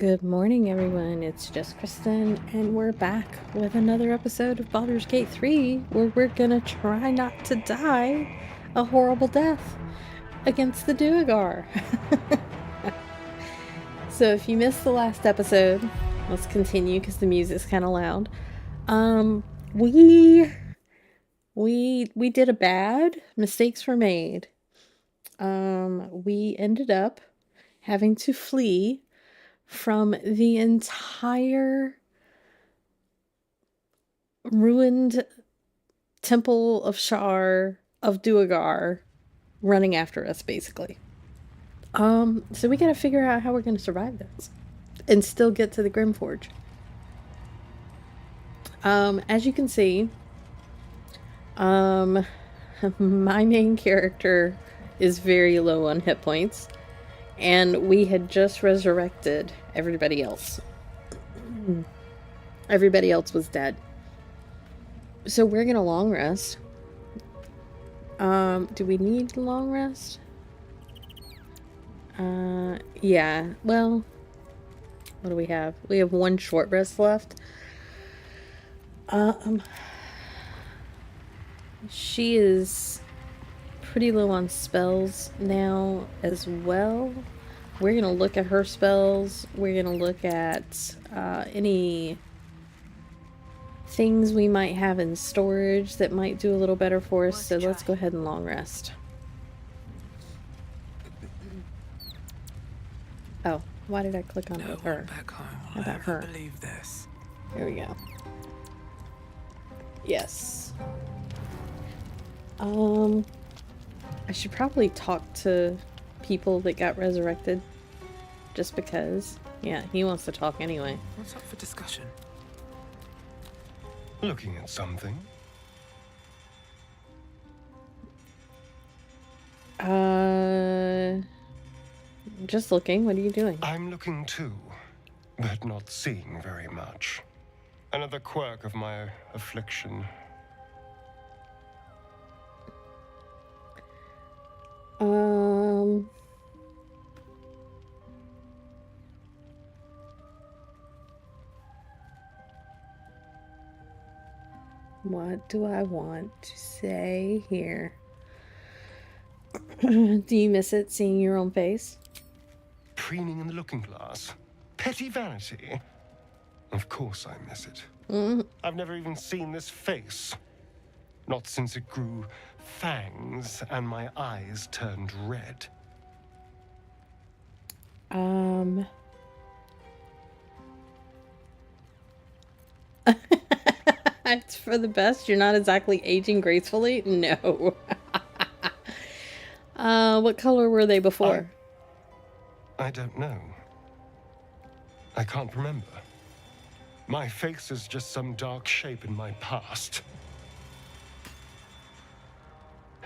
Good morning, everyone. It's just Kristen, and we're back with another episode of Baldur's Gate 3, where we're gonna try not to die a horrible death against the Duergar. So if you missed the last episode, let's continue because the music's kind of loud. We did a bad. Mistakes were made. We ended up having to flee from the entire ruined Temple of Shar of Duergar running after us, basically. So we gotta figure out how we're gonna survive this and still get to the Grymforge. As you can see, my main character is very low on hit points, and we had just resurrected everybody else. Everybody else was dead. So we're gonna long rest. Do we need long rest? Yeah. Well, what do we have? We have one short rest left. She is pretty low on spells now as well. We're gonna look at her spells. We're gonna look at any things we might have in storage that might do a little better for us. So let's go ahead and long rest. Oh, why did I click on it with her? How about her? Believe this. Here we go. Yes. I should probably talk to people that got resurrected. Just because. Yeah, he wants to talk anyway. What's up for discussion? Looking at something? Just looking. What are you doing? I'm looking too, but not seeing very much. Another quirk of my affliction. What do I want to say here? Do you miss it, seeing your own face? Preening in the looking glass. Petty vanity. Of course I miss it. I've never even seen this face. Not since it grew fangs and my eyes turned red. It's for the best. You're not exactly aging gracefully. No. What color were they before? I don't know. I can't remember. My face is just some dark shape in my past.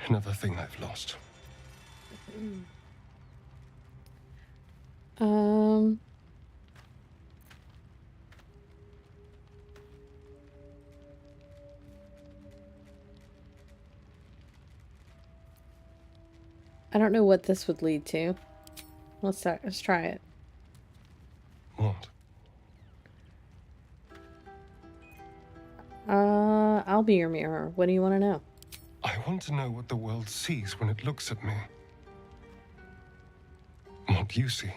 Another thing I've lost. I don't know what this would lead to. Let's try it. What? I'll be your mirror. What do you want to know? I want to know what the world sees when it looks at me. What do you see?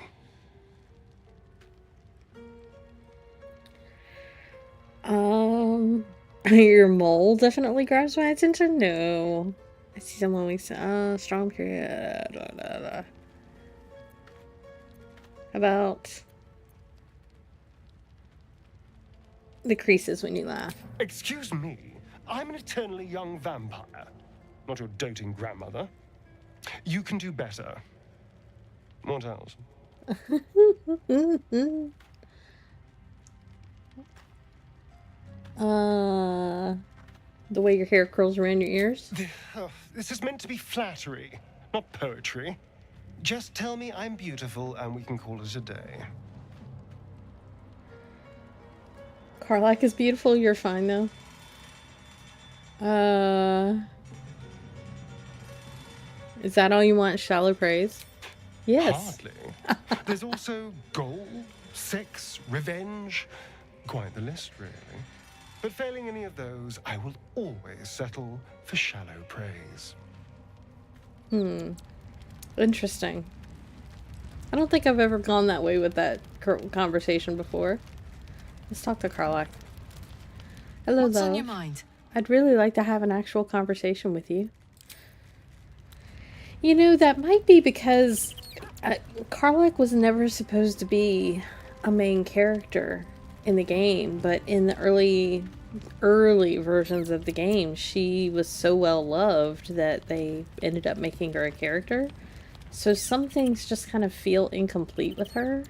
Your mole definitely grabs my attention. No. I see someone we strong period. How about the creases when you laugh? Excuse me, I'm an eternally young vampire, not your doting grandmother. You can do better. What else? The way your hair curls around your ears. This is meant to be flattery, not poetry. Just tell me I'm beautiful and we can call it a day. Karlach is beautiful. You're fine though. Is that all you want? Shallow praise? Yes. Hardly. There's also gold, sex, revenge. Quite the list, really. But failing any of those, I will always settle for shallow praise. Interesting. I don't think I've ever gone that way with that conversation before. Let's talk to Karlach. Hello, What's love. on your mind? I'd really like to have an actual conversation with you. You know, that might be because Karlach was never supposed to be a main character in the game, but in the early versions of the game, she was so well loved that they ended up making her a character. So some things just kind of feel incomplete with her.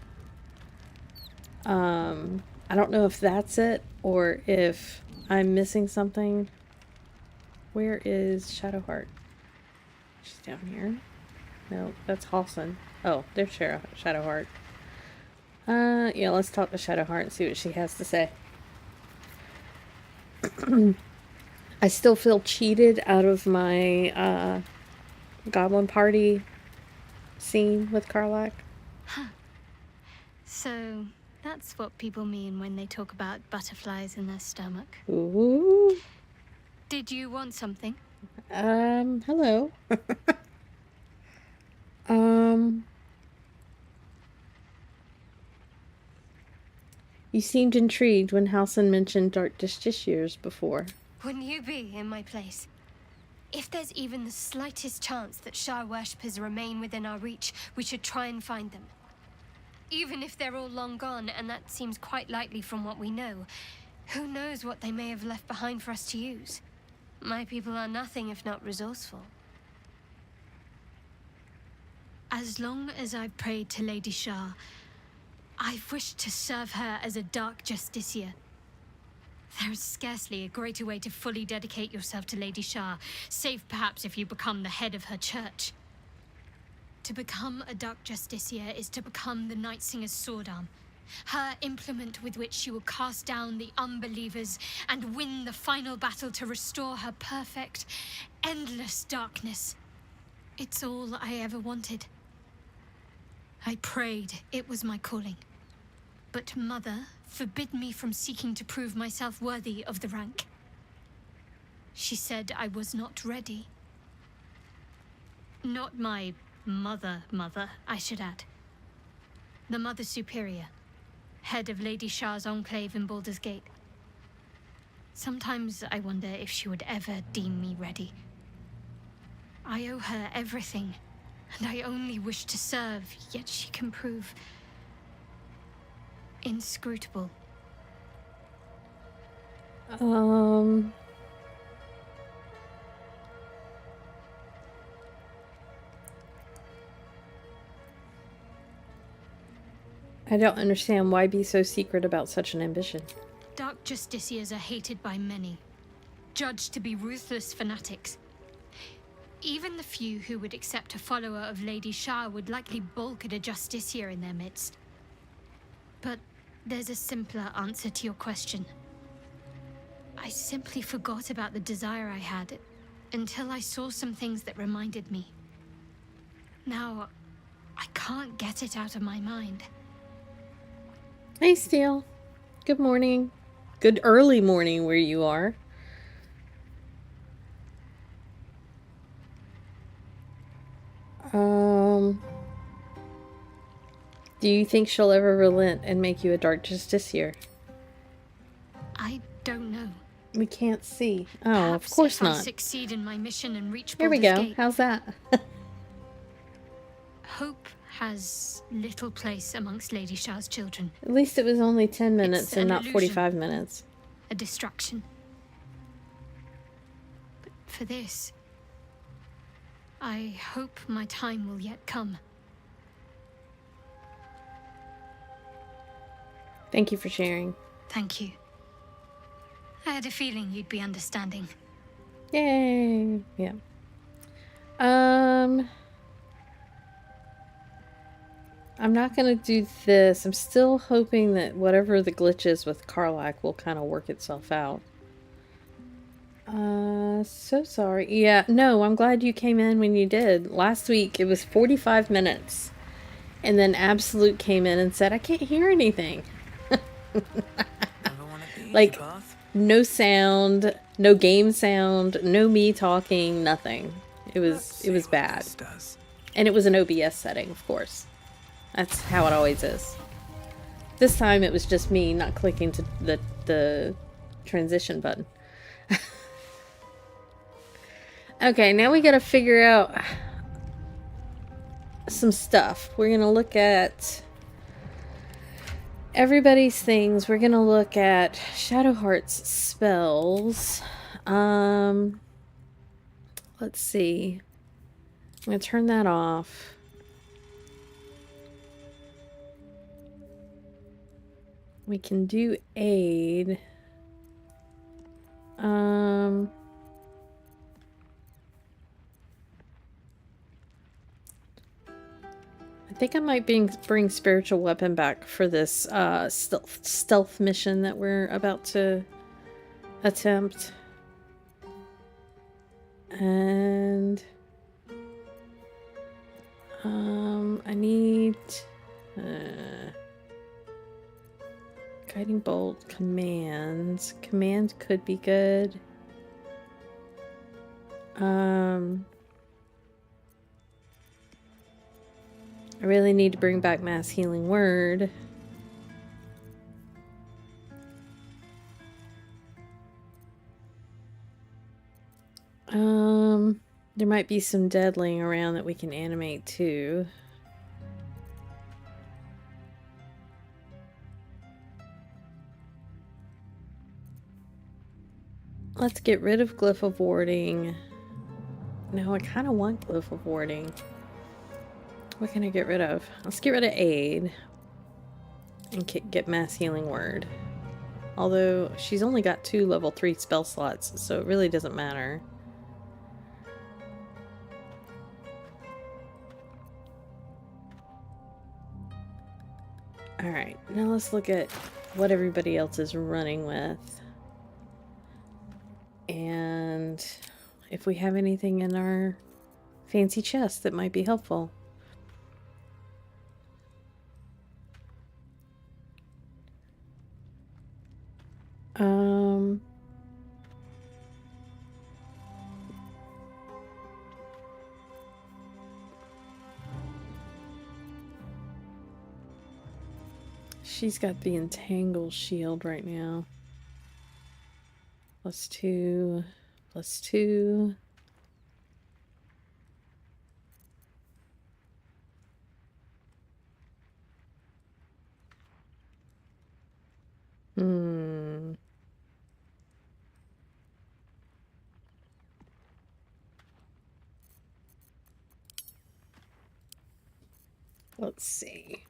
I don't know if that's it or if I'm missing something. Where is Shadowheart? She's down here. No, that's Halson. Oh, there's Shadowheart. Yeah, let's talk to Shadowheart and see what she has to say. I still feel cheated out of my Goblin Party scene with Karlach. So, that's what people mean when they talk about butterflies in their stomach. Ooh. Did you want something? Hello. You seemed intrigued when Halson mentioned dark justiciars before. Wouldn't you be in my place? If there's even the slightest chance that Shah worshippers remain within our reach, we should try and find them. Even if they're all long gone, and that seems quite likely from what we know, who knows what they may have left behind for us to use? My people are nothing if not resourceful. As long as I've prayed to Lady Shah, I've wished to serve her as a dark justiciar. There is scarcely a greater way to fully dedicate yourself to Lady Shah, save perhaps if you become the head of her church. To become a dark justiciar is to become the Night Singer's sword arm, her implement with which she will cast down the unbelievers and win the final battle to restore her perfect, endless darkness. It's all I ever wanted. I prayed it was my calling. But Mother forbid me from seeking to prove myself worthy of the rank. She said I was not ready. Not my mother, I should add. The Mother Superior, head of Lady Shah's enclave in Baldur's Gate. Sometimes I wonder if she would ever deem me ready. I owe her everything, and I only wish to serve, yet she can prove inscrutable. I don't understand why be so secret about such an ambition. Dark justiciars are hated by many, judged to be ruthless fanatics. Even the few who would accept a follower of Lady Shah would likely balk at a justiciar in their midst. But there's a simpler answer to your question. I simply forgot about the desire I had until I saw some things that reminded me. Now, I can't get it out of my mind. Hey, Steele. Good morning. Good early morning where you are. Do you think she'll ever relent and make you a dark justiciar? I don't know. We can't see. Oh, Perhaps of course if not. I succeed in my mission and reach Here we Baldur's go. Gate, How's that? hope has little place amongst Lady Shah's children. At least it was only 10 minutes It's and an not illusion. 45 minutes. A distraction. But for this, I hope my time will yet come. Thank you for sharing. Thank you. I had a feeling you'd be understanding. Yay! Yeah. I'm not gonna do this. I'm still hoping that whatever the glitch is with Karlach will kind of work itself out. So sorry. Yeah, no, I'm glad you came in when you did. Last week it was 45 minutes. And then Absolute came in and said, I can't hear anything. Like, no sound, no game sound, no me talking, nothing. It was bad. And it was an OBS setting, of course. That's how it always is. This time it was just me not clicking to the transition button. Okay, now we gotta figure out some stuff. We're gonna look at everybody's things. We're gonna look at Shadowheart's spells. Let's see. I'm gonna turn that off. We can do aid. I think I might bring Spiritual Weapon back for this stealth mission that we're about to attempt. And I need Guiding Bolt, commands. Command could be good. I really need to bring back Mass Healing Word. There might be some dead laying around that we can animate too. Let's get rid of Glyph of Warding. No, I kind of want Glyph of Warding. What can I get rid of? Let's get rid of Aid. And get Mass Healing Word. Although, she's only got 2 level 3 spell slots, so it really doesn't matter. Alright, now let's look at what everybody else is running with. And if we have anything in our fancy chest that might be helpful. She's got the Entangle Shield right now. +2, +2. Let's see.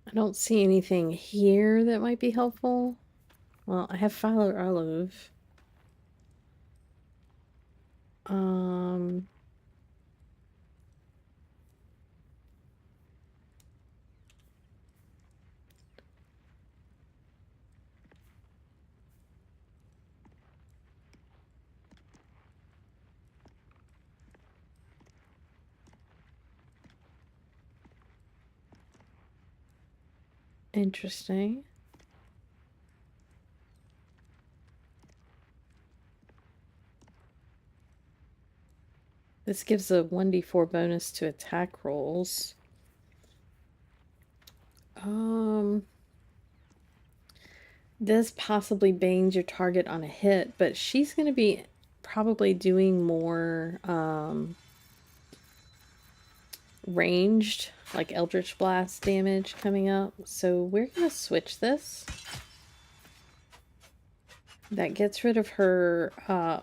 I don't see anything here that might be helpful. Well, I have Filer Olive. Interesting. This gives a 1d4 bonus to attack rolls. This possibly bangs your target on a hit, but she's going to be probably doing more ranged, like Eldritch Blast damage coming up. So we're going to switch this. That gets rid of her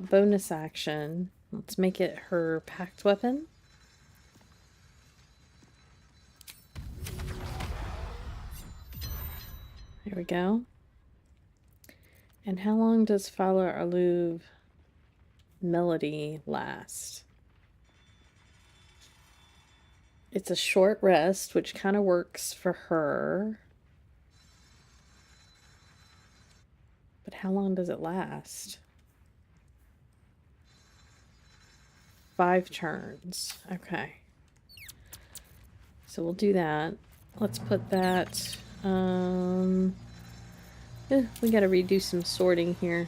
bonus action. Let's make it her packed weapon. There we go. And how long does Fala Arluv Melody last? It's a short rest, which kind of works for her. But how long does it last? 5 turns. Okay. So we'll do that. Let's put that, we gotta redo some sorting here.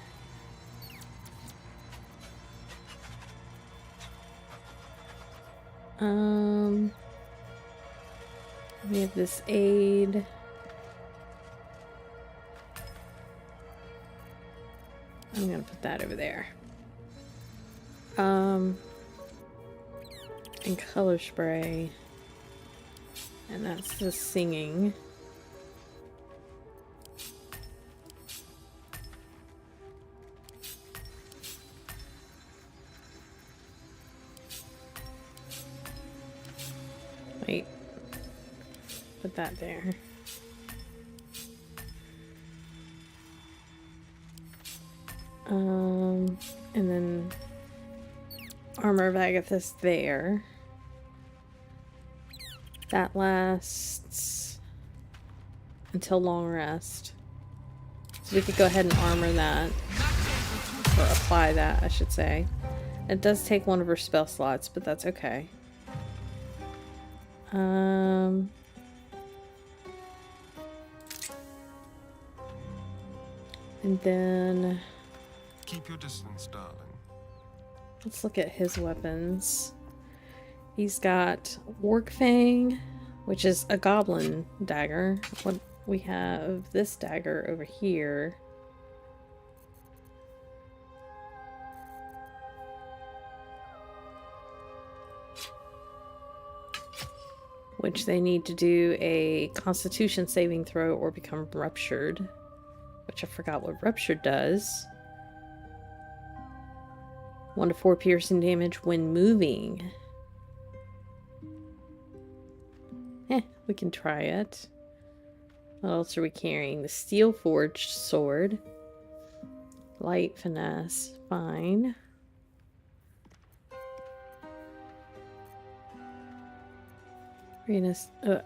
We have this aid. I'm gonna put that over there. And color spray. And that's the singing. Wait. Put that there. And then Armor of Agathis there. That lasts until long rest. So we could go ahead and armor that. Or apply that, I should say. It does take one of her spell slots, but that's okay. And then Keep your distance, darling. let's look at his weapons. He's got Wargfang, which is a goblin dagger. What we have this dagger over here. Which they need to do a Constitution saving throw or become ruptured. Which I forgot what ruptured does. 1 to 4 piercing damage when moving. We can try it. What else are we carrying? The steel forged sword. Light finesse. Fine. We're gonna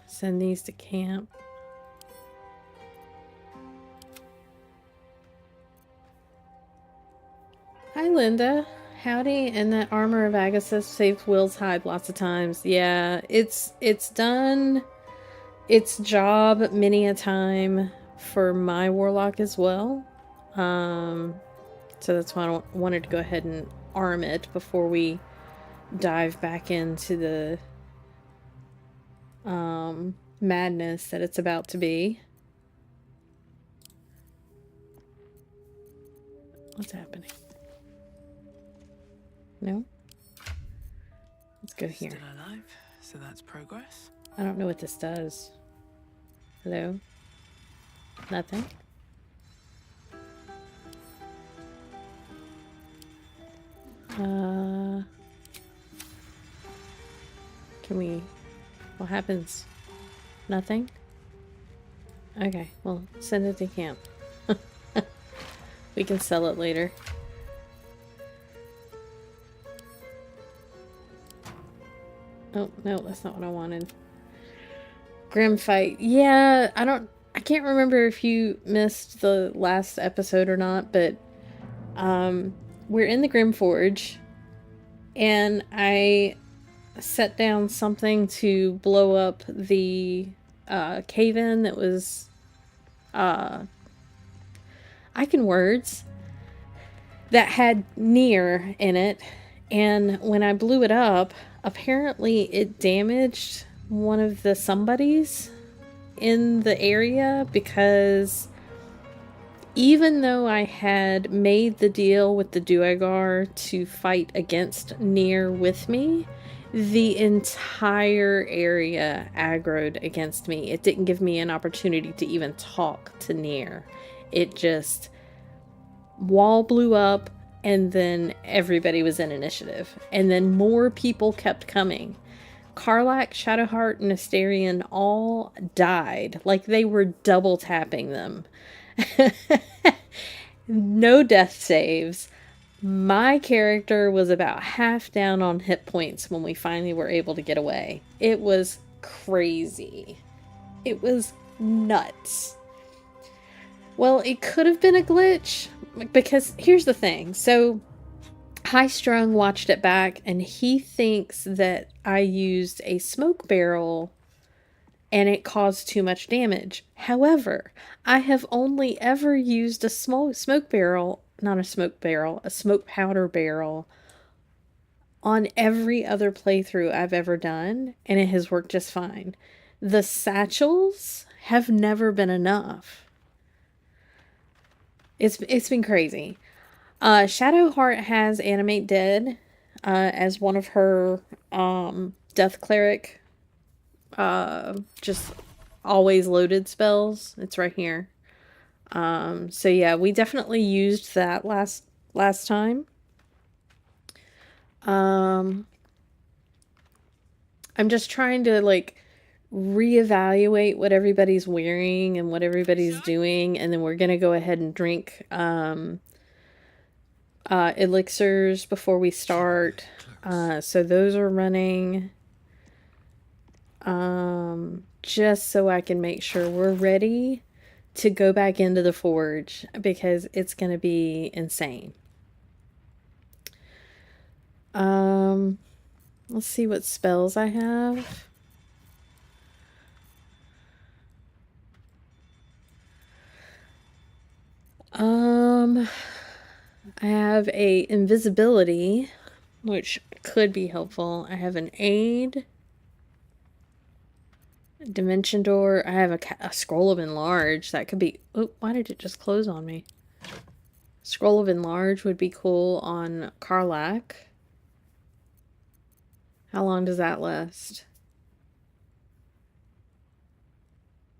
send these to camp. Hi, Linda. Howdy. And that Armor of Agathis saved Will's hide lots of times. Yeah, it's done its job many a time for my warlock as well. So that's why I wanted to go ahead and arm it before we dive back into the madness that it's about to be. What's happening? No? Let's go here. Still alive, so that's progress. I don't know what this does. Hello? Nothing? Can we... What happens? Nothing? Okay, well, send it to camp. We can sell it later. Oh, no, that's not what I wanted. Grim fight. Yeah, I can't remember if you missed the last episode or not, but we're in the Grymforge, and I set down something to blow up the cave-in that was words that had Near in it, and when I blew it up, apparently it damaged one of the somebodies in the area, because even though I had made the deal with the Duergar to fight against Near with me, the entire area aggroed against me. It didn't give me an opportunity to even talk to Near. It just... wall blew up, and then everybody was in initiative. And then more people kept coming. Karlach, Shadowheart, and Asterion all died. Like they were double tapping them. No death saves. My character was about half down on hit points when we finally were able to get away. It was crazy. It was nuts. Well, it could have been a glitch, because here's the thing. So High Strung watched it back and he thinks that I used a smoke barrel and it caused too much damage. However, I have only ever used a smoke barrel, not a smoke barrel, a smoke powder barrel on every other playthrough I've ever done, and it has worked just fine. The satchels have never been enough. It's been crazy. Shadowheart has Animate Dead as one of her Death Cleric just always loaded spells. It's right here. So yeah, we definitely used that last time. I'm just trying to like reevaluate what everybody's wearing and what everybody's doing, and then we're gonna go ahead and drink elixirs before we start. So those are running just so I can make sure we're ready to go back into the forge, because it's gonna be insane. Let's see what spells I have. I have a invisibility, which could be helpful. I have an aid, dimension door. I have a scroll of enlarge. That could be... Oh, why did it just close on me? Scroll of enlarge would be cool on Karlach. How long does that last?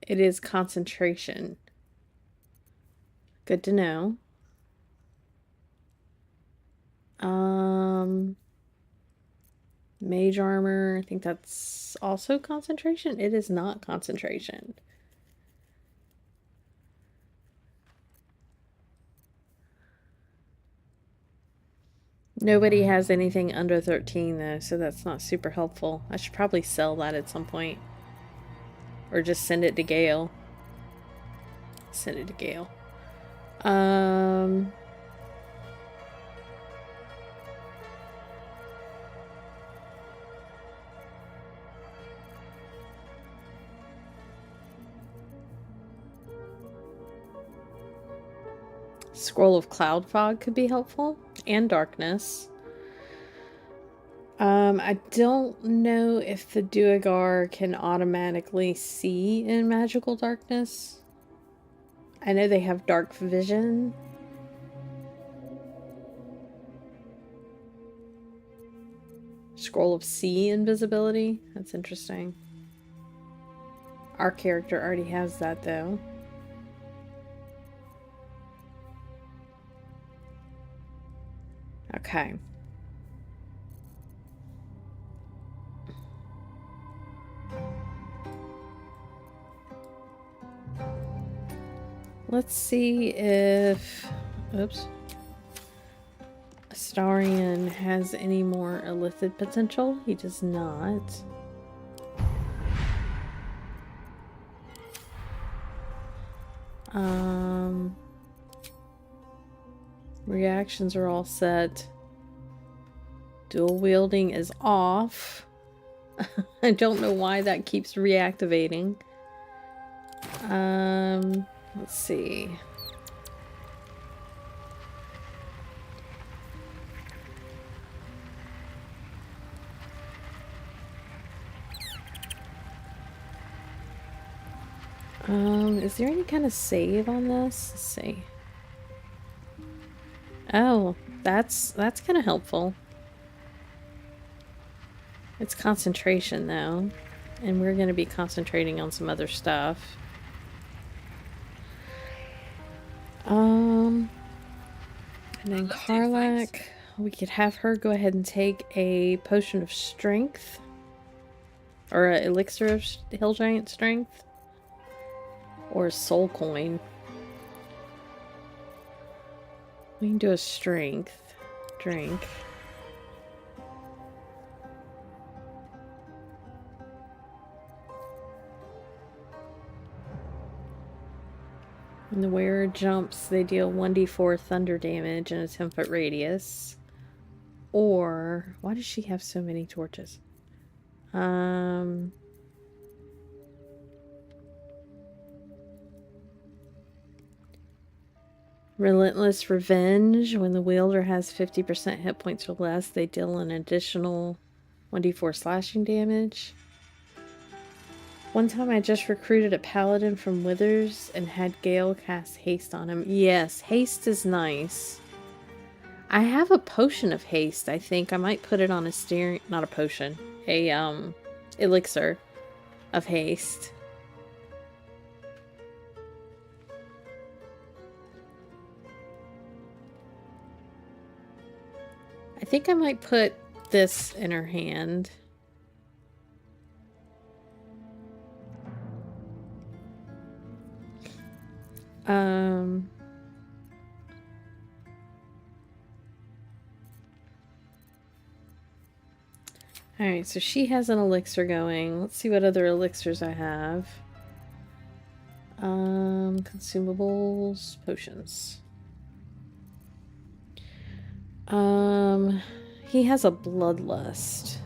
It is concentration. Good to know. Mage armor, I think that's also concentration. It is not concentration. Nobody has anything under 13 though, so that's not super helpful. I should probably sell that at some point. Or just send it to Gale. Send it to Gale. Scroll of Cloud Fog could be helpful. And Darkness. I don't know if the Duergar can automatically see in magical darkness. I know they have dark vision. Scroll of Sea invisibility. That's interesting. Our character already has that though. Okay. Let's see if... Oops. Astarion has any more illithid potential. He does not. Reactions are all set. Dual wielding is off. I don't know why that keeps reactivating. Let's see. Is there any kind of save on this? Let's see. Oh, that's kind of helpful. It's concentration though, and we're going to be concentrating on some other stuff. And then Karlach, we could have her go ahead and take a potion of strength, or an elixir of hill giant strength, or a soul coin. We can do a strength drink. When the wearer jumps, they deal 1d4 thunder damage in a 10-foot radius. Or, why does she have so many torches? Relentless Revenge. When the wielder has 50% hit points or less, they deal an additional 1d4 slashing damage. One time I just recruited a paladin from Withers and had Gale cast haste on him. Yes, haste is nice. I have a potion of haste, I think. I might put it on a steering... Not a potion. A, elixir of haste. I think I might put this in her hand. Alright, so she has an elixir going. Let's see what other elixirs I have. Consumables, potions. He has a bloodlust.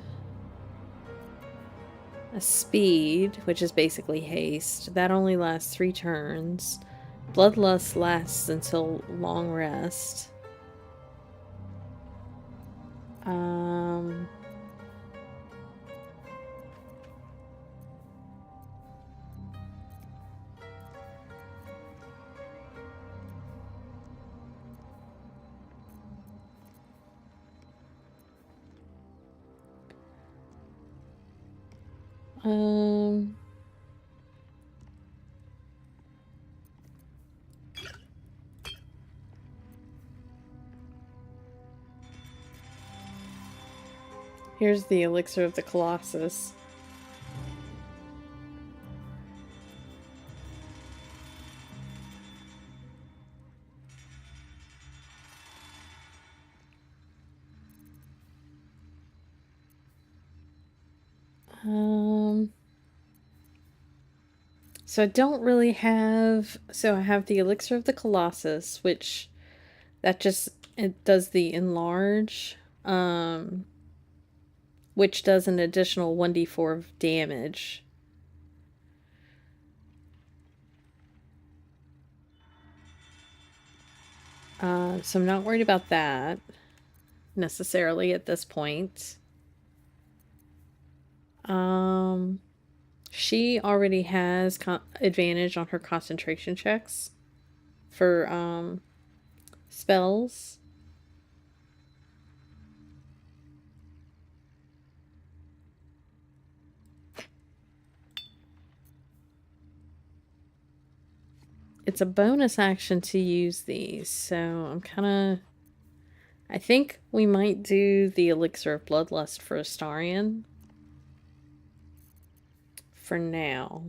A speed, which is basically haste. That only lasts 3 turns. Bloodlust lasts until long rest. Here's the elixir of the Colossus. So I don't really have... So I have the elixir of the Colossus, which that just... It does the enlarge, which does an additional 1d4 of damage. So I'm not worried about that necessarily at this point. She already has advantage on her concentration checks for spells. It's a bonus action to use these, so I'm kind of... I think we might do the Elixir of Bloodlust for Astarion. For now.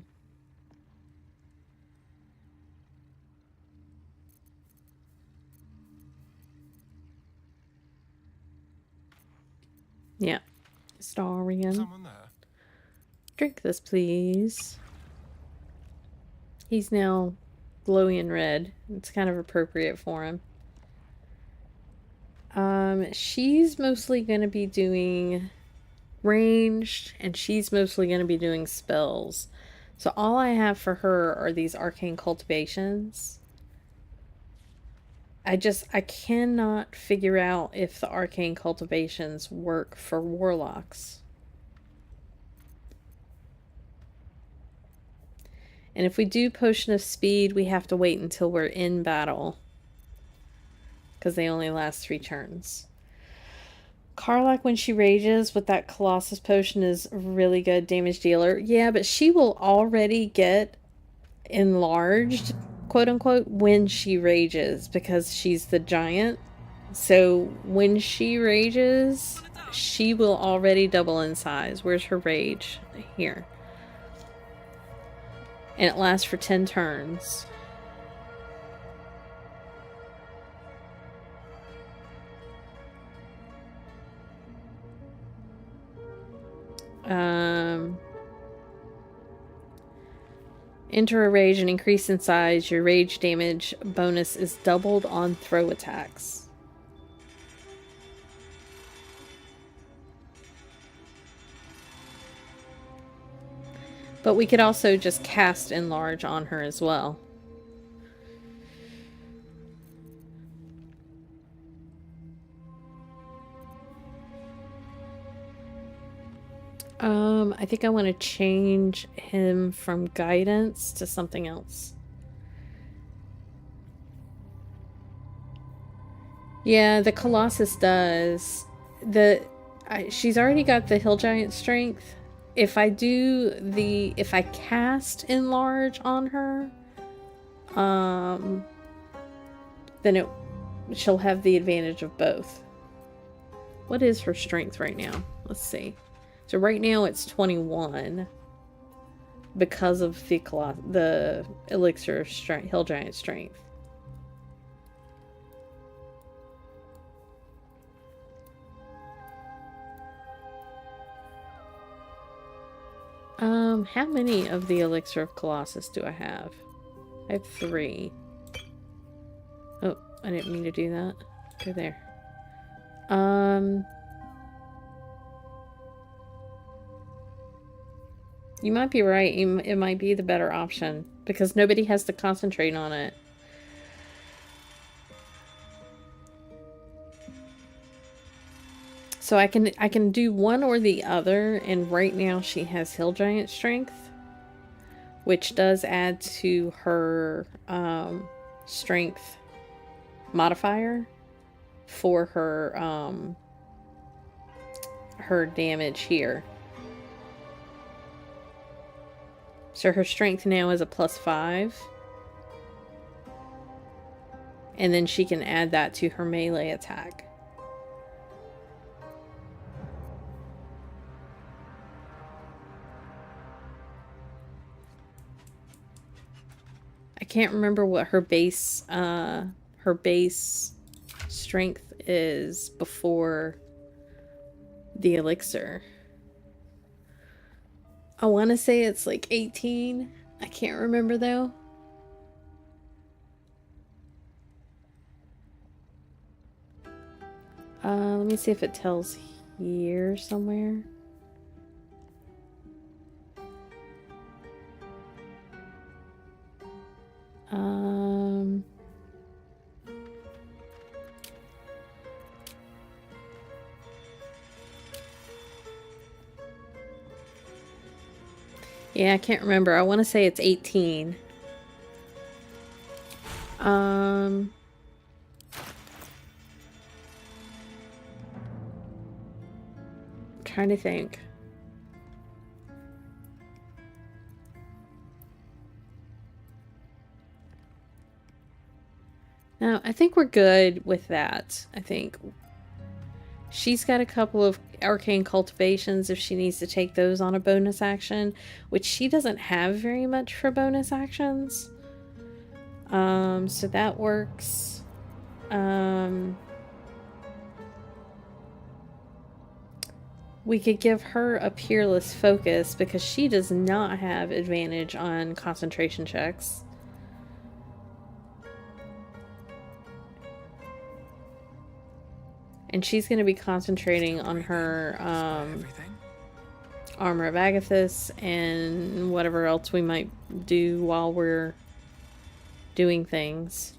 Yeah. Astarion. Someone there. Drink this, please. He's now glowing red. It's kind of appropriate for him. She's mostly going to be doing ranged, and she's mostly going to be doing spells. So all I have for her are these arcane cultivations. I cannot figure out if the arcane cultivations work for warlocks. And if we do Potion of Speed, we have to wait until we're in battle, because they only last 3 turns. Karlach, when she rages with that Colossus Potion, is a really good damage dealer. Yeah, but she will already get enlarged, quote unquote, when she rages, because she's the giant. So when she rages, she will already double in size. Where's her rage? Here. And it lasts for 10 turns. Enter a rage and increase in size. Your rage damage bonus is doubled on throw attacks. But we could also just cast enlarge on her as well. I think I want to change him from guidance to something else. Yeah, the Colossus does. She's already got the Hill Giant strength. If I cast enlarge on her, then she'll have the advantage of both. What is her strength right now? Let's see. So right now it's 21 because of the elixir of strength, Hill Giant strength. How many of the elixir of Colossus do I have? I have 3. Oh, I didn't mean to do that. Go there. You might be right. It might be the better option because nobody has to concentrate on it. So I can do one or the other, and right now she has Hill Giant strength, which does add to her strength modifier for her her damage here. So her strength now is a +5. And then she can add that to her melee attack. I can't remember what her base strength is before the elixir. I want to say it's like 18. I can't remember though. Let me see if it tells here somewhere. Yeah, I can't remember. I want to say it's 18. Trying to think. No, I think we're good with that. I think she's got a couple of arcane cultivations if she needs to take those on a bonus action, which she doesn't have very much for bonus actions. So that works. We could give her a Peerless Focus because she does not have advantage on concentration checks. And she's going to be concentrating on her Armor of Agathis and whatever else we might do while we're doing things.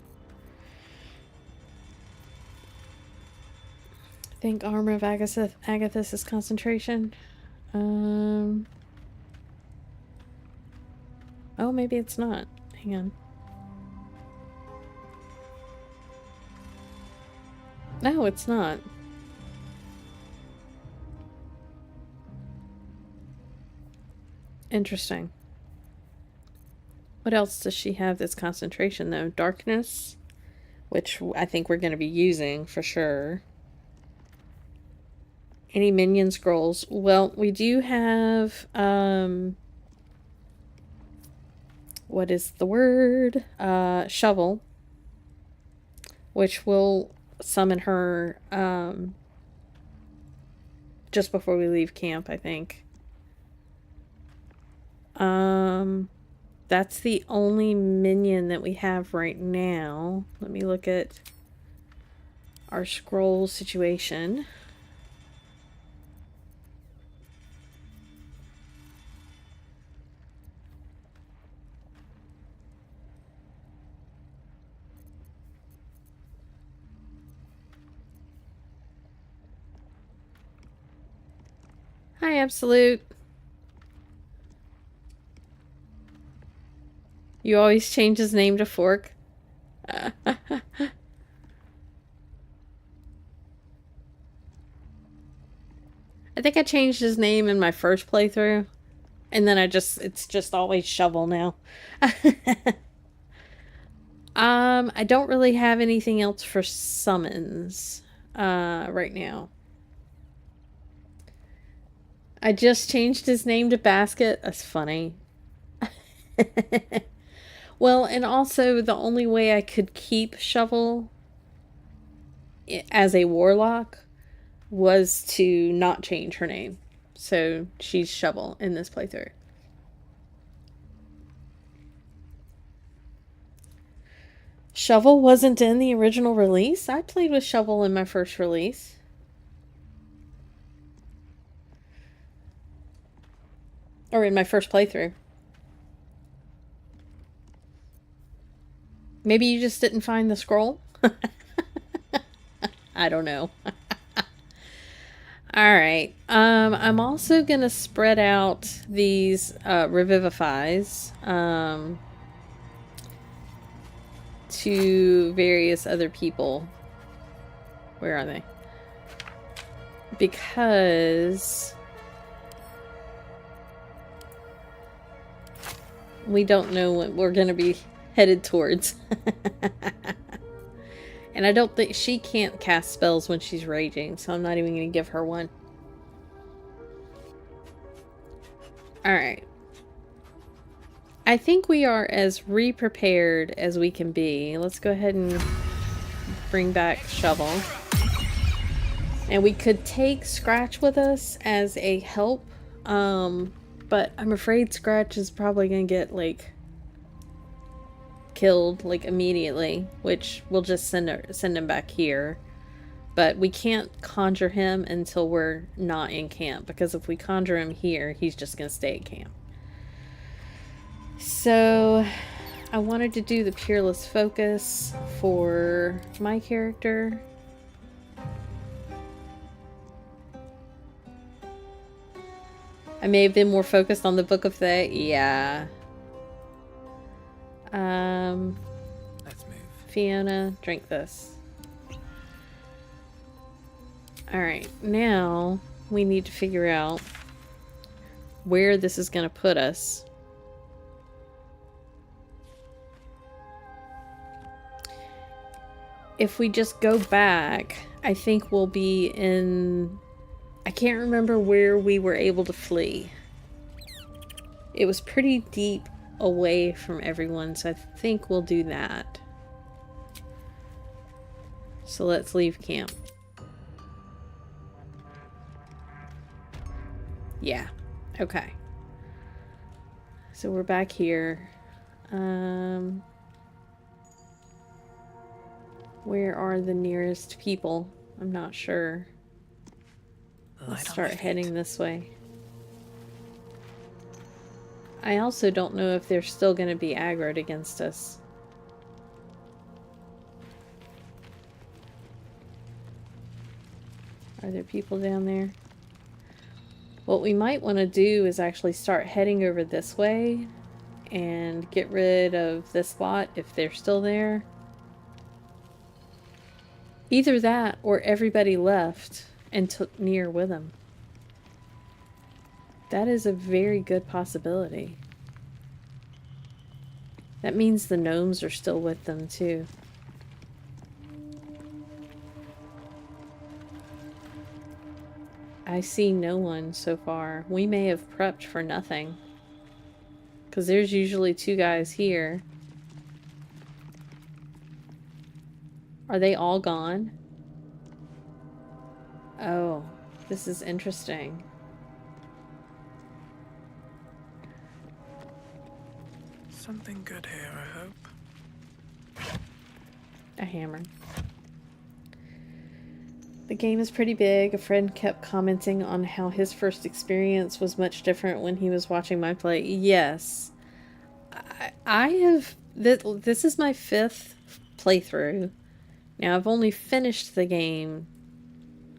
I think Armor of Agathis is concentration. Oh, maybe it's not. Hang on. No, it's not. Interesting. What else does she have that's concentration, though? Darkness, which I think we're going to be using for sure. Any minion scrolls? Well, we do have, what is the word? Shovel, which will summon her just before we leave camp, I think. That's the only minion that we have right now. Let me look at our scroll situation. Hi, Absolute. You always change his name to Fork. I think I changed his name in my first playthrough. And then it's just always Shovel now. I don't really have anything else for summons, right now. I just changed his name to Basket. That's funny. Well, and also the only way I could keep Shovel as a warlock was to not change her name. So she's Shovel in this playthrough. Shovel wasn't in the original release? I played with Shovel in my first release. Or in my first playthrough. Maybe you just didn't find the scroll? I don't know. Alright. I'm also going to spread out these revivifies to various other people. Where are they? Because we don't know what we're going to be headed towards. And I don't think she can't cast spells when she's raging, so I'm not even going to give her one. Alright. I think we are as re-prepared as we can be. Let's go ahead and bring back Shovel. And we could take Scratch with us as a help. But I'm afraid Scratch is probably going to get, like, killed, like, immediately. Which we'll just send him back here. But we can't conjure him until we're not in camp. Because if we conjure him here, he's just going to stay at camp. So, I wanted to do the Peerless Focus for my character. I may have been more focused on the Book of Thay. Yeah. Let's move. Fiona, drink this. Alright, now we need to figure out where this is going to put us. If we just go back, I think we'll be in... I can't remember where we were able to flee. It was pretty deep away from everyone, so I think we'll do that. So let's leave camp. Yeah, okay. So we're back here. Where are the nearest people? I'm not sure. Let's start heading this way. I also don't know if they're still going to be aggroed against us. Are there people down there? What we might want to do is actually start heading over this way and get rid of this lot if they're still there. Either that or everybody left and took Nier with them. That is a very good possibility. That means the gnomes are still with them too. I see no one so far. We may have prepped for nothing. Because there's usually two guys here. Are they all gone? Oh, this is interesting. Something good here, I hope. A hammer. The game is pretty big. A friend kept commenting on how his first experience was much different when he was watching my play. Yes. I have... This is my 5th playthrough. Now, I've only finished the game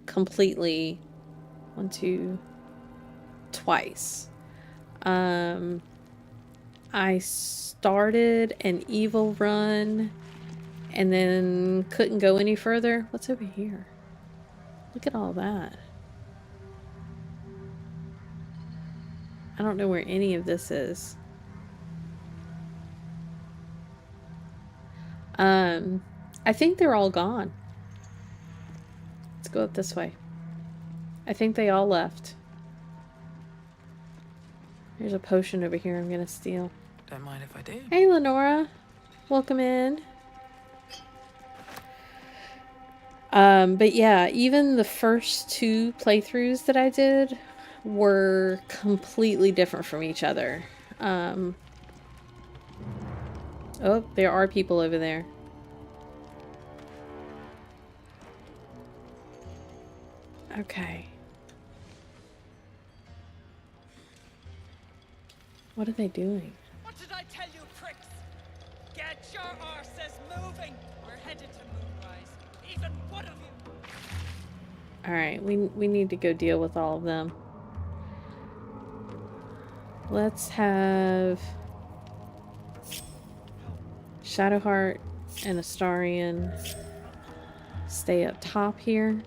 completely 1, 2, twice. I started an evil run and then couldn't go any further. What's over here? Look at all that. I don't know where any of this is. I think they're all gone. Let's go up this way. I think they all left. There's a potion over here I'm gonna steal. Don't mind if I do. Hey, Lenora. Welcome in. But yeah, even the first 2 playthroughs that I did were completely different from each other. Oh, there are people over there. Okay. What are they doing? What did I tell you, pricks? Get your arses moving. We're headed to Moonrise. Even one of you. Alright, we need to go deal with all of them. Let's have Shadowheart and Astarion stay up top here.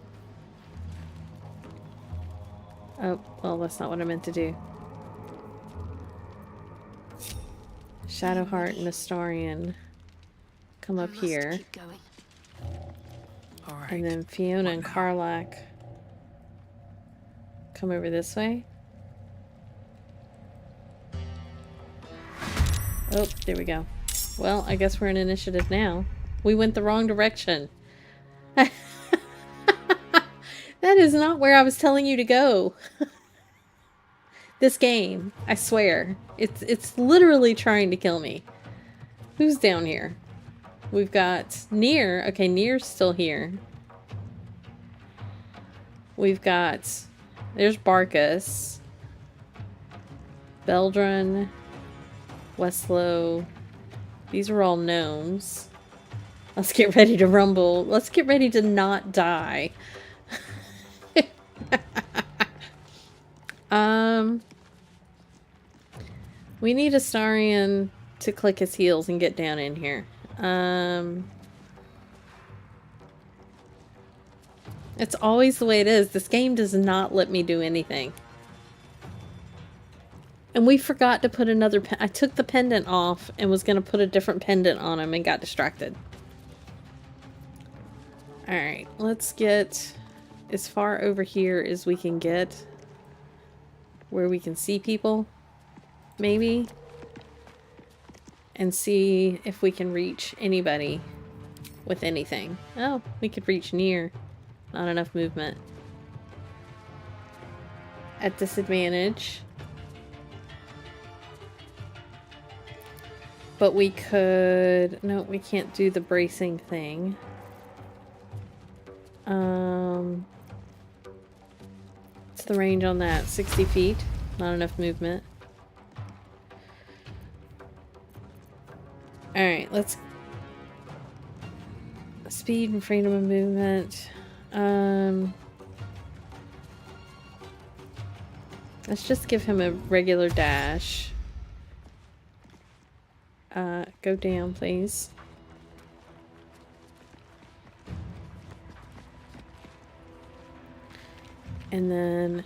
Oh, well, that's not what I meant to do. Shadowheart and Astarion come up here. Keep going. All right. And then Fiona and Karlak come over this way. Oh, there we go. Well, I guess we're in initiative now. We went the wrong direction. That is not where I was telling you to go. This game, I swear. It's literally trying to kill me. Who's down here? We've got Nier. Okay, Nier's still here. We've got... There's Barkus. Beldrun. Westlow. These are all gnomes. Let's get ready to rumble. Let's get ready to not die. We need Astarion to click his heels and get down in here. It's always the way it is. This game does not let me do anything. And we forgot to put another... I took the pendant off and was going to put a different pendant on him and got distracted. Alright, let's get as far over here as we can get. Where we can see people. Maybe. And see if we can reach anybody with anything. Oh, we could reach Nier. Not enough movement. At disadvantage. But we could... No, we can't do the bracing thing. What's the range on that? 60 feet? Not enough movement. Alright, let's... Speed and freedom of movement. Let's just give him a regular dash. Go down, please. And then...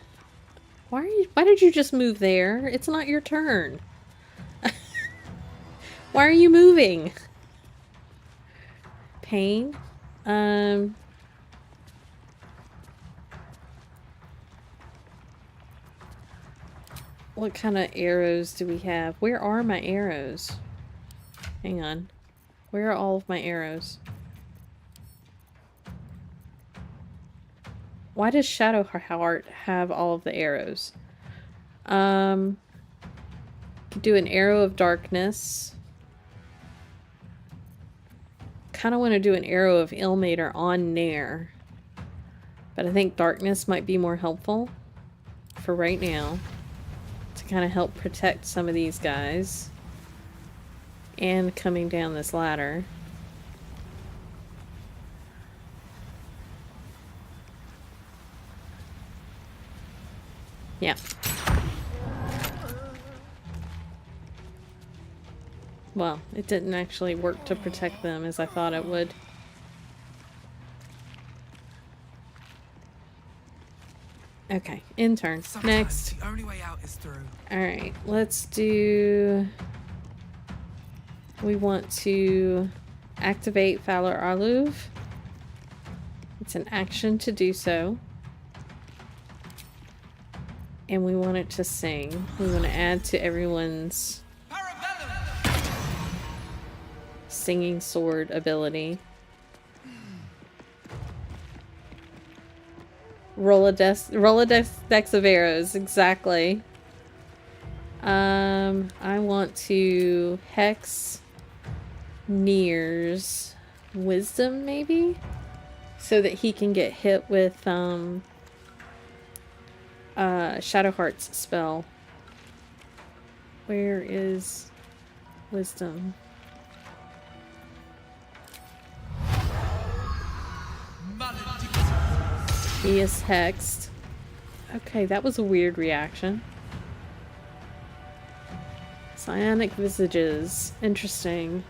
Why did you just move there? It's not your turn. Why are you moving? Pain? What kind of arrows do we have? Where are my arrows? Hang on. Where are all of my arrows? Why does Shadowheart have all of the arrows? Do an arrow of darkness. Kind of want to do an arrow of Ilmater on Nair. But I think darkness might be more helpful for right now. To kind of help protect some of these guys. And coming down this ladder. Yeah. Well, it didn't actually work to protect them as I thought it would. Okay, intern. Sometimes Next. the only way out is through. Alright, let's do... We want to activate Fowler Arluv. It's an action to do so. And we want it to sing. We want to add to everyone's singing sword ability. Rolodex of arrows, exactly. I want to hex Nier's wisdom, maybe? So that he can get hit with, Shadowheart's spell. Where is wisdom? He is hexed. Okay, that was a weird reaction. Psionic visages. Interesting.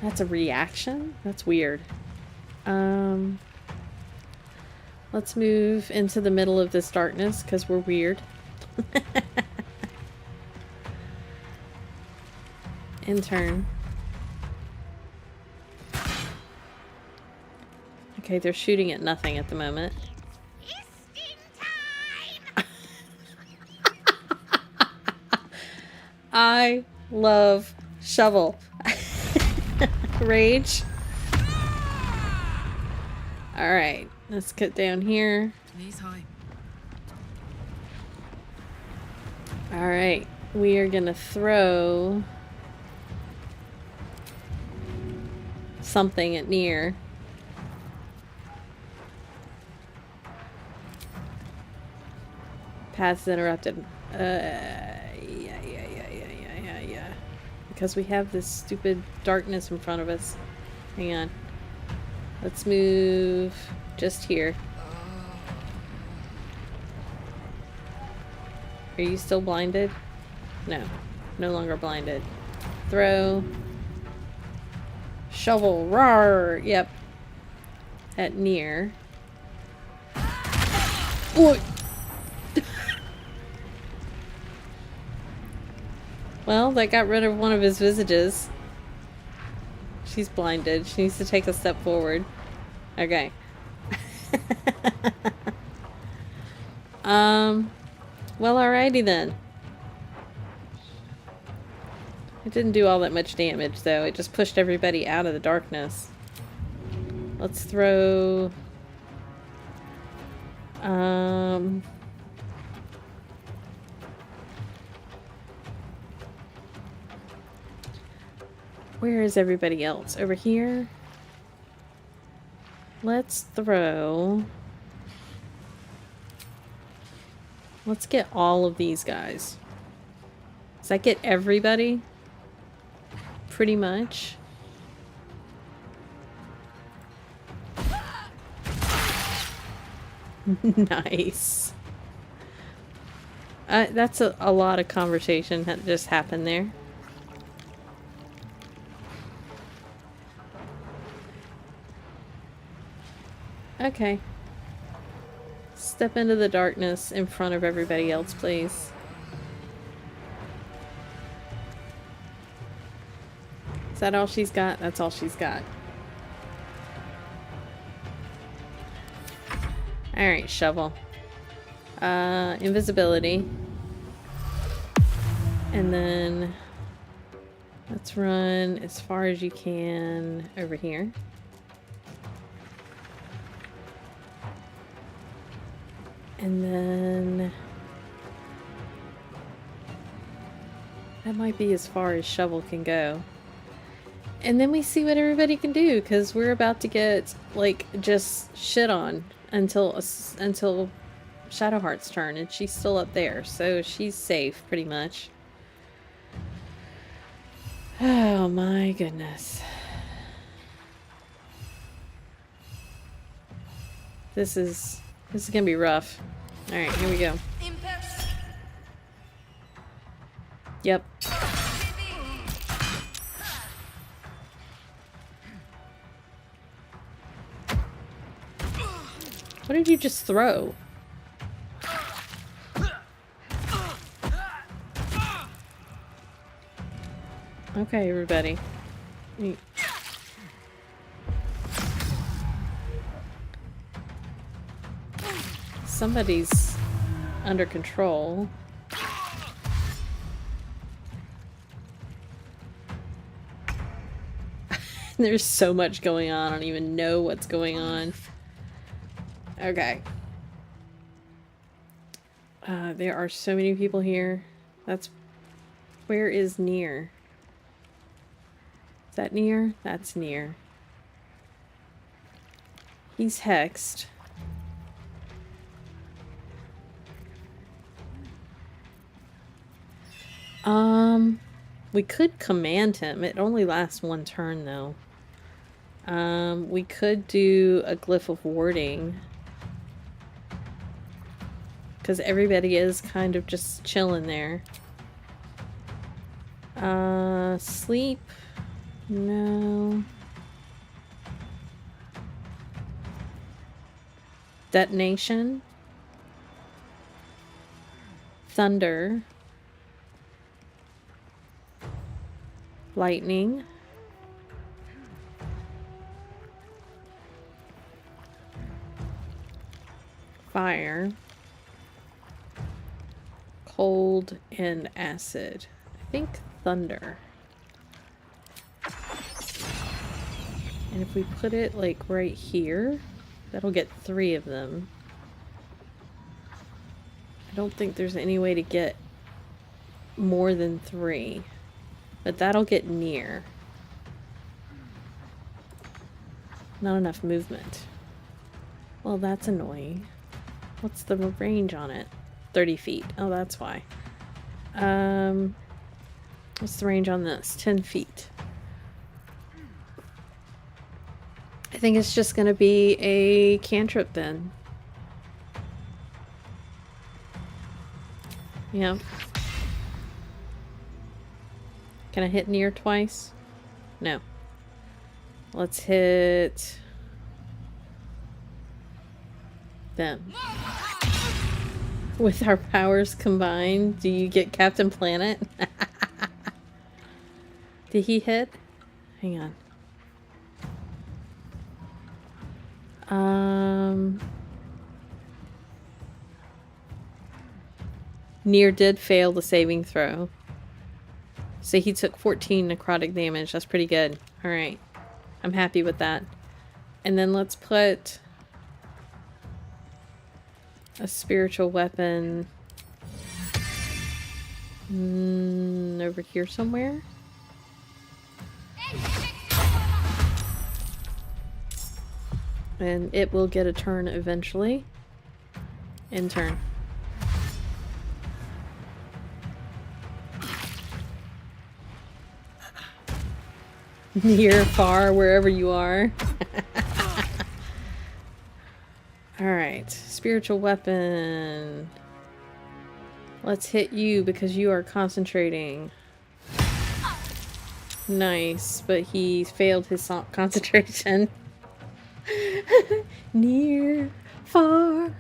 That's a reaction? That's weird. Let's move into the middle of this darkness because we're weird. Intern. Okay, they're shooting at nothing at the moment. I love shovel. Rage. Alright, let's get down here. Knees high. Alright, we are gonna throw something at Nier. Paths interrupted. Yeah. Because we have this stupid darkness in front of us. Hang on. Let's move just here. Are you still blinded? No. No longer blinded. Throw. Shovel. Roar! Yep. At Nier. Oh! Well, that got rid of one of his visages. She's blinded. She needs to take a step forward. Okay. Well, alrighty then. It didn't do all that much damage, though. It just pushed everybody out of the darkness. Let's throw... Where is everybody else? Over here? Let's throw... Let's get all of these guys. Does that get everybody? Pretty much. Nice. That's a lot of conversation that just happened there. Okay. Step into the darkness in front of everybody else, please. Is that all she's got? That's all she's got. Alright, shovel. Invisibility. And then let's run as far as you can over here. And then that might be as far as shovel can go. And then we see what everybody can do, because we're about to get, like, just shit on until Shadowheart's turn, and she's still up there, so she's safe, pretty much. Oh my goodness. This is gonna be rough. Alright, here we go. Yep. What did you just throw? Okay, everybody. Somebody's under control. There's so much going on. I don't even know what's going on. Okay. There are so many people here. That's... Where is near? Is that near? That's near. He's hexed. We could command him. It only lasts one turn, though. We could do a glyph of warding. Because everybody is kind of just chilling there. Sleep? No. Detonation? Thunder? Lightning? Fire? Cold and acid. I think thunder. And if we put it like right here, that'll get 3 of them. I don't think there's any way to get more than 3. But that'll get near. Not enough movement. Well, that's annoying. What's the range on it? 30 feet. Oh, that's why. What's the range on this? 10 feet. I think it's just gonna be a cantrip then. Yeah. Can I hit near twice? No. Let's hit them. With our powers combined, do you get Captain Planet? Did he hit? Hang on. Near did fail the saving throw. So he took 14 necrotic damage. That's pretty good. Alright. I'm happy with that. And then let's put a spiritual weapon over here somewhere. And it will get a turn eventually. In turn. Near, far, wherever you are. Alright, spiritual weapon. Let's hit you because you are concentrating. Nice, but he failed his concentration. Near, far.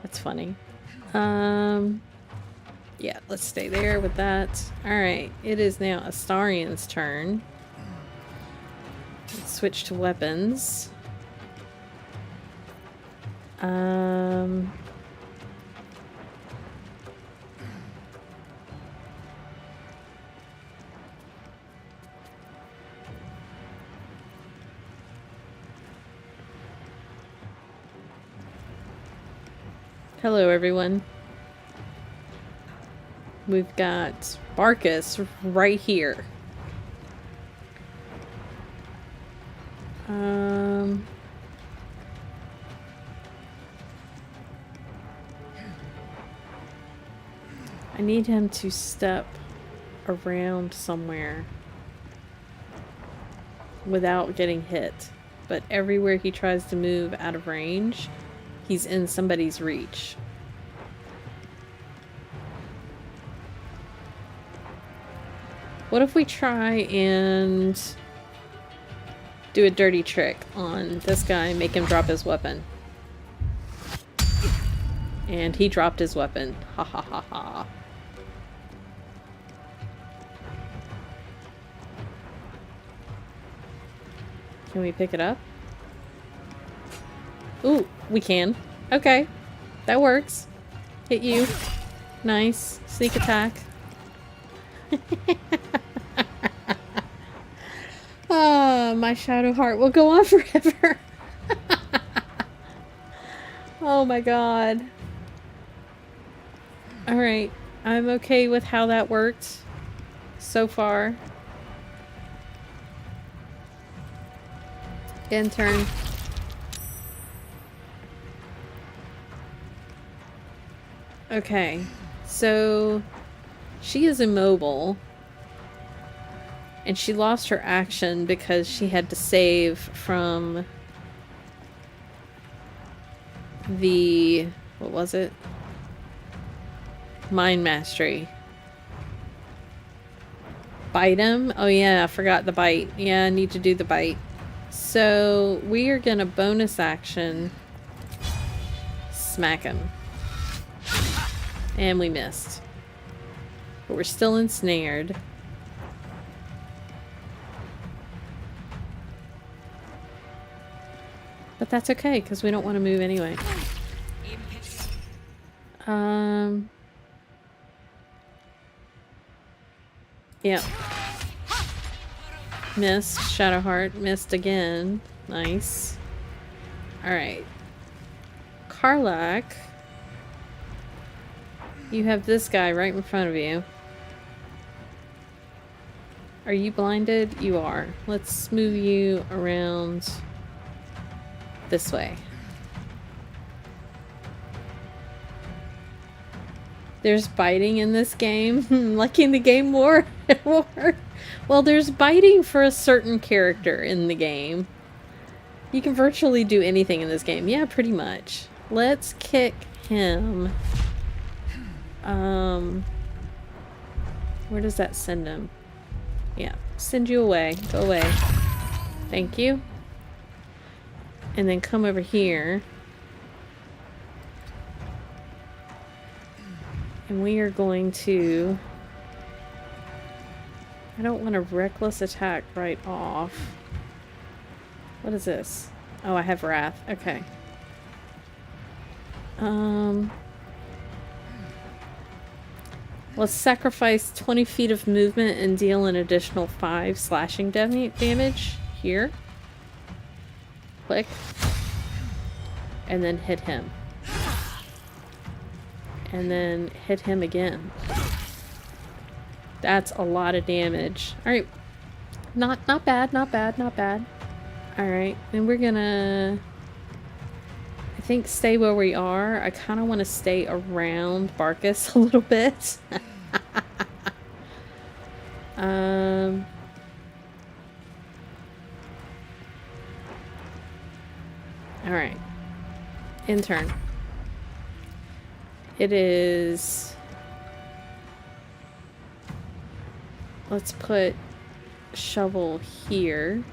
That's funny. Yeah, let's stay there with that. Alright, it is now Astarian's turn. Let's switch to weapons. Hello, everyone. We've got Barkus right here. I need him to step around somewhere without getting hit. But everywhere he tries to move out of range, he's in somebody's reach. What if we try and do a dirty trick on this guy, make him drop his weapon? And he dropped his weapon. Ha ha ha ha. Can we pick it up? Ooh, we can. Okay. That works. Hit you. Nice. Sneak attack. Ah, my shadow heart will go on forever. Oh my god. Alright. I'm okay with how that worked so far. End turn. Okay. So she is immobile. And she lost her action because she had to save from the... what was it? Mind Mastery. Bite him? Oh yeah, I forgot the bite. Yeah, I need to do the bite. So we are gonna bonus action smack him. And we missed. But we're still ensnared. But that's okay, because we don't want to move anyway. Yeah. Missed. Shadowheart. Missed again. Nice. Alright. Karlach. You have this guy right in front of you. Are you blinded? You are. Let's move you around this way. There's biting in this game. Liking the game more and more. Well, there's biting for a certain character in the game. You can virtually do anything in this game. Yeah, pretty much. Let's kick him. Where does that send him? Yeah, send you away. Go away. Thank you. And then come over here. And we are going to... I don't want a reckless attack right off. What is this? Oh, I have Wrath. Okay. Let's sacrifice 20 feet of movement and deal an additional 5 slashing damage here. Click. And then hit him. And then hit him again. That's a lot of damage. Alright. Not bad, not bad, not bad. Alright, then we're gonna... I think stay where we are. I kind of want to stay around Barkus a little bit. Alright. End turn. It is... Let's put shovel here.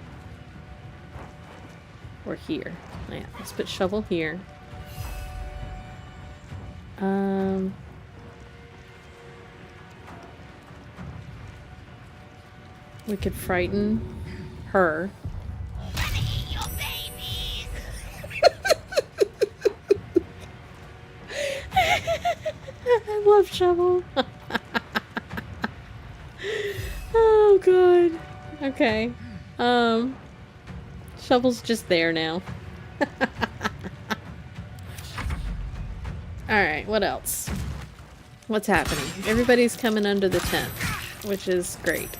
Or here. Yeah, let's put shovel here. We could frighten her. I love shovel. Oh god. Okay. Shovel's just there now. Alright, what else? What's happening? Everybody's coming under the tent, which is great.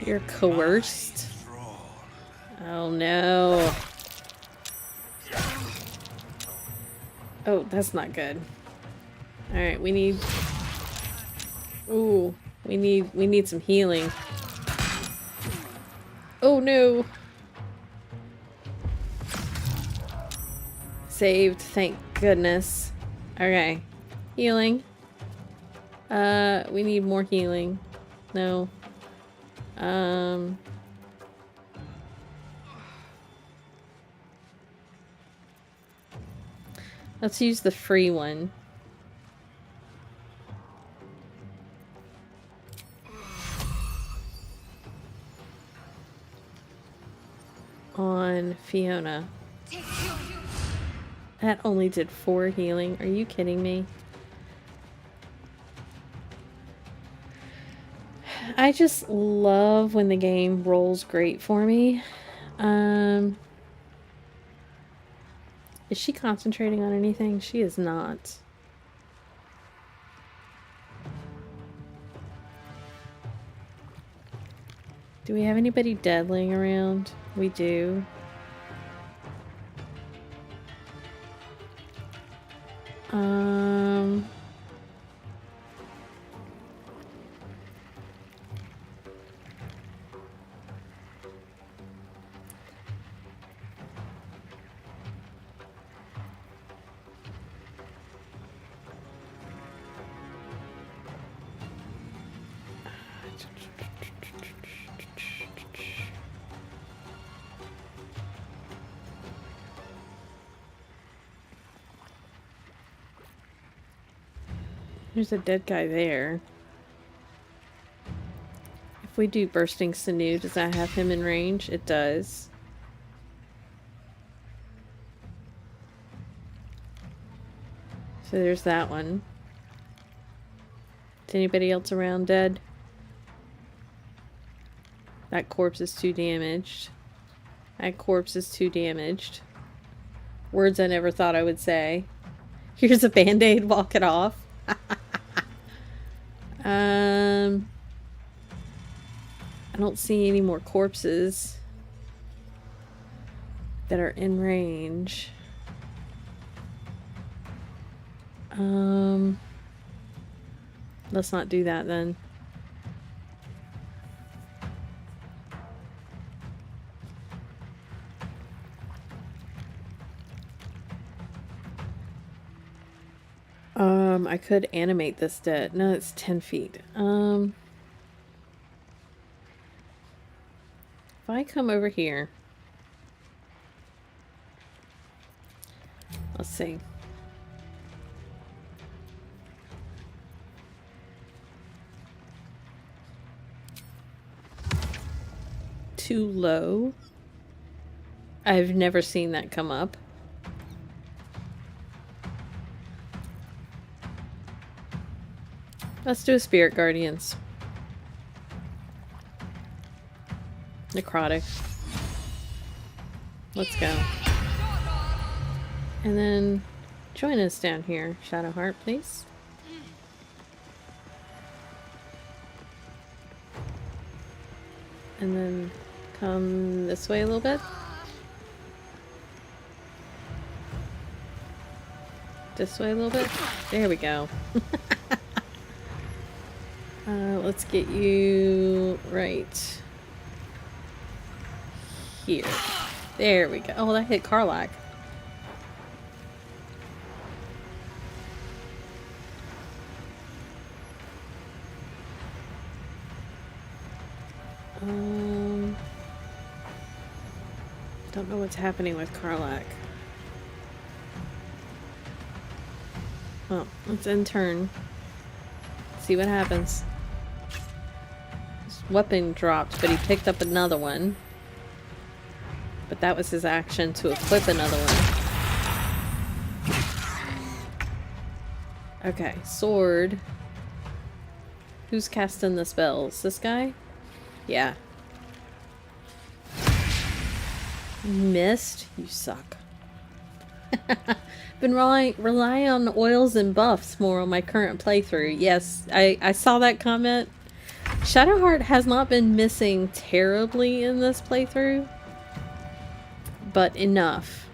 You're coerced? Oh no. Oh, that's not good. Alright, we need... Ooh, we need some healing. Oh no! Saved, thank goodness. Okay. Healing. We need more healing. No. Let's use the free one. On Fiona. That only did 4 healing. Are you kidding me? I just love when the game rolls great for me. Is she concentrating on anything? She is not. Do we have anybody dead laying around? We do. There's a dead guy there. If we do bursting sinew, does that have him in range? It does. So there's that one. Is anybody else around dead? That corpse is too damaged. That corpse is too damaged. Words I never thought I would say. Here's a band-aid, walk it off. I don't see any more corpses that are in range. Let's not do that then. I could animate this dead. No, it's 10 feet. If I come over here. Let's see. Too low. I've never seen that come up. Let's do a Spirit Guardians. Necrotic. Let's go. And then join us down here, Shadowheart, please. And then come this way a little bit. This way a little bit. There we go. Let's get you right here. There we go. Oh, that hit Karlach. Don't know what's happening with Karlach. Well, let's end turn. See what happens. His weapon dropped, but he picked up another one. But that was his action to equip another one. Okay, sword. Who's casting the spells? This guy? Yeah. Missed? You suck. Been relying on oils and buffs more on my current playthrough. Yes, I saw that comment. Shadowheart has not been missing terribly in this playthrough, but enough.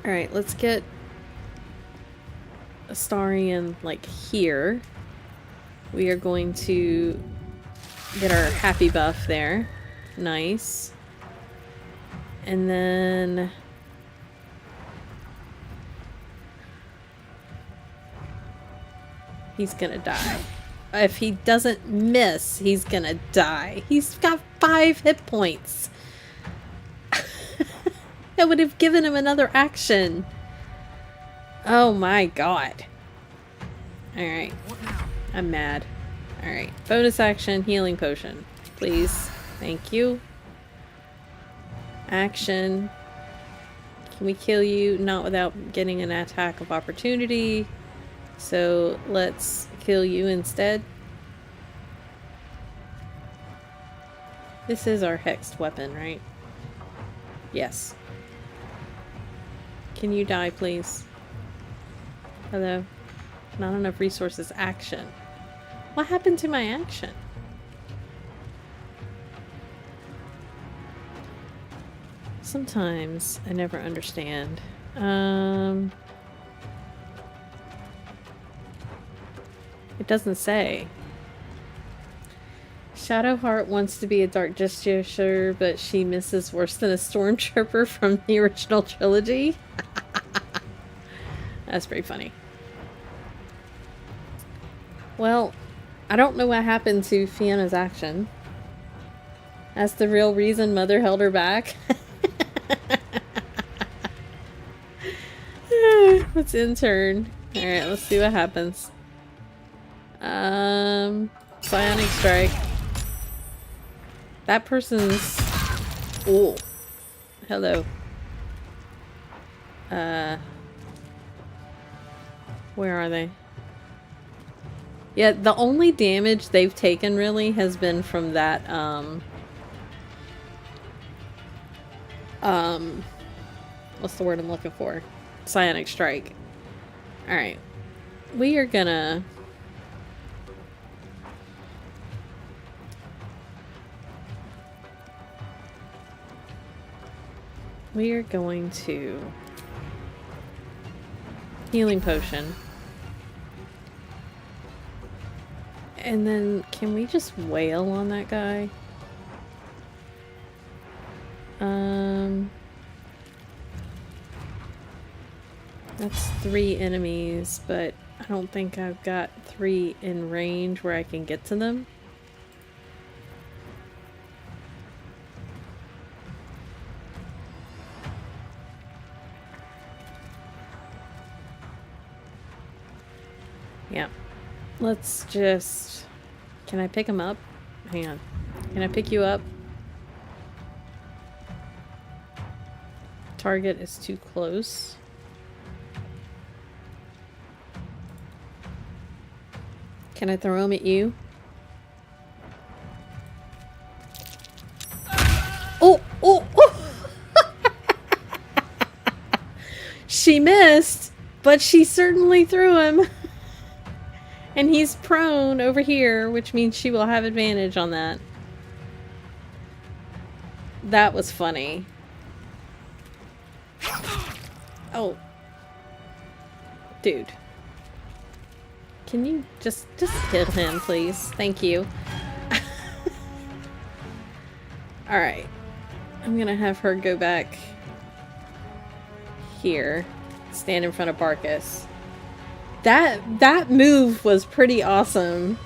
Alright, let's get Astarion like here. We are going to get our happy buff there. Nice. And then he's gonna die. If he doesn't miss, he's gonna die. He's got 5 hit points. That would have given him another action. Oh my god. Alright. What now? I'm mad. Alright. Bonus action, healing potion. Please. Thank you. Action. Can we kill you? Not without getting an attack of opportunity. So let's kill you instead. This is our hexed weapon, right? Yes. Can you die, please? Hello? Not enough resources. Action. What happened to my action? Sometimes I never understand. It doesn't say. Shadowheart wants to be a dark justiciar, but she misses worse than a stormtrooper from the original trilogy. That's pretty funny. Well, I don't know what happened to Fiona's action. That's the real reason Mother held her back. Let's intern. Alright, let's see what happens. Psionic strike. That person's... Oh. Hello. Where are they? Yeah, the only damage they've taken really has been from that, what's the word I'm looking for? Psionic strike. Alright. We are gonna... We are going to... Healing potion. And then, can we just wail on that guy? That's 3 enemies, but I don't think I've got 3 in range where I can get to them. Yeah. Let's just... Can I pick him up? Hang on. Can I pick you up? Target is too close. Can I throw him at you? Oh! Oh! Oh! She missed, but she certainly threw him. And he's prone over here, which means she will have advantage on that. That was funny. Oh. Dude. Can you just kill him, please? Thank you. Alright. I'm gonna have her go back here. Stand in front of Barkus. That move was pretty awesome.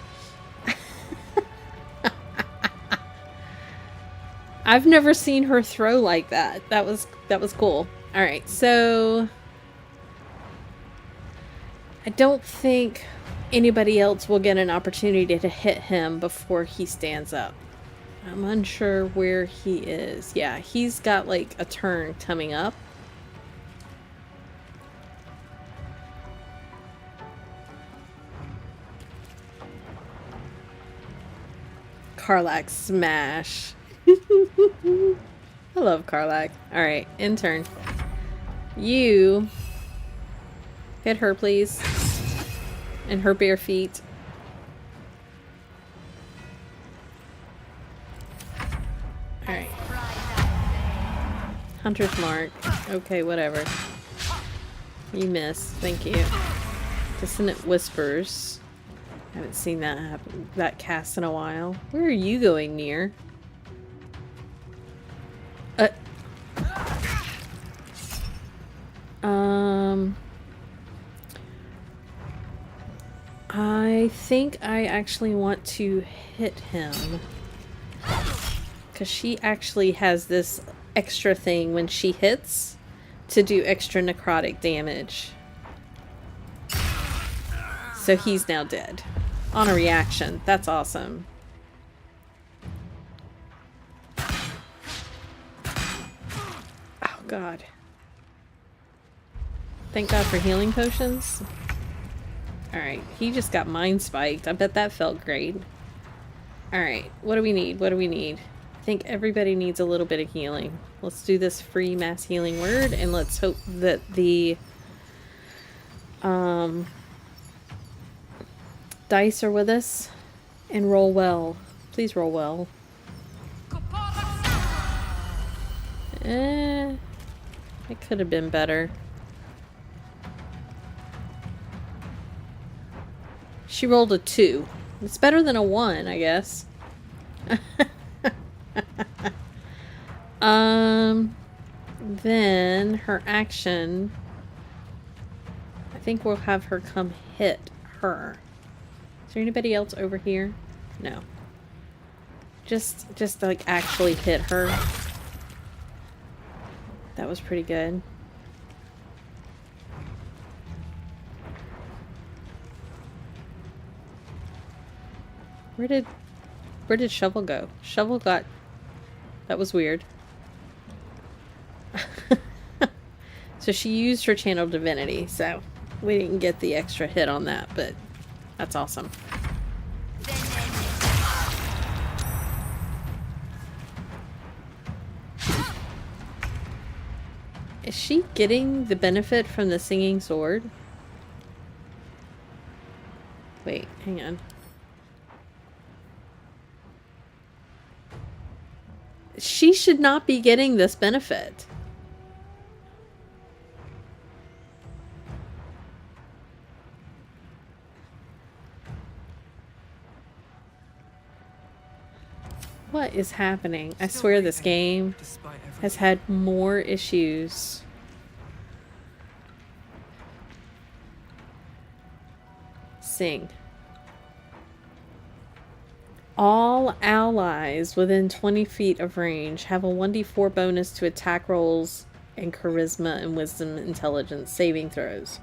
I've never seen her throw like that. That was cool. All right, so I don't think anybody else will get an opportunity to hit him before he stands up. I'm unsure where he is. Yeah, he's got like a turn coming up. Karlak smash. I love Karlak. Alright, intern. You hit her, please. And her bare feet. Alright. Hunter's mark. Okay, whatever. You missed. Thank you. Dissonant whispers. I haven't seen that happen, that cast in a while. Where are you going, near? I think I actually want to hit him. Because she actually has this extra thing when she hits to do extra necrotic damage. So he's now dead. On a reaction. That's awesome. Oh, God. Thank God for healing potions. Alright, he just got mind spiked. I bet that felt great. Alright, what do we need? What do we need? I think everybody needs a little bit of healing. Let's do this free mass healing word, and let's hope that the dice are with us and roll well. Please roll well. It could have been better. She rolled a 2. It's better than a 1, I guess. Then her action, I think we'll have her come hit her. Is there anybody else over here? No. Just like actually hit her. That was pretty good. Where did Shovel go? Shovel got... That was weird. So she used her channel divinity, so we didn't get the extra hit on that, but that's awesome. Is she getting the benefit from the singing sword? Wait, hang on. She should not be getting this benefit. What is happening? I swear this game has had more issues. Sing. All allies within 20 feet of range have a 1d4 bonus to attack rolls and charisma and wisdom intelligence saving throws.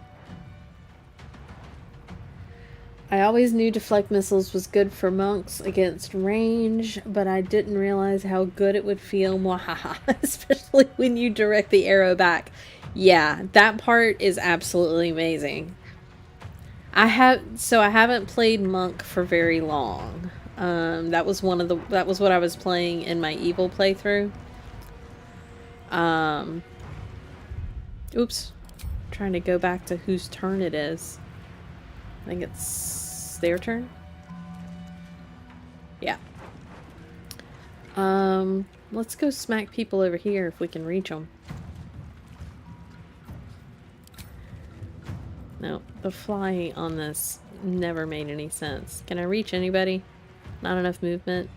I always knew deflect missiles was good for monks against range, but I didn't realize how good it would feel, mwahaha, especially when you direct the arrow back. Yeah, that part is absolutely amazing. I haven't played monk for very long. That was what I was playing in my evil playthrough. Oops. Trying to go back to whose turn it is. I think it's their turn. Yeah. Let's go smack people over here if we can reach them. No, the fly on this never made any sense. Can I reach anybody? Not enough movement.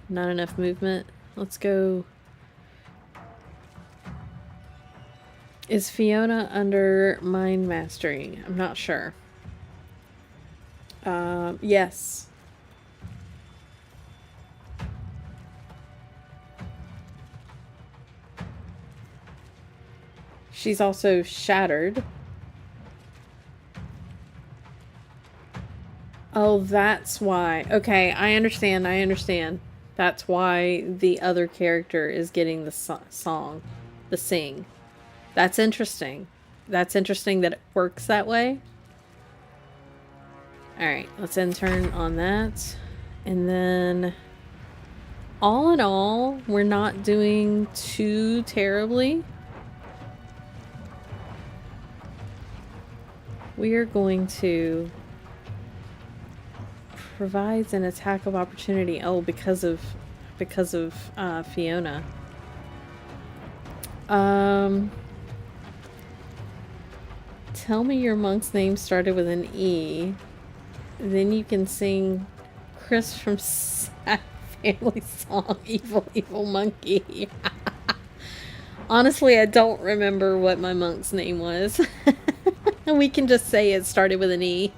Not enough movement. Let's go. Is Fiona under mind mastery? I'm not sure. Yes. She's also shattered. Oh, that's why. Okay, I understand. That's why the other character is getting the song. The sing. That's interesting. That's interesting that it works that way. Alright, let's end turn on that. And then, all in all, we're not doing too terribly. We are going to... provides an attack of opportunity. Oh, because of Fiona. Tell me your monk's name started with an E. Then you can sing Chris from Sad Family Song, Evil Evil Monkey. Honestly, I don't remember what my monk's name was. We can just say it started with an E.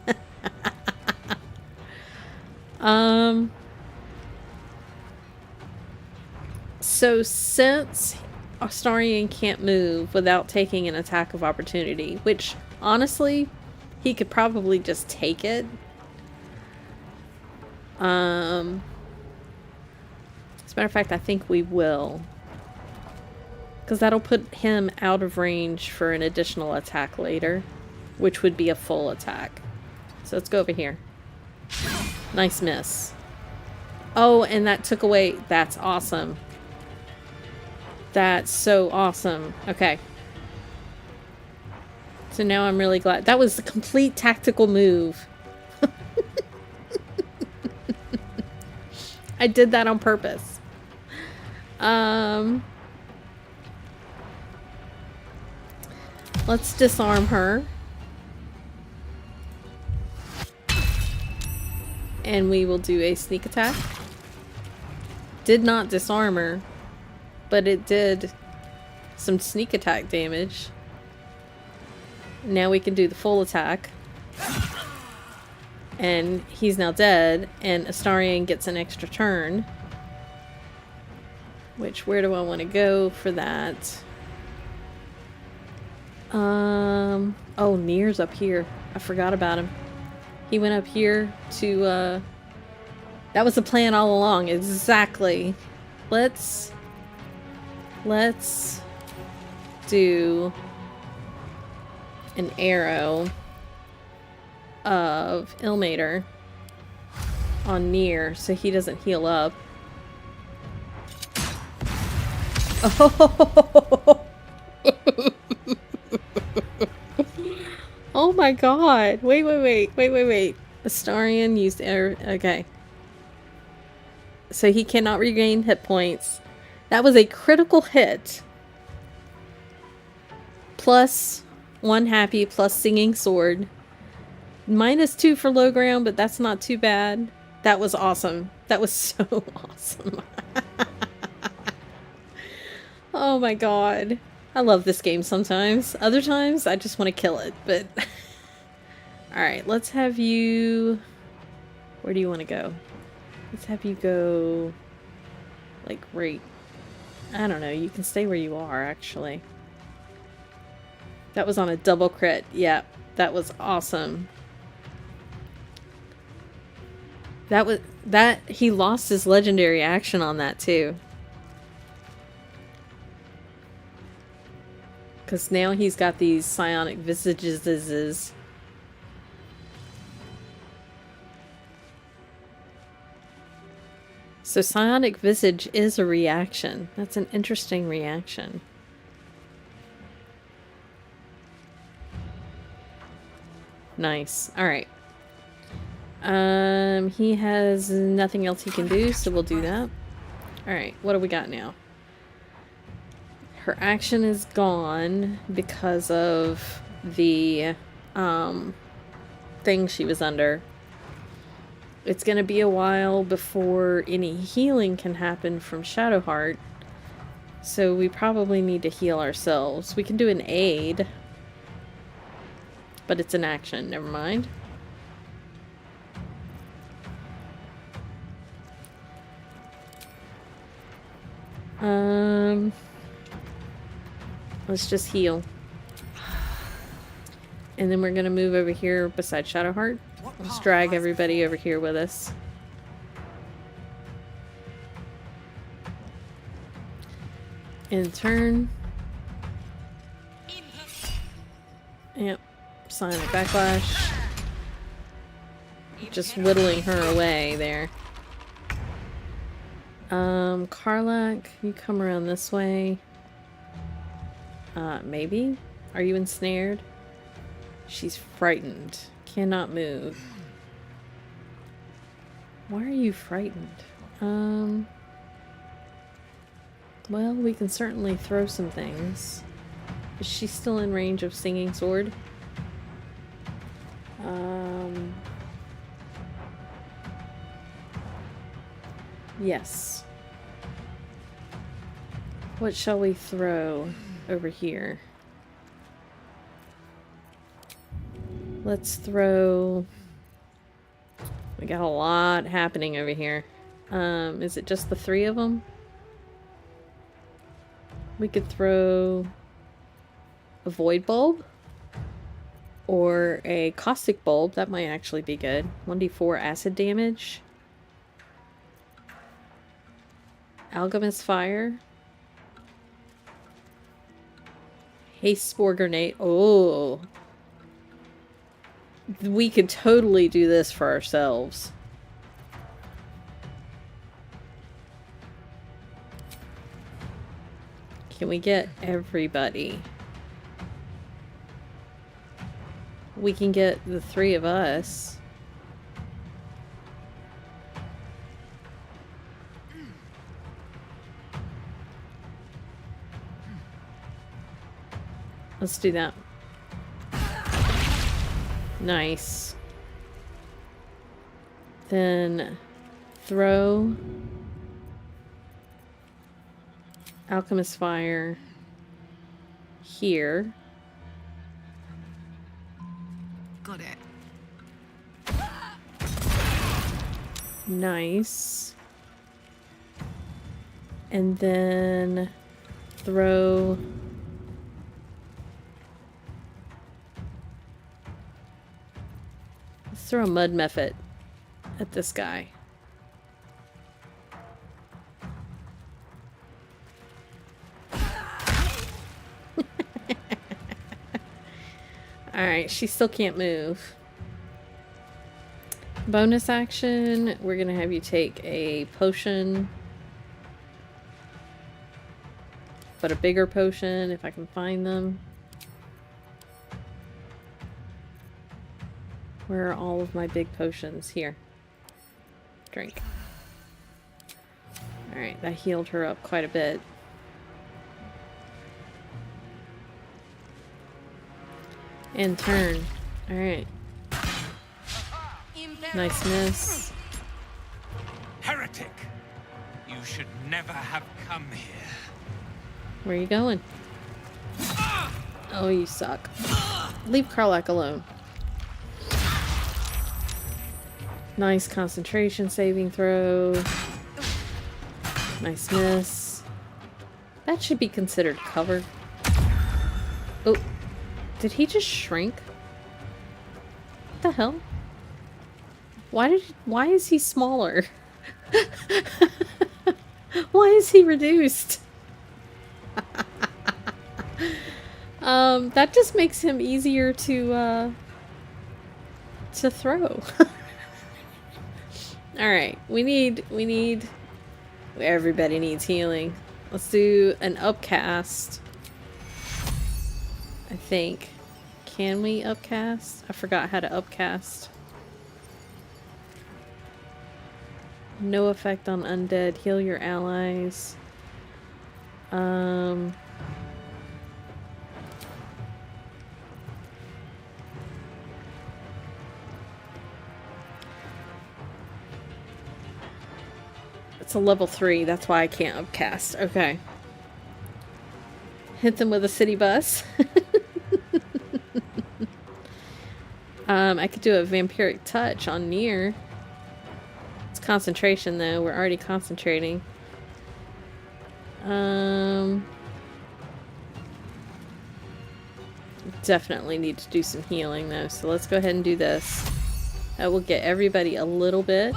So since Astarion can't move without taking an attack of opportunity, which honestly he could probably just take it. As a matter of fact, I think we will. Because that'll put him out of range for an additional attack later, which would be a full attack. So let's go over here. Nice miss. Oh, and that took away... That's awesome. That's so awesome. Okay. So now I'm really glad. That was a complete tactical move. I did that on purpose. Let's disarm her. And we will do a sneak attack. Did not disarm her, but it did some sneak attack damage. Now we can do the full attack. And he's now dead, and Astarion gets an extra turn. Which, where do I want to go for that? Oh, Nir's up here. I forgot about him. He went up here to, that was the plan all along. Exactly. Let's do an arrow of Ilmater on Nir so he doesn't heal up. Oh! Oh my god. Wait. Astarion used air. Okay. So he cannot regain hit points. That was a critical hit. Plus 1 happy, plus singing sword. -2 for low ground, but that's not too bad. That was awesome. That was so awesome. Oh my god. I love this game sometimes. Other times, I just want to kill it, but... Alright, let's have you... Where do you want to go? Let's have you go... Like, right... I don't know, you can stay where you are, actually. That was on a double crit. Yeah, that was awesome. He lost his legendary action on that, too. Because now he's got these psionic visages. So psionic visage is a reaction. That's an interesting reaction. Nice. Alright. He has nothing else he can do, so we'll do that. Alright, what do we got now? Her action is gone because of the thing she was under. It's gonna be a while before any healing can happen from Shadowheart, so we probably need to heal ourselves. We can do an aid, but it's an action. Never mind. Let's just heal. And then we're gonna move over here beside Shadowheart. Let's drag everybody over here with us. In turn. Yep. Psionic backlash. Just whittling her away there. Karlak, you come around this way. Maybe? Are you ensnared? She's frightened. Cannot move. Why are you frightened? Well, we can certainly throw some things. Is she still in range of Singing Sword? Yes. What shall we throw over here? Let's throw... We got a lot happening over here. Is it just the 3 of them? We could throw a void bulb, Or a caustic bulb. That might actually be good. 1d4 acid damage. Alchemist fire. Haste spore grenade. Oh. We could totally do this for ourselves. Can we get everybody? We can get the 3 of us. Let's do that. Nice. Then throw Alchemist Fire here. Got it. Nice. And then throw a mud mephit at this guy. Alright, she still can't move. Bonus action, we're gonna have you take a potion. But a bigger potion, if I can find them. Where are all of my big potions? Here. Drink. Alright, that healed her up quite a bit. And turn. Alright. Nice miss. Heretic! You should never have come here. Where are you going? Oh, you suck. Leave Karlach alone. Nice concentration saving throw. Nice miss. That should be considered cover. Oh, did he just shrink? What the hell? Why is he smaller? Why is he reduced? That just makes him easier to throw. Alright, we need, everybody needs healing. Let's do an upcast. I think. Can we upcast? I forgot how to upcast. No effect on undead. Heal your allies. It's a level 3, that's why I can't upcast. Okay. Hit them with a city bus. I could do a vampiric touch on Nier. It's concentration though, we're already concentrating. Definitely need to do some healing though, so let's go ahead and do this. That will get everybody a little bit.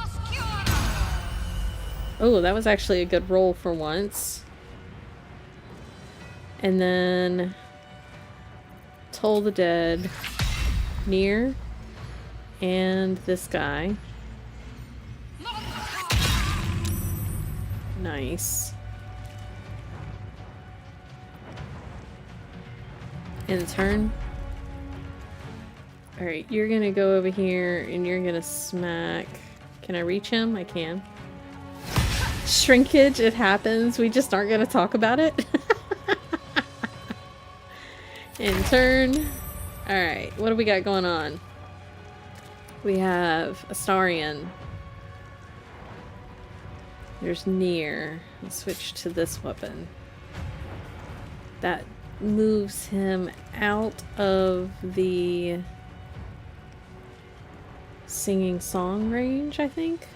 Oh, that was actually a good roll for once. And then Toll the Dead, Nier, and this guy. Nice. And turn. Alright, you're gonna go over here and you're gonna smack. Can I reach him? I can. Shrinkage, it happens. We just aren't gonna talk about it. And turn. Alright, what do we got going on? We have Astarion. There's Nier. Let's switch to this weapon. That moves him out of the singing song range, I think.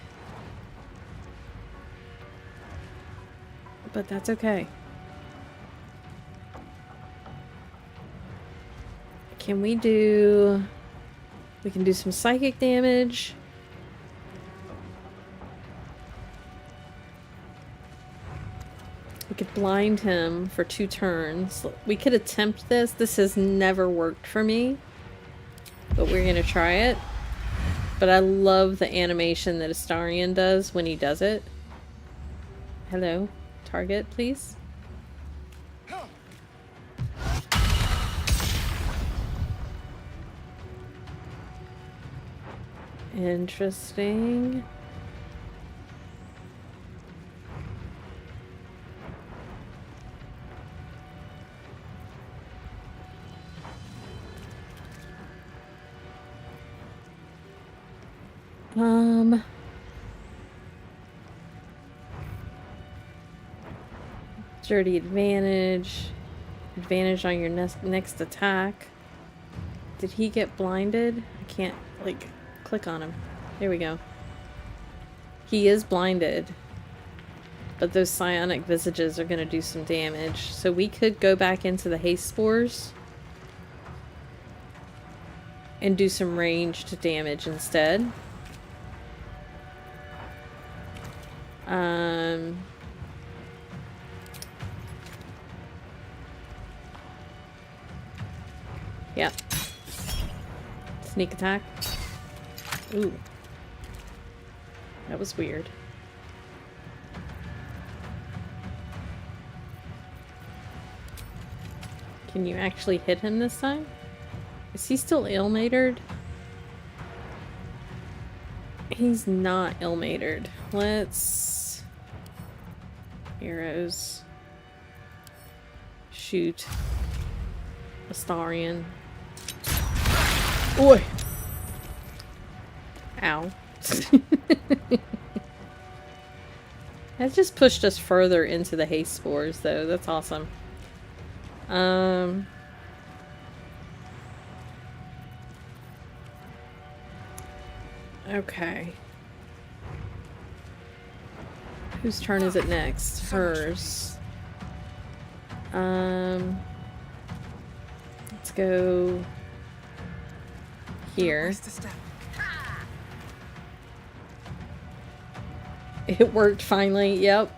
But that's okay. I Can we do... We can do some psychic damage. We could blind him for 2 turns. We could attempt this. This has never worked for me. But we're gonna try it. But I love the animation that Astarion does when he does it. Hello. Target, please. Interesting. Dirty advantage. Advantage on your next attack. Did he get blinded? I can't, like, click on him. There we go. He is blinded. But those psionic visages are going to do some damage. So we could go back into the haste spores. And do some ranged damage instead. Yep. Sneak attack. Ooh. That was weird. Can you actually hit him this time? Is he still ill-matered? He's not ill-matered. Let's... Arrows. Shoot. Astarion. Oi! Ow. That just pushed us further into the haste spores, though. That's awesome. Okay. Whose turn is it next? Hers. Let's go here. It worked finally, yep.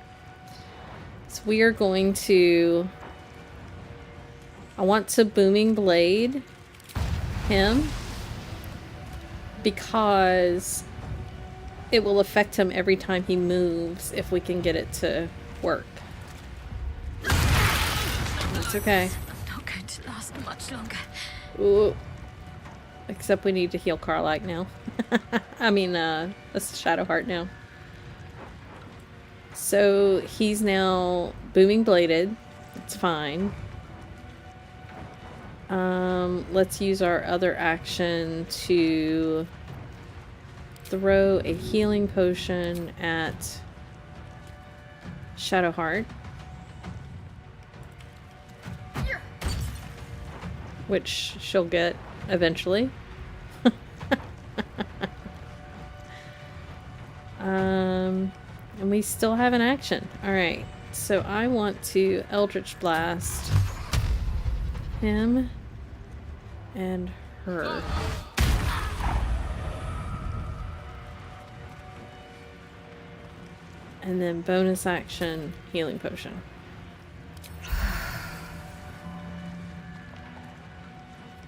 So we are going to... I want to Booming Blade him because it will affect him every time he moves if we can get it to work. That's okay. I'm not going to last much longer. Ooh. Except we need to heal Karlach now. I mean, that's Shadowheart now. So he's now Booming Bladed. It's fine. Let's use our other action to throw a healing potion at Shadowheart. Which she'll get eventually. And we still have an action. Alright, so I want to Eldritch Blast him and her. And then bonus action, healing potion.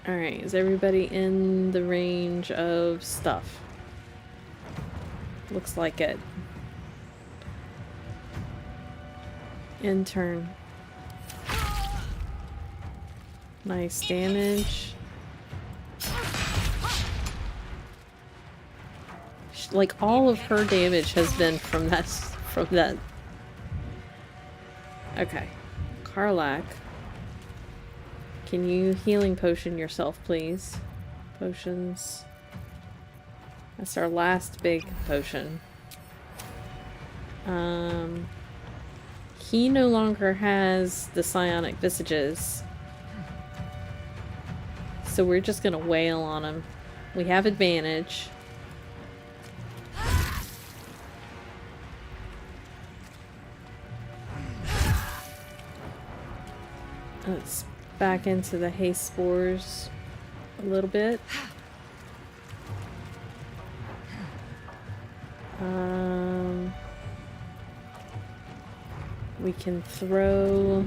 Alright, is everybody in the range of stuff? Looks like it. End turn. Nice damage. Like, all of her damage has been from that. Okay. Karlach. Can you healing potion yourself, please? Potions. That's our last big potion. He no longer has the psionic visages. So we're just gonna wail on him. We have advantage. Let's back into the haste spores. a little bit. We can throw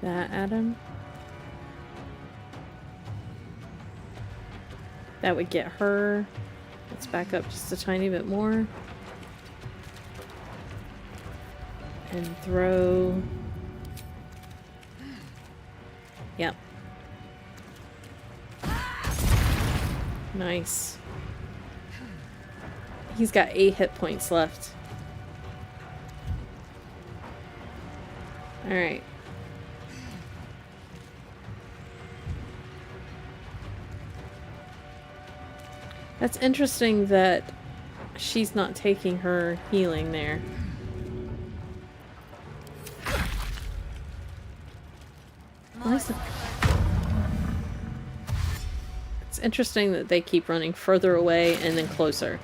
that at him. That would get her. Let's back up just a tiny bit more. And throw. Yep. Nice. He's got 8 hit points left. Alright. That's interesting that she's not taking her healing there. Nice. It's interesting that they keep running further away and then closer.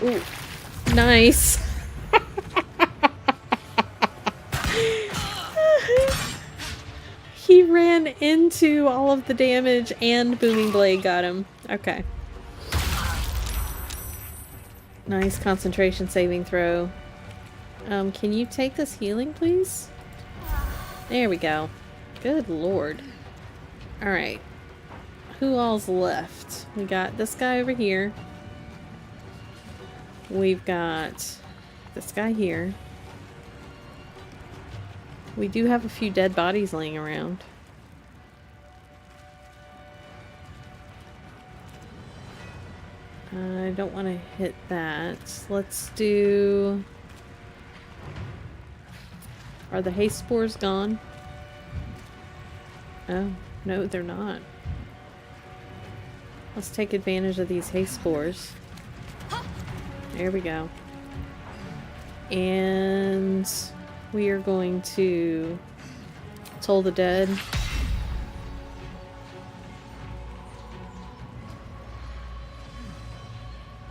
Ooh, nice. He ran into all of the damage and Booming Blade got him. Okay. Nice concentration saving throw. Can you take this healing, please? There we go. Good lord. Alright. Who all's left? We got this guy over here. We've got this guy here. We do have a few dead bodies laying around. I don't want to hit that. Let's do... Are the haste spores gone? Oh, no, they're not. Let's take advantage of these haste spores. There we go. And we are going to toll the dead.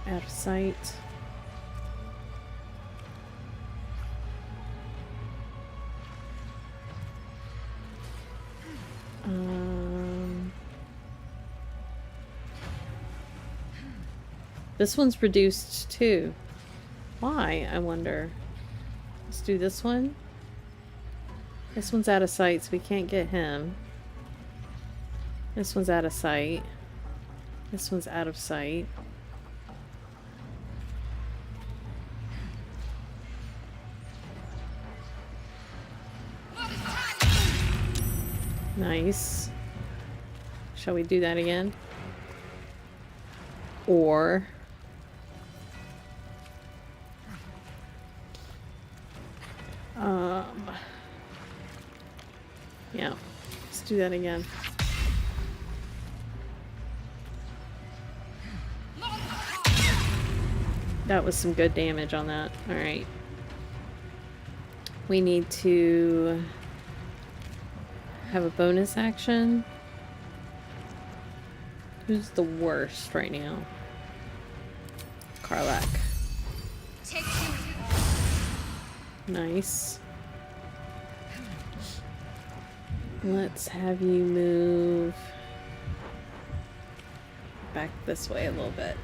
Out of sight. This one's reduced too. Why, I wonder? Let's do this one. This one's out of sight, so we can't get him. This one's out of sight. This one's out of sight. Nice. Shall we do that again? Or... yeah, let's do that again. That was some good damage on that. Alright. We need to have a bonus action. Who's the worst right now? Karlak. Nice. Let's have you move back this way a little bit.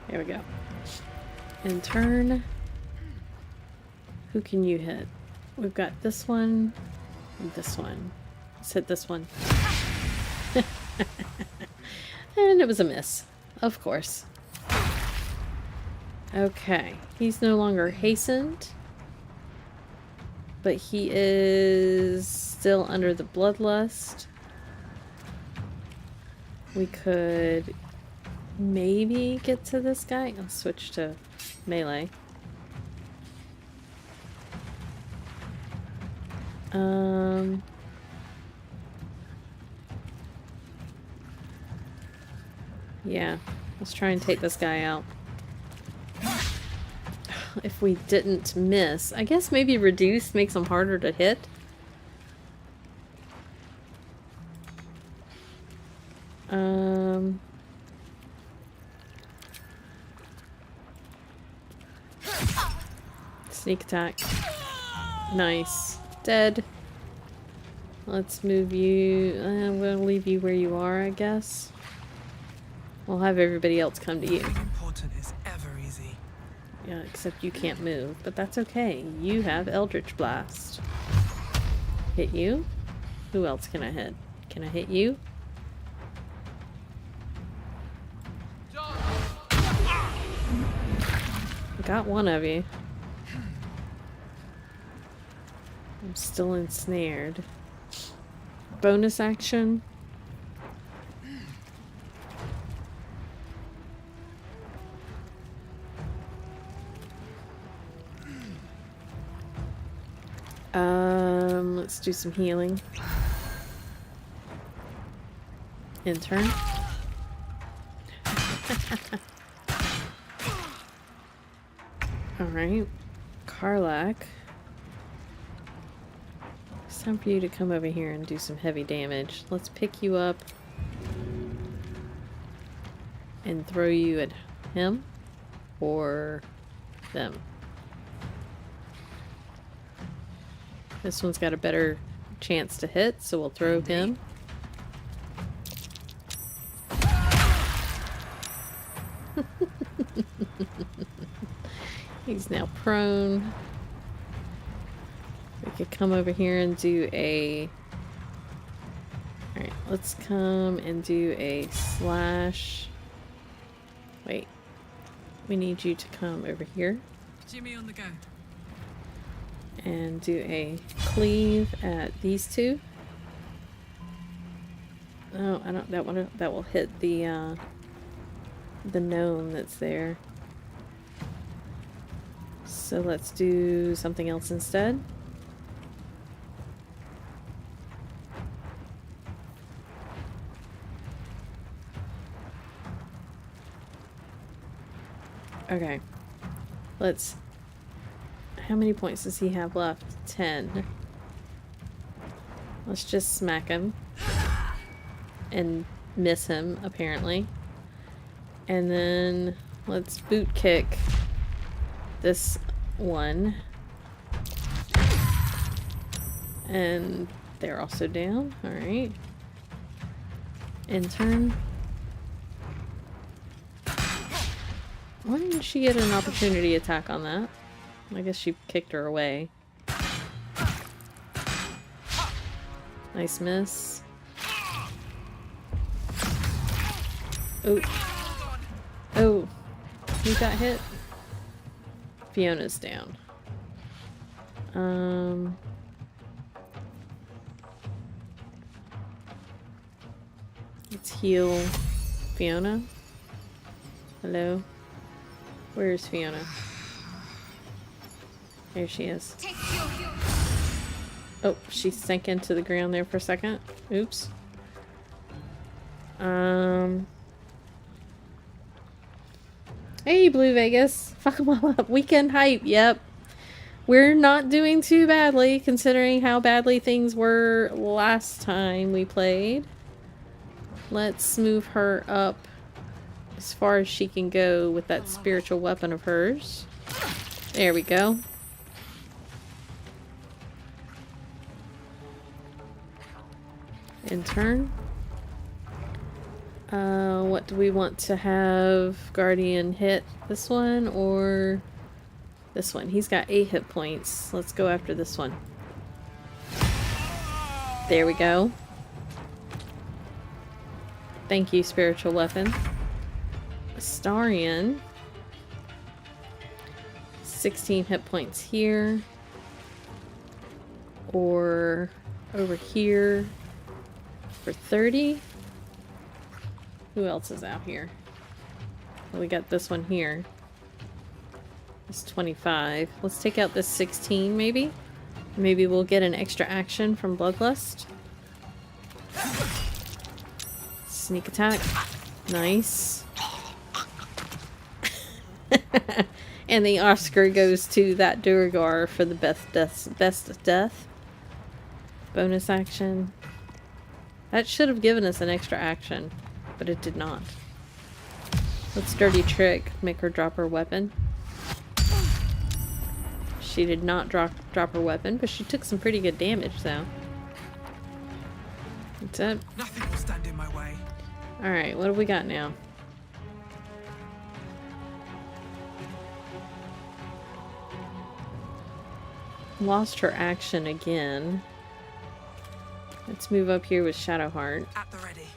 There we go. And turn. Who can you hit? We've got this one and this one. Let's hit this one. And it was a miss. Of course. Okay. He's no longer hastened. But he is still under the bloodlust. We could maybe get to this guy. I'll switch to melee. Yeah, let's try and take this guy out. If we didn't miss, I guess maybe reduce makes them harder to hit. Sneak attack. Nice. Dead. Let's move you. We'll leave you where you are, I guess. We'll have everybody else come to you. Being important is ever easy. Yeah, except you can't move, but that's okay. You have Eldritch Blast. Hit you? Who else can I hit? Can I hit you? Got one of you. I'm still ensnared. Bonus action. Let's do some healing. In turn. Alright. Karlak. It's time for you to come over here and do some heavy damage. Let's pick you up and throw you at him or them. This one's got a better chance to hit, so we'll throw him. He's now prone. We could come over here and do a... Alright, let's come and do a slash. Wait. We need you to come over here. Jimmy on the go. And do a cleave at these two. Oh, I don't. That will hit the gnome that's there. So let's do something else instead. Okay. Let's... How many points does he have left? 10. Let's just smack him. And miss him, apparently. And then let's boot kick this one. And they're also down. Alright. In turn. Why didn't she get an opportunity attack on that? I guess she kicked her away. Nice miss. Oh. Oh. Who got hit? Fiona's down. Let's heal Fiona. Hello? Where's Fiona? There she is. Oh, she sank into the ground there for a second. Oops. Hey, Blue Vegas. Fuck them all up. Weekend hype. Yep. We're not doing too badly considering how badly things were last time we played. Let's move her up as far as she can go with that spiritual weapon of hers. There we go. In turn. What do we want to have Guardian hit? This one or this one? He's got 8 hit points. Let's go after this one. There we go. Thank you, spiritual weapon. Astarion. 16 hit points here. Or over here for 30. Who else is out here? Well, we got this one here. It's 25. Let's take out this 16 maybe. Maybe we'll get an extra action from Bloodlust. Sneak attack. Nice. And the Oscar goes to that Duergar for the best death. Bonus action. That should have given us an extra action, but it did not. Let's dirty trick, make her drop her weapon. She did not drop her weapon, but she took some pretty good damage, though. That's it. Nothing will stand in my way. Alright, what do we got now? Lost her action again. Let's move up here with Shadowheart. At the ready.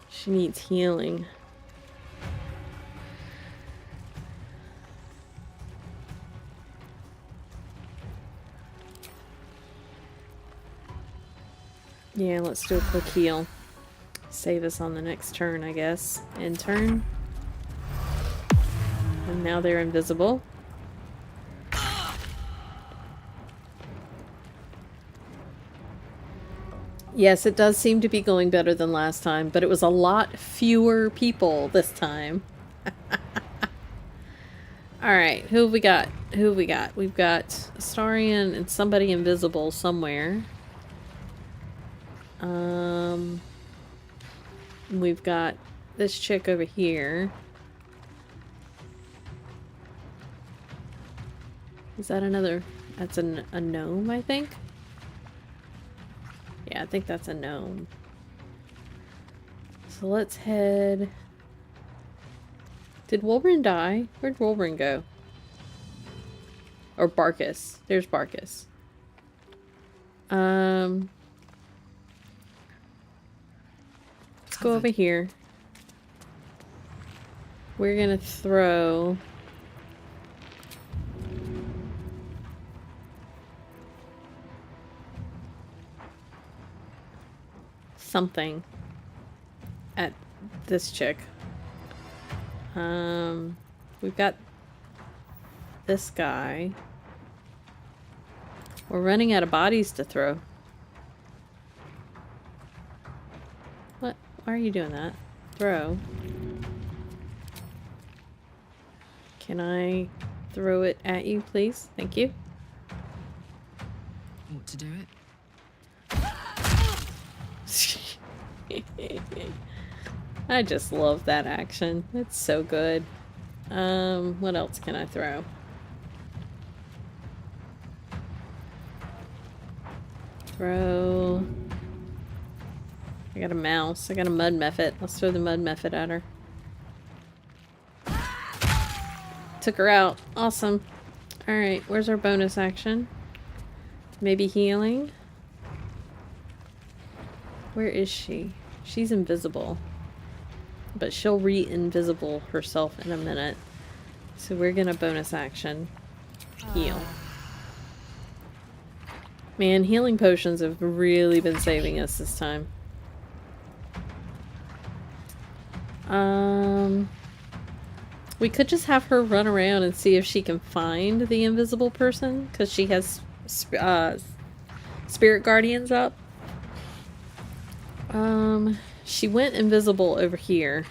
She needs healing. Yeah, let's do a quick heal. Save us on the next turn, I guess. End turn. And now they're invisible. Yes, it does seem to be going better than last time, but it was a lot fewer people this time. Alright, who have we got? Who have we got? We've got Astarion and somebody invisible somewhere. We've got this chick over here. Is that another? That's a gnome, I think? Yeah, I think that's a gnome. So let's head... Did Wolverine die? Where'd Wolverine go? Or Barkus. There's Barkus. Let's go over here. We're gonna throw... something at this chick. We've got this guy. We're running out of bodies to throw. What? Why are you doing that? Throw. Can I throw it at you, please? Thank you. Want to do it? I just love that action. It's so good. What else can I throw? Throw... I got a mouse. I got a mud mephit. Let's throw the mud mephit at her. Took her out. Awesome. Alright, where's our bonus action? Maybe healing? Where is she? She's invisible. But she'll re-invisible herself in a minute. So we're gonna bonus action. Heal. Man, healing potions have really been saving us this time. We could just have her run around and see if she can find the invisible person, because she has spirit guardians up. She went invisible over here.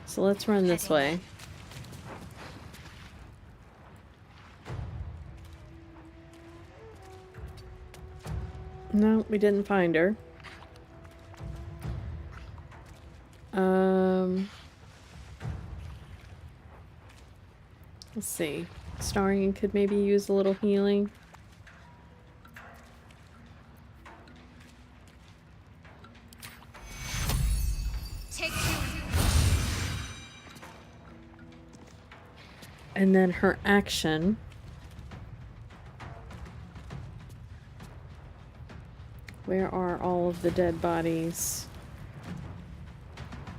So let's run this way. No, we didn't find her. Let's see. Starion could maybe use a little healing. And then her action. Where are all of the dead bodies?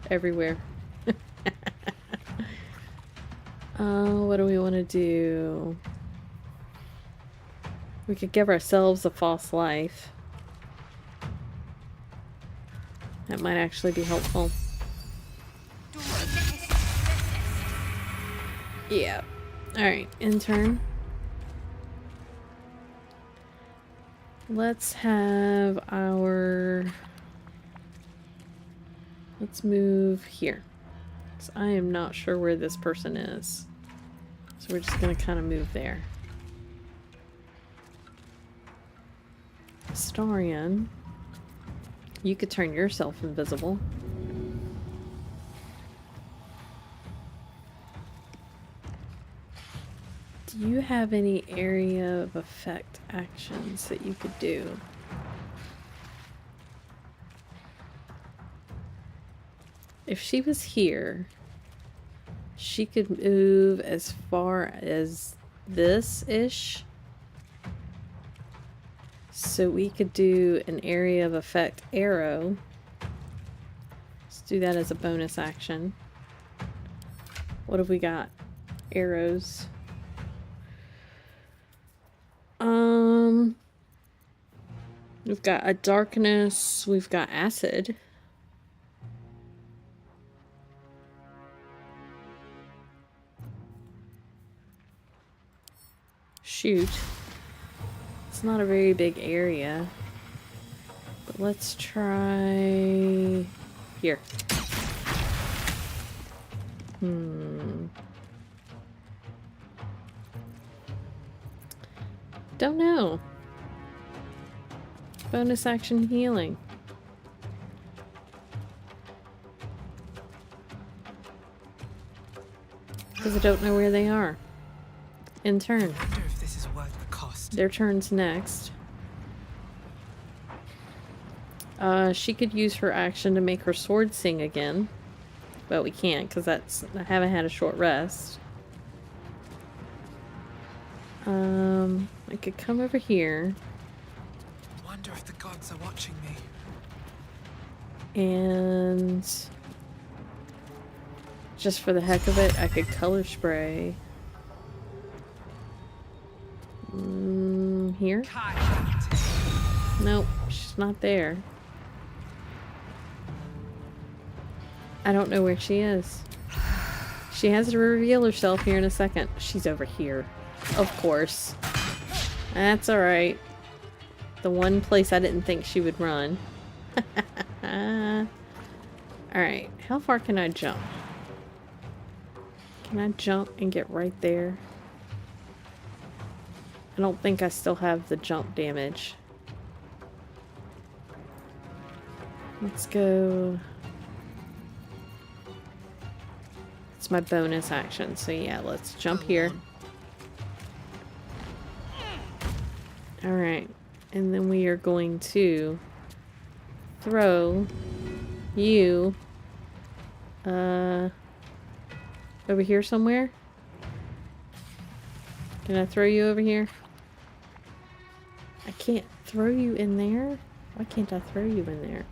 Everywhere. What do we want to do? We could give ourselves a false life. That might actually be helpful. Yeah. Alright, intern. Let's have our... Let's move here. So I am not sure where this person is. So we're just going to kind of move there. Starion. You could turn yourself invisible. Do you have any area of effect actions that you could do? If she was here, she could move as far as this-ish. So we could do an area of effect arrow. Let's do that as a bonus action. What have we got? Arrows. We've got a darkness, we've got acid. Shoot. It's not a very big area. But let's try here. Don't know. Bonus action healing. Because I don't know where they are. In turn. I wonder if this is worth the cost. Their turn's next. She could use her action to make her sword sing again. But we can't because I haven't had a short rest. I could come over here. Wonder if the gods are watching me. And just for the heck of it, I could color spray. Here? Nope, she's not there. I don't know where she is. She has to reveal herself here in a second. She's over here. Of course. That's alright. The one place I didn't think she would run. Alright, how far can I jump? Can I jump and get right there? I don't think I still have the jump damage. Let's go. It's my bonus action, so yeah, let's jump here. Alright, and then we are going to throw you over here somewhere. Can I throw you over here? I can't throw you in there? Why can't I throw you in there?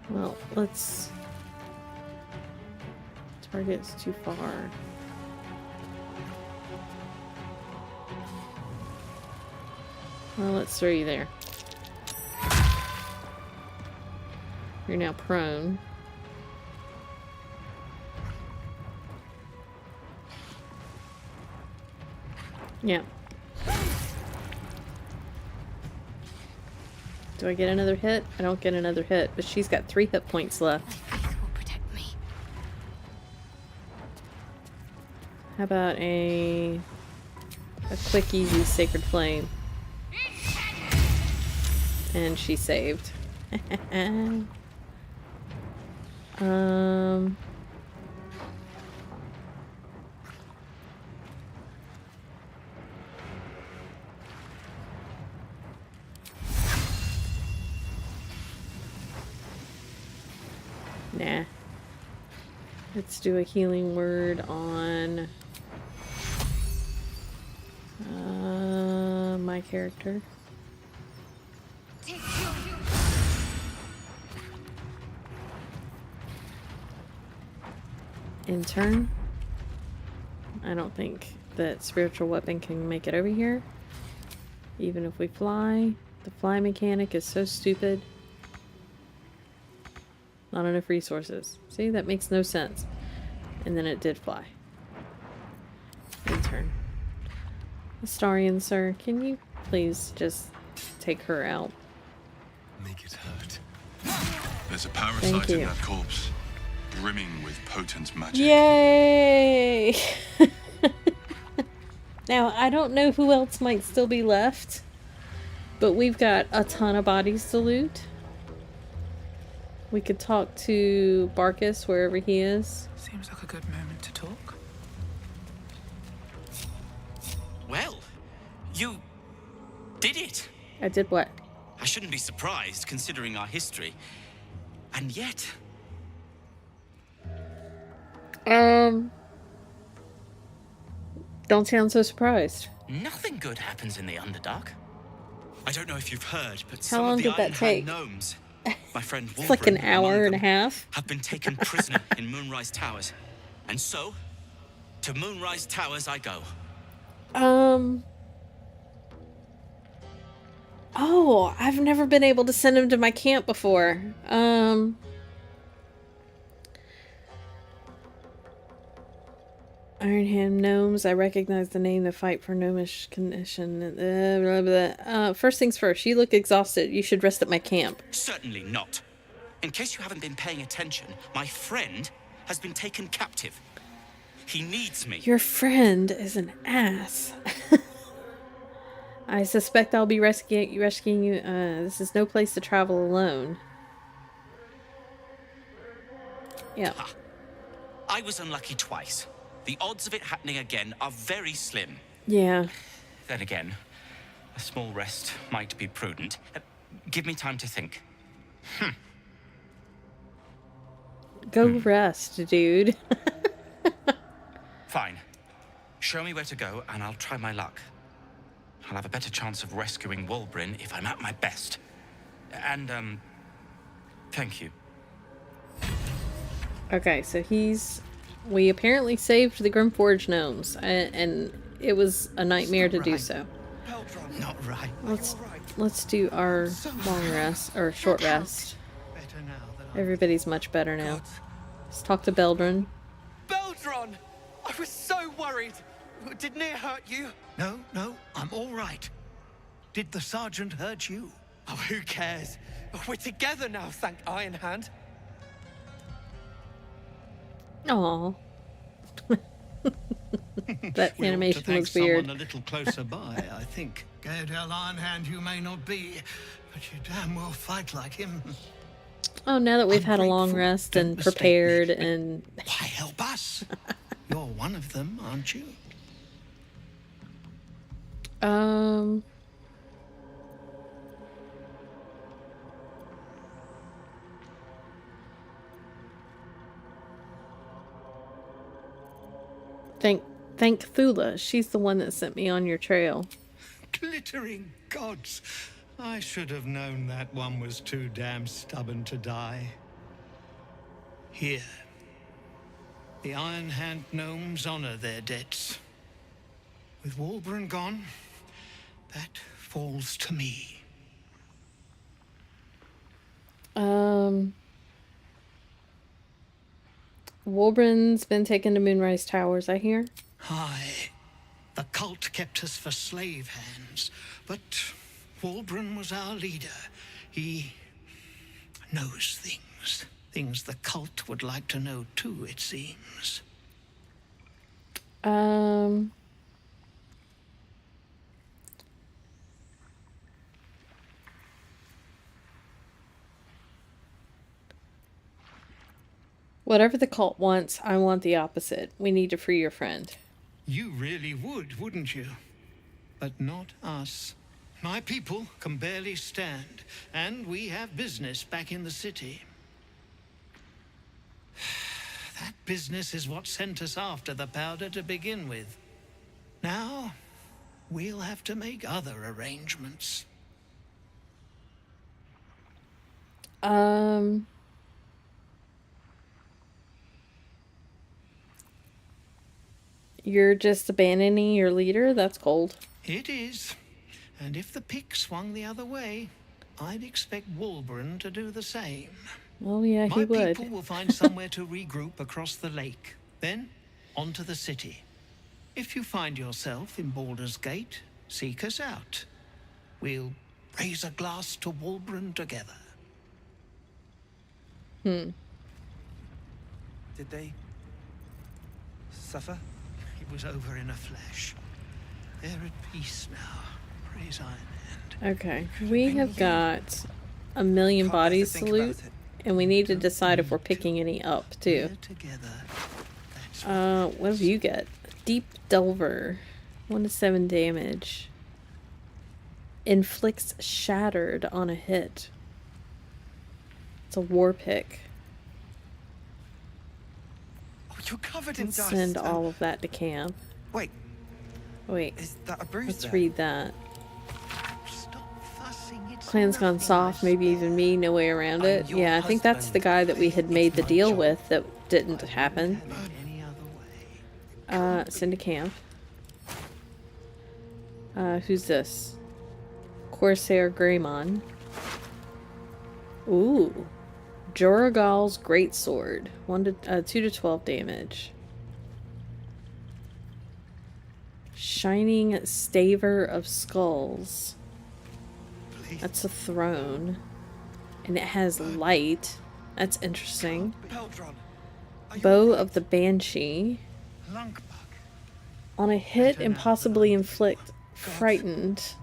Well, let's... Target's too far. Well, let's throw you there. You're now prone. Yeah. Do I get another hit? I don't get another hit, but she's got 3 hit points left. Faith will protect me. How about a quick, easy Sacred Flame? And she saved. Nah. Let's do a healing word on my character. In turn. I don't think that spiritual weapon can make it over here. Even if we fly. The fly mechanic is so stupid. Not enough resources. See, that makes no sense. And then it did fly. In turn. Astarian, sir, can you please just take her out? Make it hurt. There's a Thank parasite in you. that corpse, brimming with potent magic. Yay! Now, I don't know who else might still be left, but we've got a ton of bodies to loot. We could talk to Barkus wherever he is. Seems like a good moment to talk. Well, you did it. I did what? I shouldn't be surprised, considering our history. And yet... Don't sound so surprised. nothing good happens in the Underdark. I don't know if you've heard, but How some long of the did that Ironhand take? gnomes, my friend It's like an Wolverine hour among and a them, half. have been taken prisoner in Moonrise Towers. And so, to Moonrise Towers I go. Oh, I've never been able to send him to my camp before. Ironhand gnomes. I recognize the name. The fight for gnomish condition. Blah, blah. First things first. You look exhausted. You should rest at my camp. Certainly not. In case you haven't been paying attention, my friend has been taken captive. He needs me. Your friend is an ass. I suspect I'll be rescuing you. This is no place to travel alone. Yeah. I was unlucky twice. The odds of it happening again are very slim. Yeah. Then again, a small rest might be prudent. Give me time to think. Go rest, dude. Fine. Show me where to go, and I'll try my luck. I'll have a better chance of rescuing Wolverine if I'm at my best. And, thank you. Okay, so we apparently saved the Grymforge gnomes, and it was a nightmare to do so. Not right. Let's do our long rest, or short rest. Everybody's much better now. Let's talk to Baldur. Baldur! I was so worried. Didn't it hurt you? No, I'm all right. Did the sergeant hurt you? Oh, who cares? We're together now, thank Ironhand. Aww. That We ought animation to thank was weird. Someone a little closer by, I think. Gaedel Ironhand you may not be, but you damn well fight like him. Oh, now that we've had a long Ungrateful. rest Don't and mistake prepared me. and... Why help us? You're one of them, aren't you? Thank Thula. She's the one that sent me on your trail. Glittering gods. I should have known that one was too damn stubborn to die. Here. The Ironhand gnomes honor their debts. With Wolverine gone, that falls to me. Wolverine's been taken to Moonrise Towers, I hear. Aye. The cult kept us for slave hands, but Wolverine was our leader. He knows things. Things the cult would like to know too, it seems. Whatever the cult wants, I want the opposite. We need to free your friend. You really would, wouldn't you? But not us. My people can barely stand, and we have business back in the city. That business is what sent us after the powder to begin with. Now, we'll have to make other arrangements. You're just abandoning your leader? That's cold. It is. And if the pick swung the other way, I'd expect Wolverine to do the same. Oh yeah, he My would. people will find somewhere to regroup across the lake. Then, on to the city. If you find yourself in Baldur's Gate, seek us out. We'll raise a glass to Wolverine together. Did they suffer? It was over in a flash. They're at peace now. Praise Ironhand. Okay, we have got a million Can't bear to bodies to think loot, about it. And we need to decide if we're picking any up, too. What have you got? Deep Delver. 1 to 7 damage. Inflicts Shattered on a hit. It's a war pick. Oh, you're covered in dust. Send all of that to camp. Wait. Is that a bruise? Let's read that. Clan's gone soft, maybe even me, no way around it. Yeah, I think that's the guy that we had made the deal with that didn't happen. Send to camp. Who's this? Corsair Greymon. Ooh. Joragal's Greatsword. 2 to 12 damage. Shining Staver of Skulls. That's a throne. And it has light. That's interesting. Bow of the Banshee. On a hit, impossibly inflict frightened.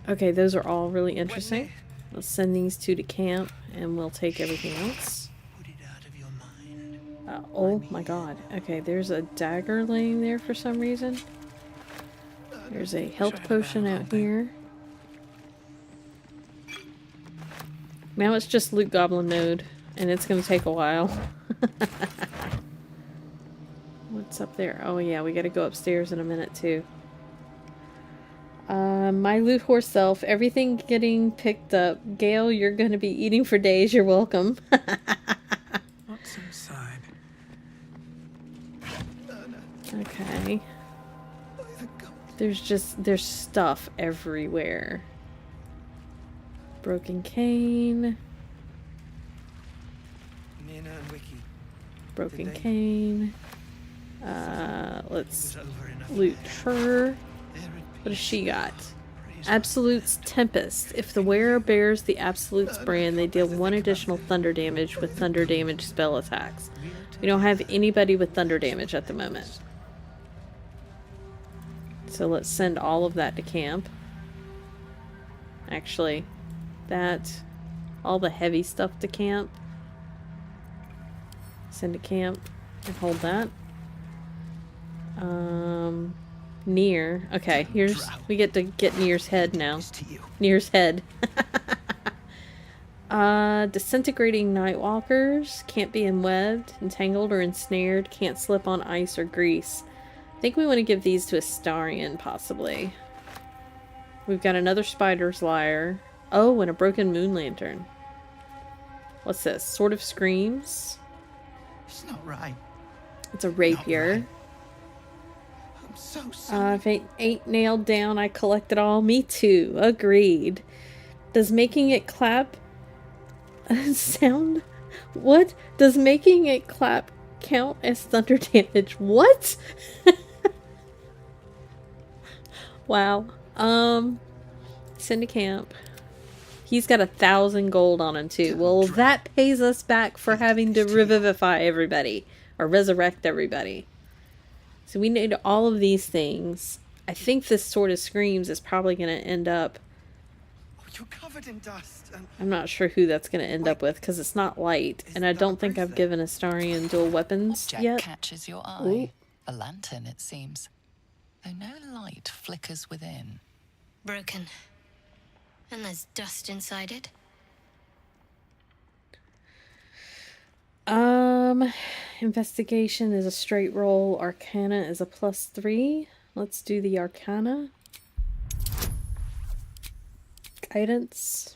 Okay, those are all really interesting. Let's send these 2 to camp, and we'll take everything else. Oh my god. Okay, there's a dagger laying there for some reason. There's a health potion out here. Now it's just loot goblin mode, and it's gonna take a while. What's up there? Oh yeah, we gotta go upstairs in a minute too. My loot horse self, everything getting picked up. Gale, you're gonna be eating for days, you're welcome. What's inside? Okay. There's stuff everywhere. Broken cane. Broken cane. Let's loot her. What does she got? Absolute's Tempest. If the wearer bears the Absolute's brand, they deal 1 additional thunder damage with thunder damage spell attacks. We don't have anybody with thunder damage at the moment. So let's send all of that to camp. Actually, all the heavy stuff to camp. Send to camp and hold that. Near. Okay, we get to get Near's head now. Near's head. Disintegrating Nightwalkers. Can't be enwebbed, entangled, or ensnared. Can't slip on ice or grease. I think we want to give these to Astarion, possibly. We've got another Spider's Lyre. Oh, and a broken moon lantern. What's this? Sword of Screams. It's not right. It's a rapier. Right. I'm so sorry. If it ain't nailed down, I collect it all. Me too. Agreed. Does making it clap sound? What? Does making it clap count as thunder damage? What? Wow. Send to camp. He's got 1,000 gold on him too. Well, that pays us back for having to revivify everybody. Or resurrect everybody. So we need all of these things. I think this Sword of Screams is probably going to end up... Oh, you're covered in dust. I'm not sure who that's going to end up with, because it's not light. And I don't think I've given Astarion dual weapons yet. Catches your eye. Ooh. A lantern, it seems. Though no light flickers within. Broken. And there's dust inside it. Investigation is a straight roll. Arcana is a +3. Let's do the Arcana. Guidance.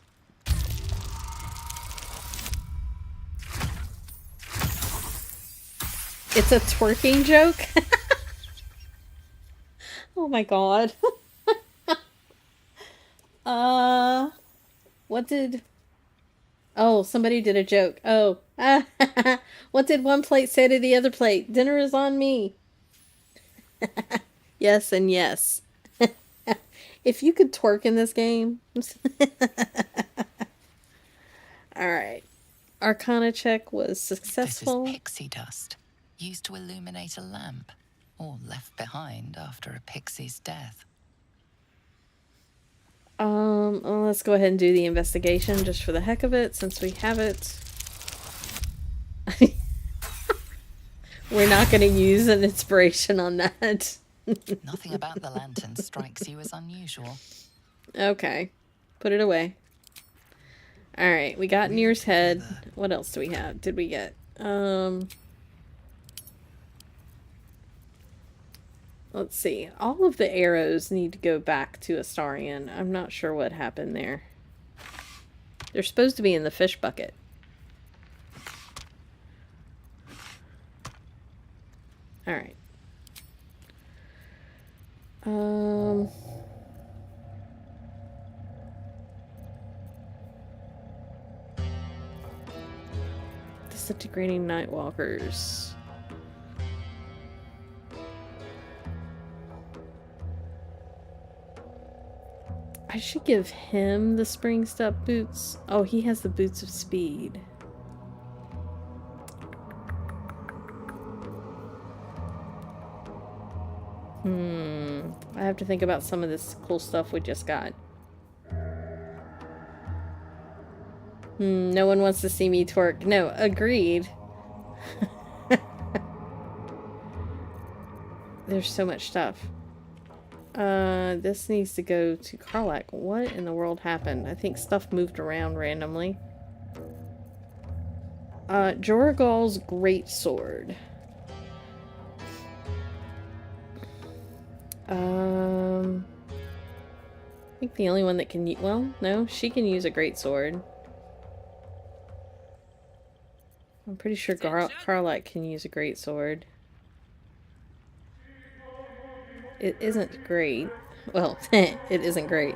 It's a twerking joke? Oh my god. What did... Oh, somebody did a joke. Oh. What did one plate say to the other plate? Dinner is on me. Yes and yes. If you could twerk in this game. Alright. Arcana check was successful. This is pixie dust, used to illuminate a lamp, or left behind after a pixie's death. Well, let's go ahead and do the investigation just for the heck of it, since we have it. We're not going to use an inspiration on that. Nothing about the lantern strikes you as unusual. Okay. Put it away. Alright, we got Nir's head. What else do we have? Did we get? Let's see. All of the arrows need to go back to Astarion. I'm not sure what happened there. They're supposed to be in the fish bucket. Alright. Disintegrating Nightwalkers. I should give him the spring step boots. Oh, he has the boots of speed. I have to think about some of this cool stuff we just got. No one wants to see me twerk. No, agreed. There's so much stuff. This needs to go to Karlach. What in the world happened? I think stuff moved around randomly. Jorgal's greatsword. I think the only one that can use... Well, no, she can use a greatsword. I'm pretty sure Karlach can use a greatsword. It isn't great. Well, it isn't great.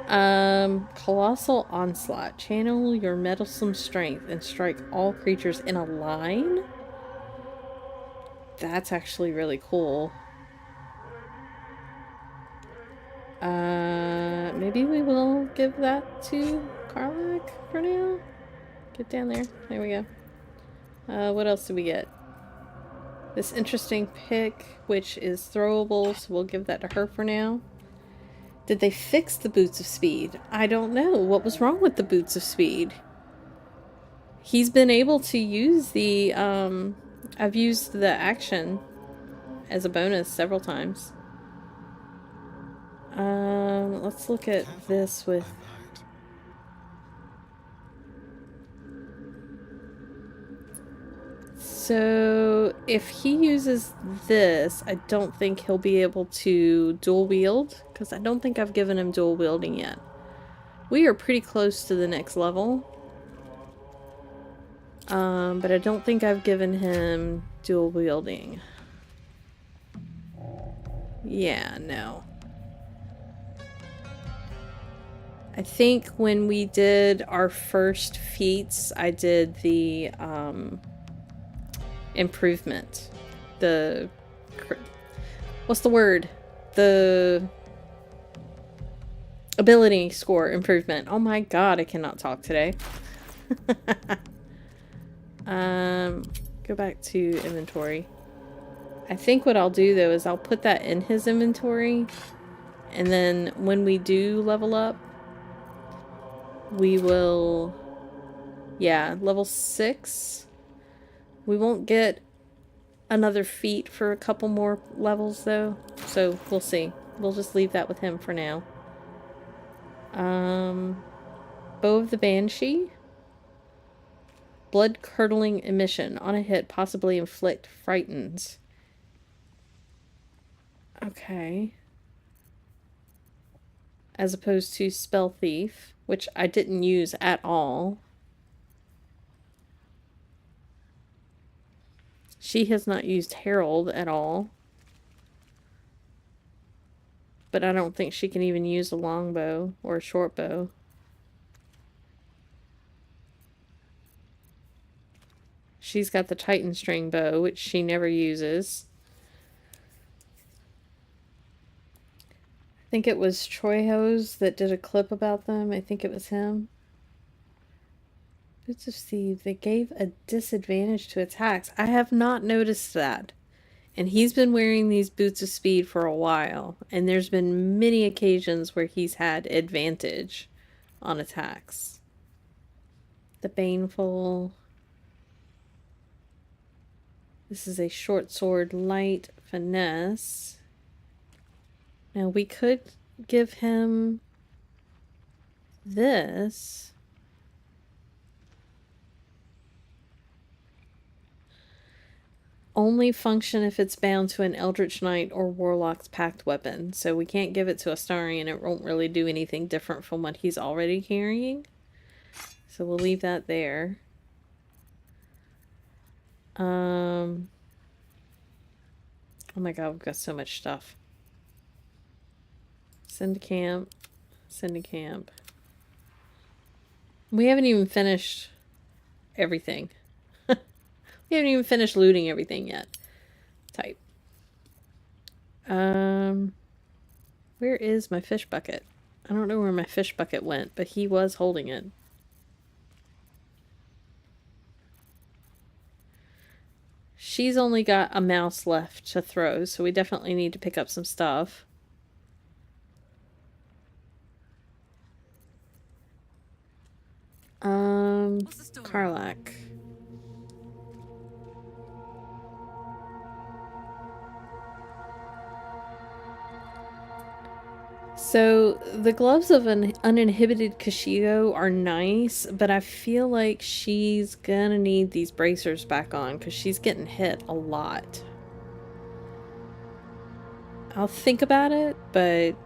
Colossal Onslaught. Channel your meddlesome strength and strike all creatures in a line? That's actually really cool. Maybe we will give that to Karlach for now. Get down there. There we go. What else did we get? This interesting pick, which is throwable, so we'll give that to her for now. Did they fix the boots of speed? I don't know. What was wrong with the boots of speed? He's been able to use the, I've used the action as a bonus several times. Let's look at this with... So, if he uses this, I don't think he'll be able to dual wield, because I don't think I've given him dual wielding yet. We are pretty close to the next level. But I don't think I've given him dual wielding. Yeah, no. I think when we did our first feats, I did the, improvement. The... What's the word? The... ability score improvement. Oh my god, I cannot talk today. Go back to inventory. I think what I'll do though is I'll put that in his inventory, and then when we do level up, we will... Yeah, level 6. We won't get another feat for a couple more levels though, so we'll see. We'll just leave that with him for now. Bow of the Banshee. Blood-curdling emission. On a hit, possibly inflict frightens. Okay. As opposed to Spell Thief, which I didn't use at all. She has not used Herald at all. But I don't think she can even use a longbow or a short bow. She's got the Titan string bow, which she never uses. I think it was Troyhose that did a clip about them. I think it was him. Boots of Steve. They gave a disadvantage to attacks. I have not noticed that And he's been wearing these boots of speed for a while. And there's been many occasions where he's had advantage on attacks. The Baneful. This is a short sword, light, finesse. Now we could give him this. Only function if it's bound to an Eldritch Knight or Warlock's pact weapon. So we can't give it to Astarion. It won't really do anything different from what he's already carrying. So we'll leave that there. Oh my god, we've got so much stuff. Send to camp. Send to camp. We haven't even finished everything. We haven't even finished looting everything yet. Type. Where is my fish bucket? I don't know where my fish bucket went, but he was holding it. She's only got a mouse left to throw, so we definitely need to pick up some stuff. Karlach. So, the gloves of an uninhibited Kashigo are nice, but I feel like she's gonna need these bracers back on because she's getting hit a lot. I'll think about it, but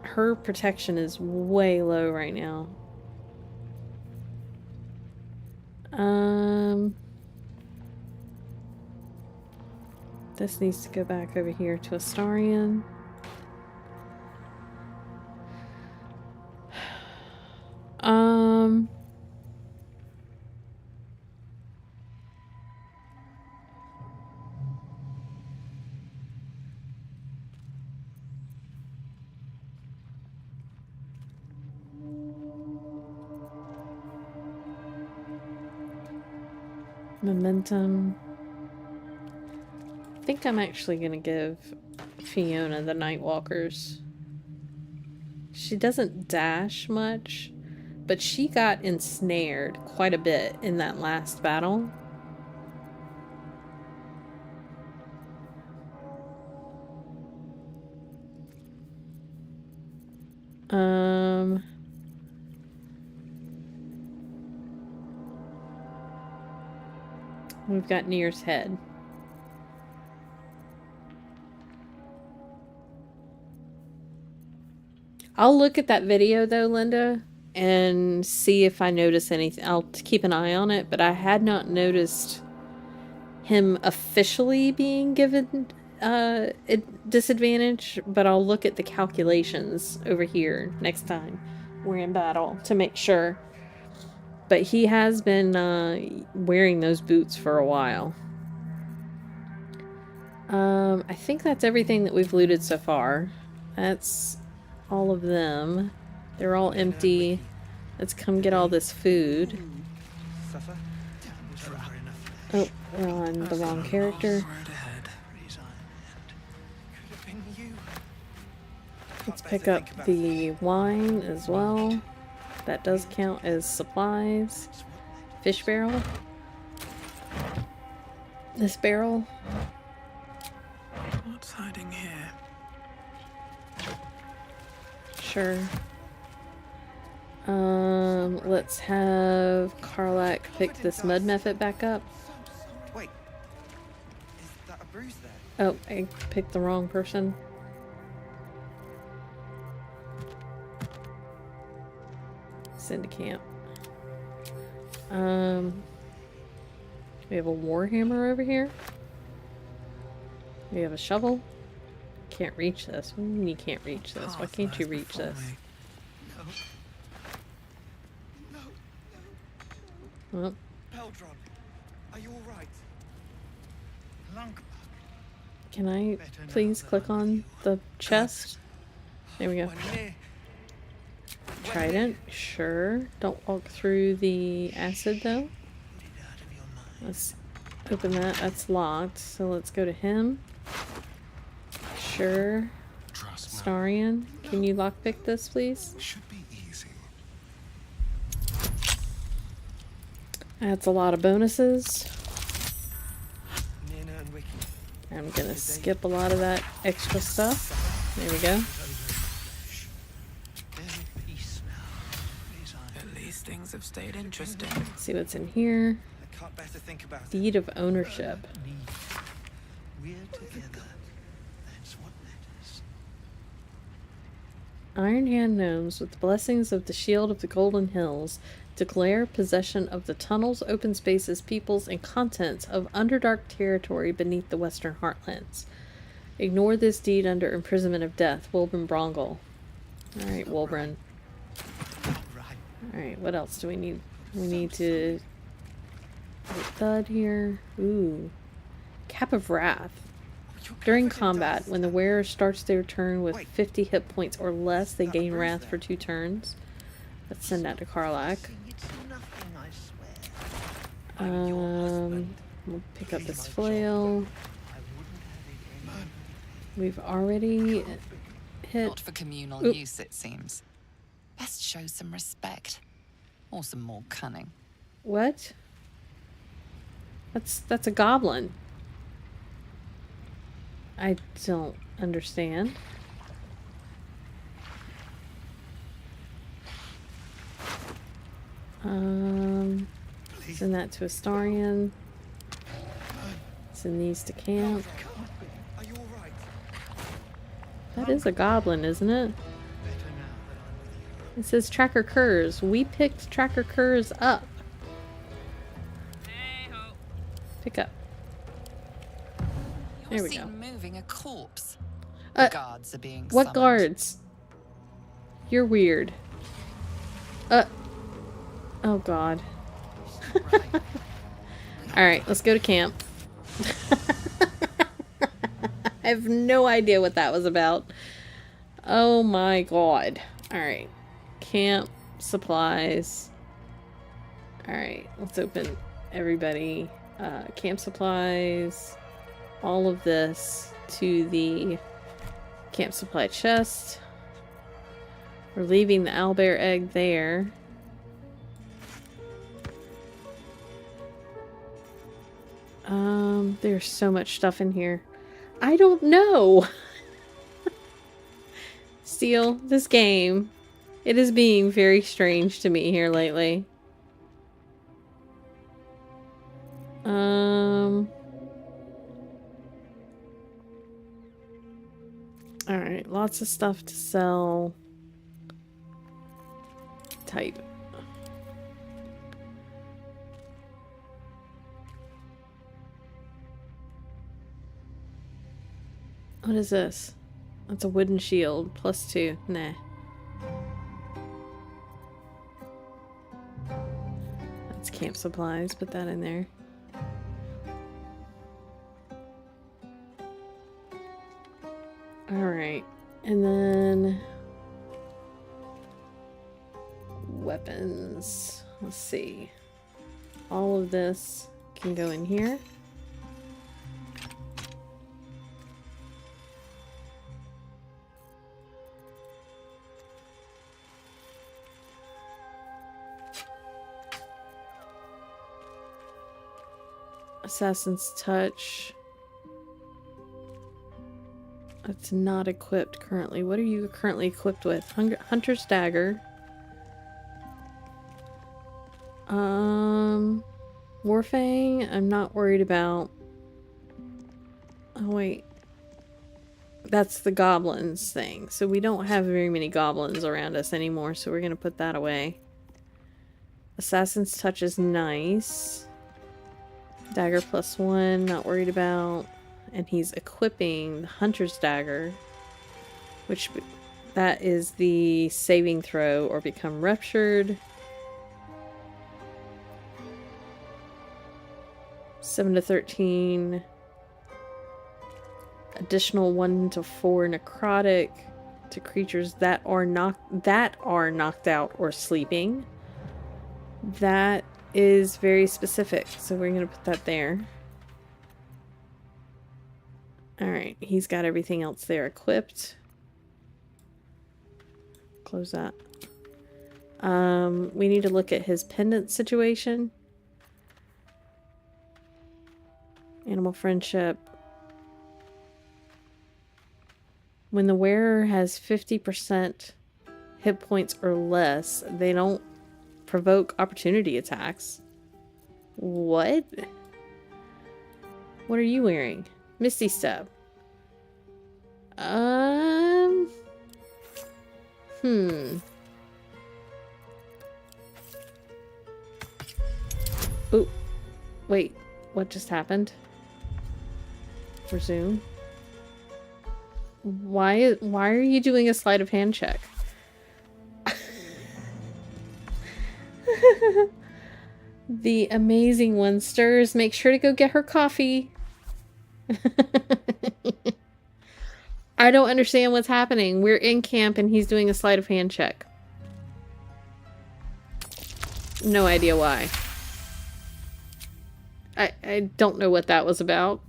her protection is way low right now. This needs to go back over here to Astarion. Momentum. I think I'm actually going to give Fiona the Nightwalkers. She doesn't dash much, but she got ensnared quite a bit in that last battle. We've got Nir's head. I'll look at that video though, Linda, and see if I notice anything. I'll keep an eye on it, but I had not noticed him officially being given a disadvantage, but I'll look at the calculations over here next time we're in battle to make sure. But he has been wearing those boots for a while. I think that's everything that we've looted so far. That's all of them. They're all empty. Let's come get all this food. Oh, we're on the wrong character. Let's pick up the wine as well. That does count as supplies. Fish barrel. This barrel. What's hiding here? Sure. Let's have Karlach pick this mud method back up. Wait, is that a bruise there? Oh, I picked the wrong person. Send to camp. We have a warhammer over here. We have a shovel. Can't reach this. What do you mean you can't reach this? Why can't you reach this? Well, Baldur, are you all right? can I please click on the chest? There we go. Trident, sure. Don't walk through the acid though. Let's open that. That's locked. So let's go to him. Sure. Starian, can you lockpick this, please? Should be easy. That's a lot of bonuses. I'm gonna skip a lot of that extra stuff. There we go. At least things have stayed interesting. Let's see what's in here. Deed of ownership. We're together. That's what matters. Iron Hand gnomes, with the blessings of the Shield of the Golden Hills, declare possession of the tunnels, open spaces, peoples, and contents of Underdark territory beneath the Western Heartlands. Ignore this deed under imprisonment of death. Wulbren Brongle. Alright, Wulbren. Alright, what else do we need? We need to... Thud here. Ooh. Cap of Wrath. During combat, when the wearer starts their turn with 50 hit points or less, they gain Wrath for 2 turns. Let's send that to Karlach. We'll pick up this flail. We've already hit... Not for communal use, it seems. Best show some respect. Or some more cunning. What? That's a goblin. I don't understand. Send that to Astarion. Send these to camp. That is a goblin, isn't it? It says Tracker Curs. We picked Tracker Curs up. Pick up. There we go. Moving a corpse. The guards are being what summoned. guards? You're weird. Oh god. Alright, let's go to camp. I have no idea what that was about. Oh my god. Alright. Camp supplies. Alright, let's open everybody. Camp supplies. All of this to the camp supply chest. We're leaving the owlbear egg there. There's so much stuff in here. I don't know. Steel, this game, it is being very strange to me here lately. Alright, lots of stuff to sell. Type. What is this? That's a wooden shield. +2. Nah. That's camp supplies. Put that in there. Alright. And then... weapons. Let's see. All of this can go in here. Assassin's Touch. It's not equipped currently. What are you currently equipped with? Hunter's Dagger. Warfang, I'm not worried about. Oh wait. That's the goblins thing. So we don't have very many goblins around us anymore, so we're gonna put that away. Assassin's Touch is nice. Dagger +1, not worried about. And he's equipping the Hunter's Dagger, which that is the saving throw or become ruptured. 7 to 13. Additional 1 to 4 necrotic to creatures that are knocked out or sleeping. That is very specific, so we're gonna put that there. Alright, he's got everything else there equipped. Close that. We need to look at his pendant situation. Animal friendship. When the wearer has 50% hit points or less, they don't provoke opportunity attacks. What? What are you wearing? Misty Step. Ooh. Wait. What just happened? Resume. Why are you doing a sleight of hand check? The amazing one stirs. Make sure to go get her coffee. I don't understand what's happening. We're in camp and he's doing a sleight of hand check. No idea why. I don't know what that was about.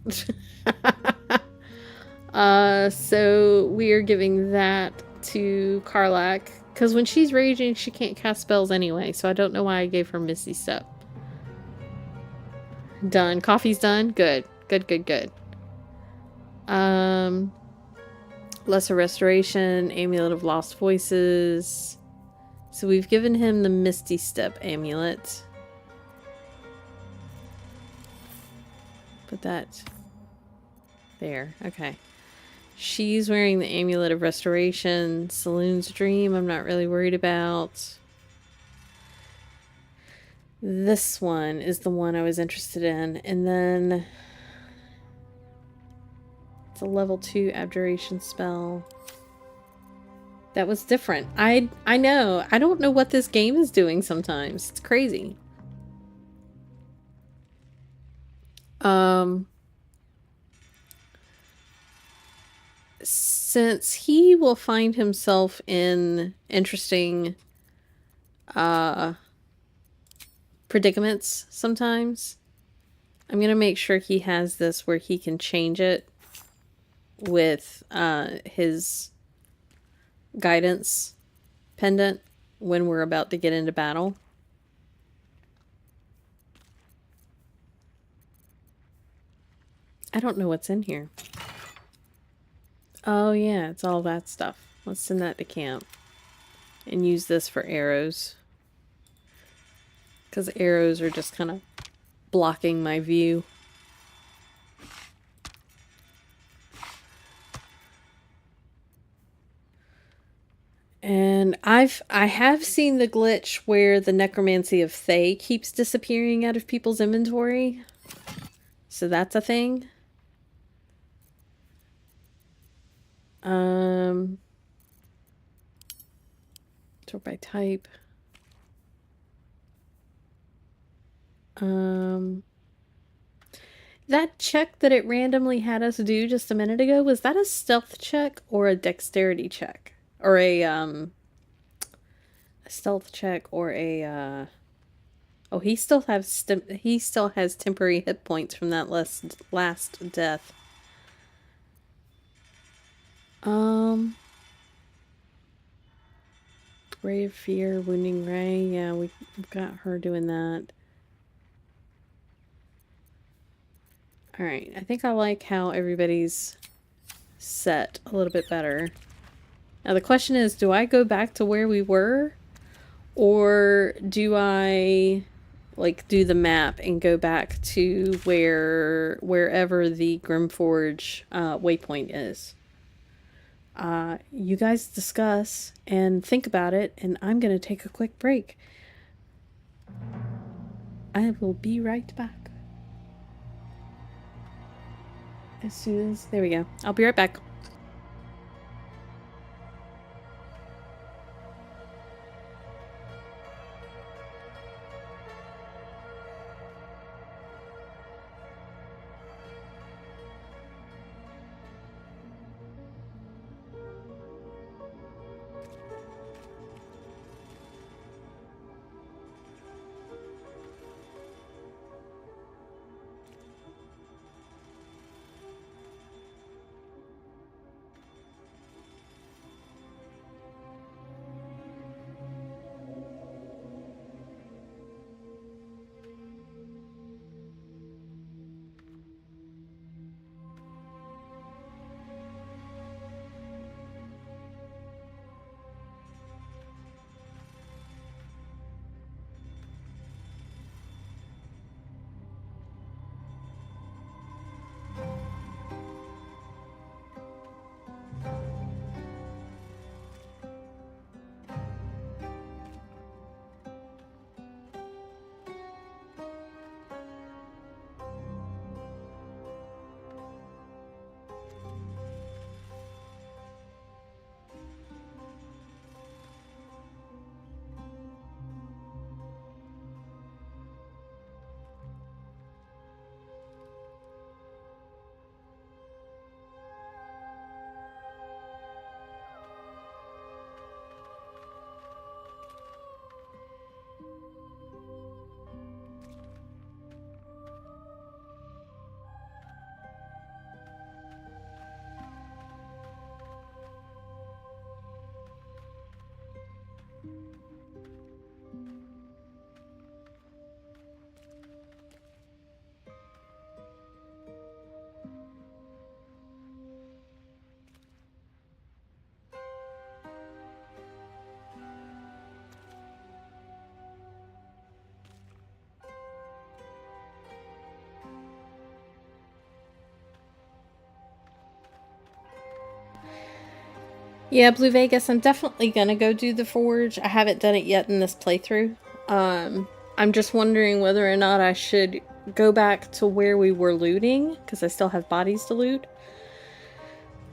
So we are giving that to Karlach. Because when she's raging, she can't cast spells anyway. So I don't know why I gave her Misty Step. Done. Coffee's done? Good. Good, good, good. Lesser Restoration, Amulet of Lost Voices. So we've given him the Misty Step amulet. Put that there. Okay. She's wearing the Amulet of Restoration. Saloon's Dream, I'm not really worried about. This one is the one I was interested in. And then it's a level 2 abjuration spell. That was different. I know. I don't know what this game is doing sometimes. It's crazy. Since he will find himself in interesting predicaments sometimes, I'm going to make sure he has this where he can change it with his guidance pendant when we're about to get into battle. I don't know what's in here. Oh yeah, it's all that stuff. Let's send that to camp. And use this for arrows. Because arrows are just kind of blocking my view. And I have seen the glitch where the Necromancy of Thay keeps disappearing out of people's inventory. So that's a thing. Sort by type. That check that it randomly had us do just a minute ago, was that a stealth check or a dexterity check? Or a stealth check or a oh, he still has temporary hit points from that last death. Ray of Fear, Wounding Ray. Yeah, we've got her doing that. Alright, I think I like how everybody's set a little bit better. Now the question is, do I go back to where we were? Or do I like do the map and go back to wherever the Grymforge waypoint is? You guys discuss and think about it, and I'm gonna take a quick break. I will be right back. As soon as... There we go. I'll be right back. Yeah, Blue Vegas, I'm definitely gonna go do the forge. I haven't done it yet in this playthrough. I'm just wondering whether or not I should go back to where we were looting, because I still have bodies to loot.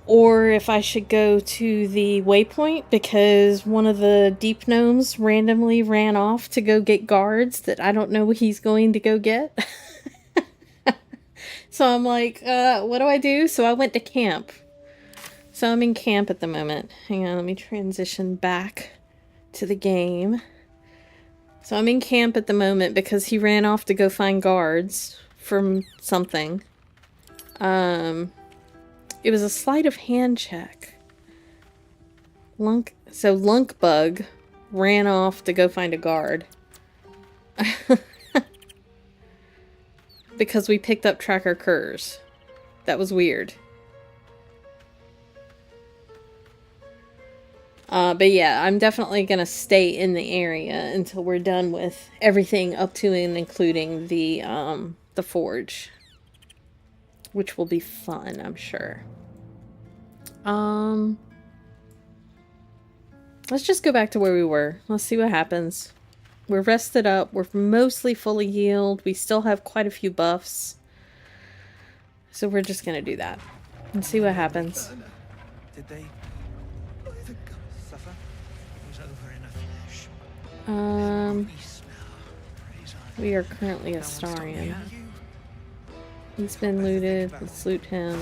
Or if I should go to the waypoint, because one of the deep gnomes randomly ran off to go get guards that I don't know what he's going to go get. So I'm like, what do I do? So I went to camp. So I'm in camp at the moment. Hang on, let me transition back to the game. So I'm in camp at the moment because he ran off to go find guards from something. It was a sleight of hand check. Lunkbug ran off to go find a guard. Because we picked up tracker curs. That was weird. But yeah, I'm definitely gonna stay in the area until we're done with everything up to and including the forge. Which will be fun, I'm sure. Let's just go back to where we were. Let's see what happens. We're rested up. We're mostly fully healed. We still have quite a few buffs. So we're just gonna do that. And see what happens. Did they suffer? It was over in a flash. We are currently a Starian. He's been looted. Let's loot him.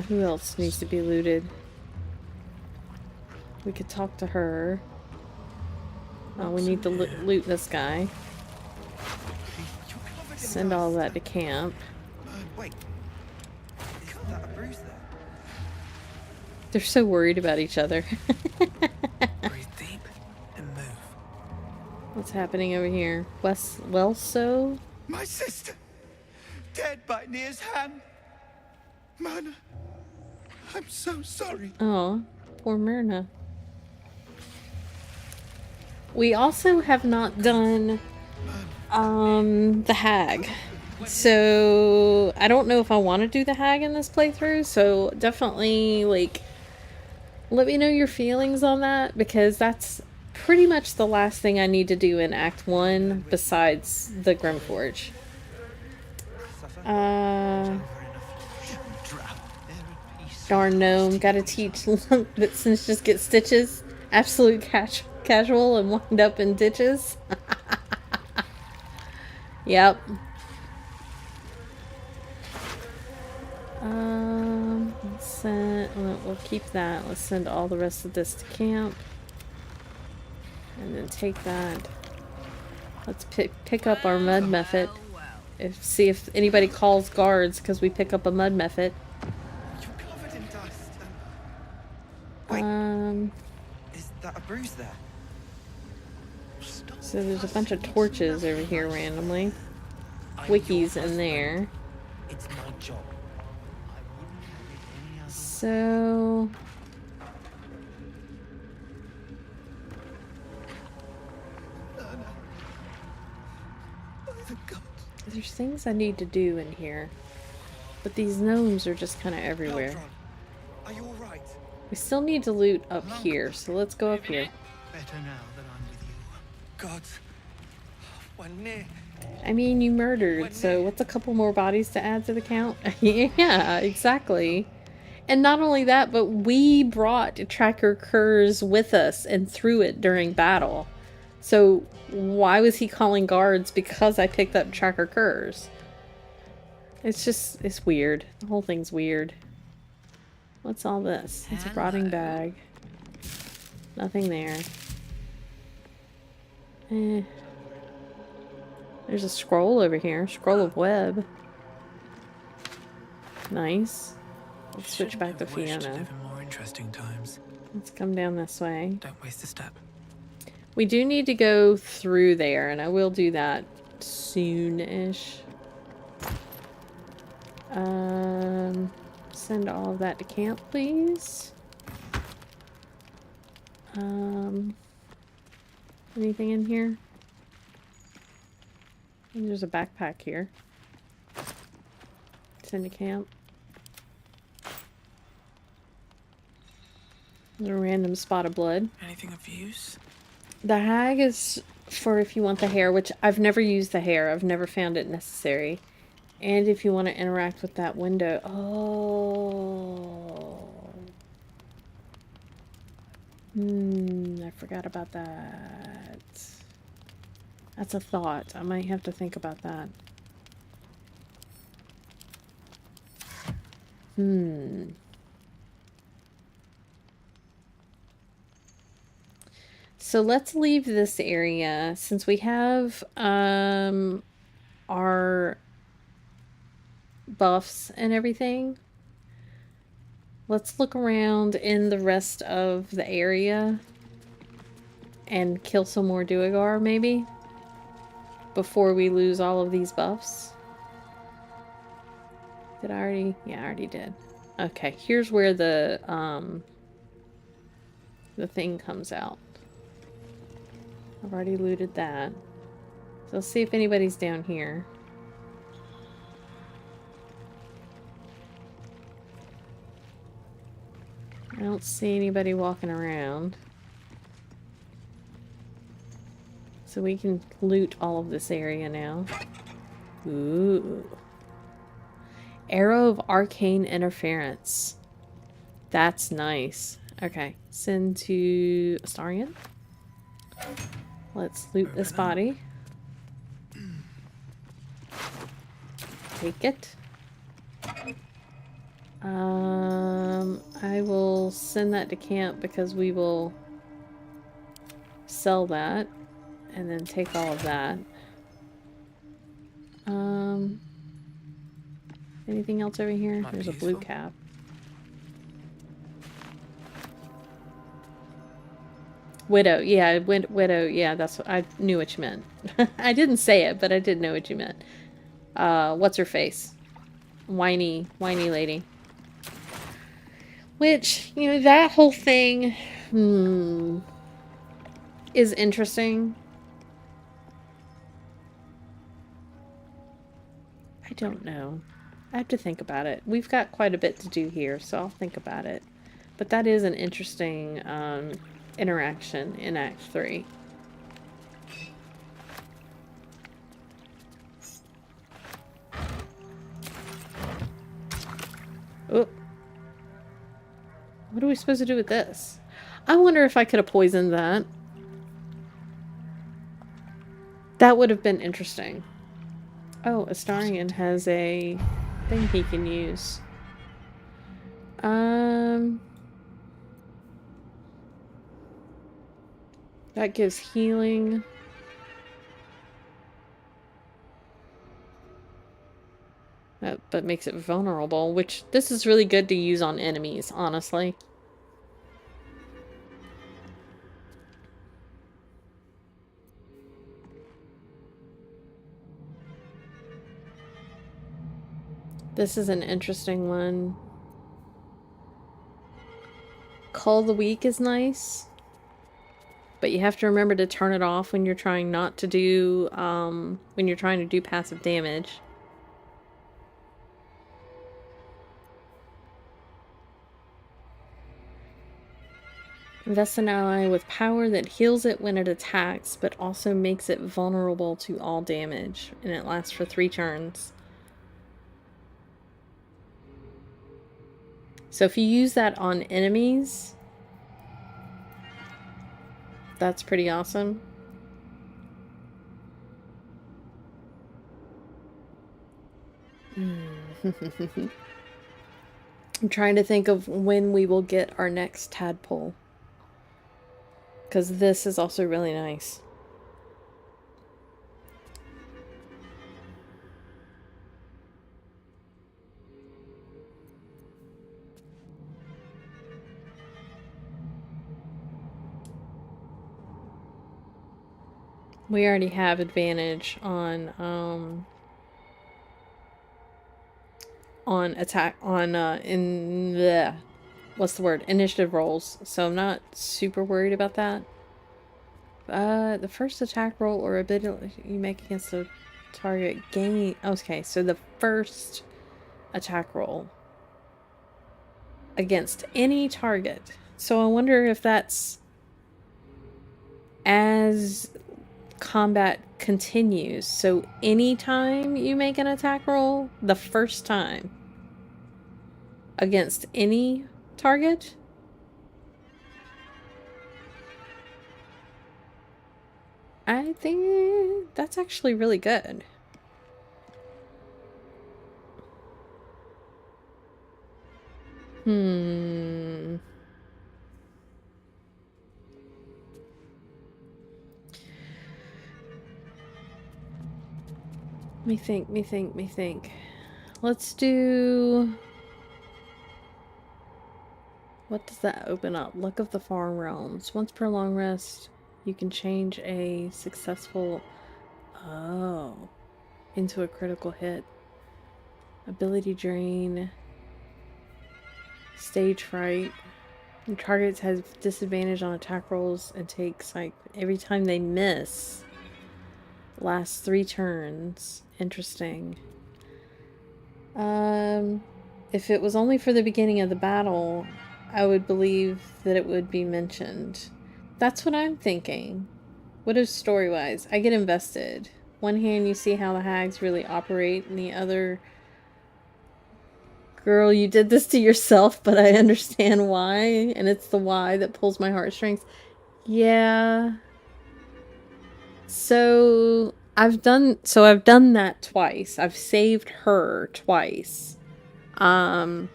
Who else needs to be looted? We could talk to her. We need to loot this guy. Send all that to camp. Wait, is that a bruise there? They're so worried about each other. Breathe deep and move. What's happening over here? Welso? My sister, dead by Near's hand. Myrna, I'm so sorry. Oh, poor Myrna. We also have not done the hag. So I don't know if I want to do the hag in this playthrough, so definitely like let me know your feelings on that, because that's pretty much the last thing I need to do in Act 1 besides the Grymforge. Darn gnome, gotta teach that since just get stitches. Absolute casual and wind up in ditches. Yep. We'll keep that. Let's send all the rest of this to camp. And then take that. Let's pick up our mud method. See if anybody calls guards because we pick up a mud method. You're covered in dust. Is that a bruise there? So there's a bunch of torches over here randomly. Wiki's in there. It's my job. So there's things I need to do in here, but these gnomes are just kind of everywhere. Are you all right? We still need to loot up here, so let's go up here. Better now that I'm with you. God. When near. I mean, you murdered, so what's a couple more bodies to add to the count? Yeah, exactly. And not only that, but we brought tracker curs with us and threw it during battle. So why was he calling guards because I picked up tracker curs? It's weird. The whole thing's weird. What's all this? It's a rotting bag. Nothing there. There's a scroll over here. Scroll of web. Nice. Let's switch back to Fiona. More interesting times. Let's come down this way. Don't waste a step. We do need to go through there, and I will do that soon-ish. Send all of that to camp, please. Anything in here? There's a backpack here. Tend to camp. A random spot of blood. Anything of use? The hag is for if you want the hair, which I've never used the hair. I've never found it necessary. And if you want to interact with that window. Oh. I forgot about that. That's a thought. I might have to think about that. So let's leave this area since we have our buffs and everything. Let's look around in the rest of the area and kill some more Duergar maybe before we lose all of these buffs. Did I already? Yeah, I already did. Okay, here's where the thing comes out. I've already looted that. So let's see if anybody's down here. I don't see anybody walking around. So we can loot all of this area now. Ooh. Arrow of Arcane Interference. That's nice. Okay, send to Astarion. Let's loot this body. Take it. I will send that to camp because we will sell that and then take all of that. Anything else over here? There's a blue cap. Widow, yeah, widow, yeah, that's what I knew what you meant. I didn't say it, but I did know what you meant. What's her face? Whiny lady. Which, you know, that whole thing is interesting. I don't know. I have to think about it. We've got quite a bit to do here, so I'll think about it. But that is an interesting interaction in Act 3. Oh. What are we supposed to do with this? I wonder if I could have poisoned that. That would have been interesting. Oh, Astarion has a thing he can use. That gives healing. But makes it vulnerable, which this is really good to use on enemies, honestly. This is an interesting one. Call the Weak is nice. But you have to remember to turn it off when you're trying not to do, when you're trying to do passive damage. Invest an ally with power that heals it when it attacks, but also makes it vulnerable to all damage. And it lasts for 3 turns. So if you use that on enemies, that's pretty awesome. I'm trying to think of when we will get our next tadpole. Because this is also really nice. We already have advantage on attack in the what's the word, initiative rolls, so I'm not super worried about that. The first attack roll or ability you make against the target gain. Okay, so the first attack roll against any target. So I wonder if that's as combat continues. So anytime you make an attack roll, the first time against any target, I think that's actually really good. Me think. Let's do... What does that open up? Luck of the Far Realms. Once per long rest, you can change a successful... Oh. Into a critical hit. Ability drain. Stage fright. And targets has disadvantage on attack rolls and takes, like, every time they miss. Lasts 3 turns. Interesting. If it was only for the beginning of the battle, I would believe that it would be mentioned. That's what I'm thinking. What is story-wise? I get invested. One hand, you see how the hags really operate, and the other... Girl, you did this to yourself, but I understand why, and it's the why that pulls my heartstrings. Yeah. So I've done that twice. I've saved her twice. But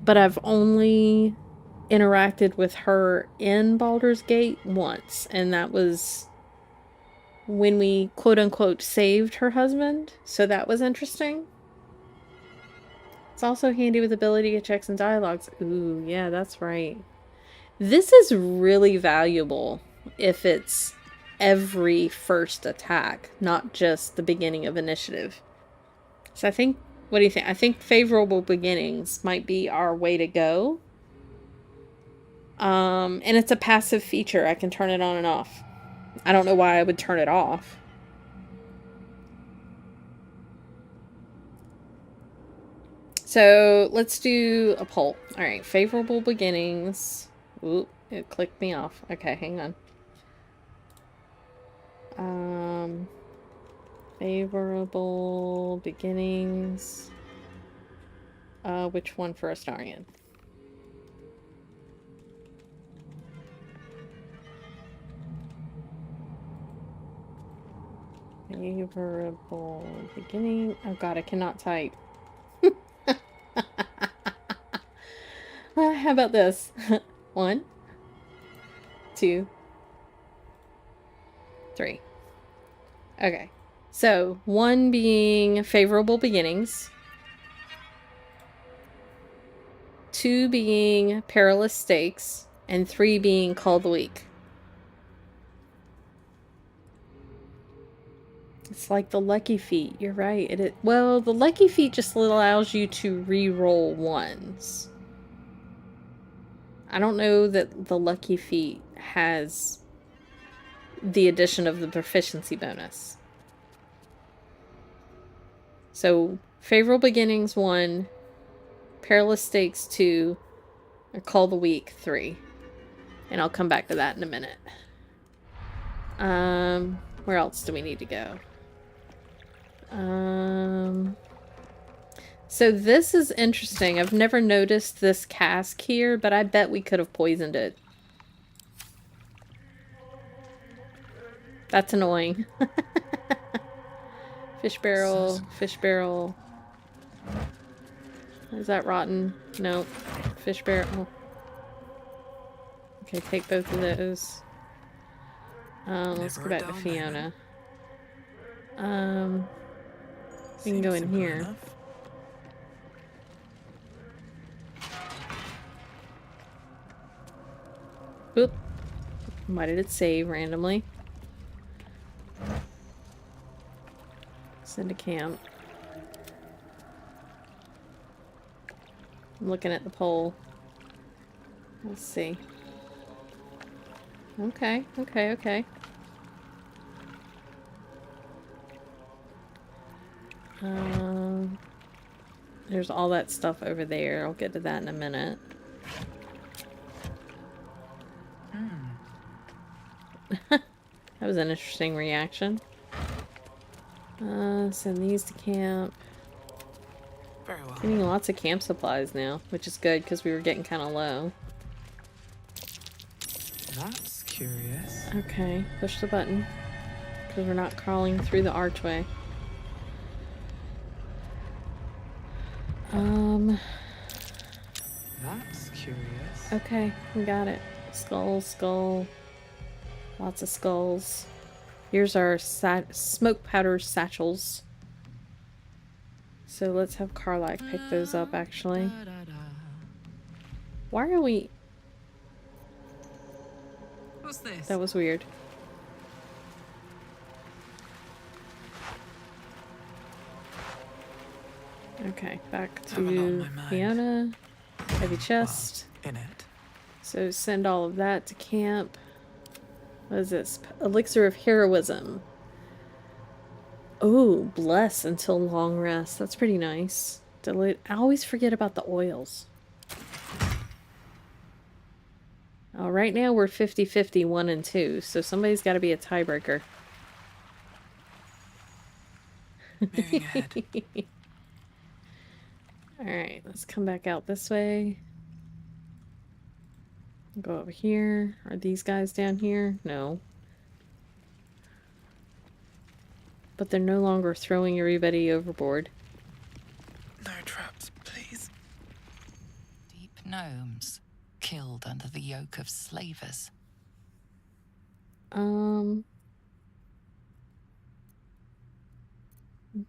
I've only interacted with her in Baldur's Gate once, and that was when we quote-unquote saved her husband, so that was interesting. It's also handy with ability checks and dialogues. Ooh, yeah, that's right. This is really valuable if it's every first attack, not just the beginning of initiative. So I think, what do you think? I think favorable beginnings might be our way to go. And it's a passive feature. I can turn it on and off. I don't know why I would turn it off. So let's do a poll. All right, favorable beginnings. Oop, it clicked me off. Okay, hang on. Favorable beginnings. Which one for Astarion? Favorable beginning. Oh god, I cannot type. How about this? 1, 2, 3. Okay. So, 1 being favorable beginnings. 2 being perilous stakes. And 3 being call the weak. It's like the lucky feat. You're right. Well, the lucky feat just allows you to re-roll ones. I don't know that the lucky feat has the addition of the proficiency bonus. So, favorable beginnings 1, perilous stakes 2, or call the weak 3. And I'll come back to that in a minute. Where else do we need to go? So this is interesting. I've never noticed this cask here, but I bet we could have poisoned it. That's annoying. Fish barrel, fish barrel. Is that rotten? No. Fish barrel. Okay, take both of those. Let's go back to Fiona. We can go in here. Oop. Why did it save randomly? Send a camp. I'm looking at the poll. Let's see. Okay. There's all that stuff over there. I'll get to that in a minute. That was an interesting reaction. Send these to camp. Very well. Getting lots of camp supplies now, which is good because we were getting kind of low. That's curious. Okay, push the button because we're not crawling through the archway. That's curious. Okay, we got it. Skull, skull. Lots of skulls. Here's our smoke powder satchels. So let's have Carlac pick those up, actually. Why are we... What's this? That was weird. Okay, back Have a lot on to my mind. Fiona. Heavy chest. In it. So send all of that to camp. What is this? Elixir of heroism. Oh, bless until long rest. That's pretty nice. Delete. I always forget about the oils. Oh, right now we're 50-50, 1 and 2. So somebody's got to be a tiebreaker. Moving ahead. Alright, let's come back out this way. Go over here. Are these guys down here? No. But they're no longer throwing everybody overboard. No traps, please. Deep gnomes, killed under the yoke of slavers.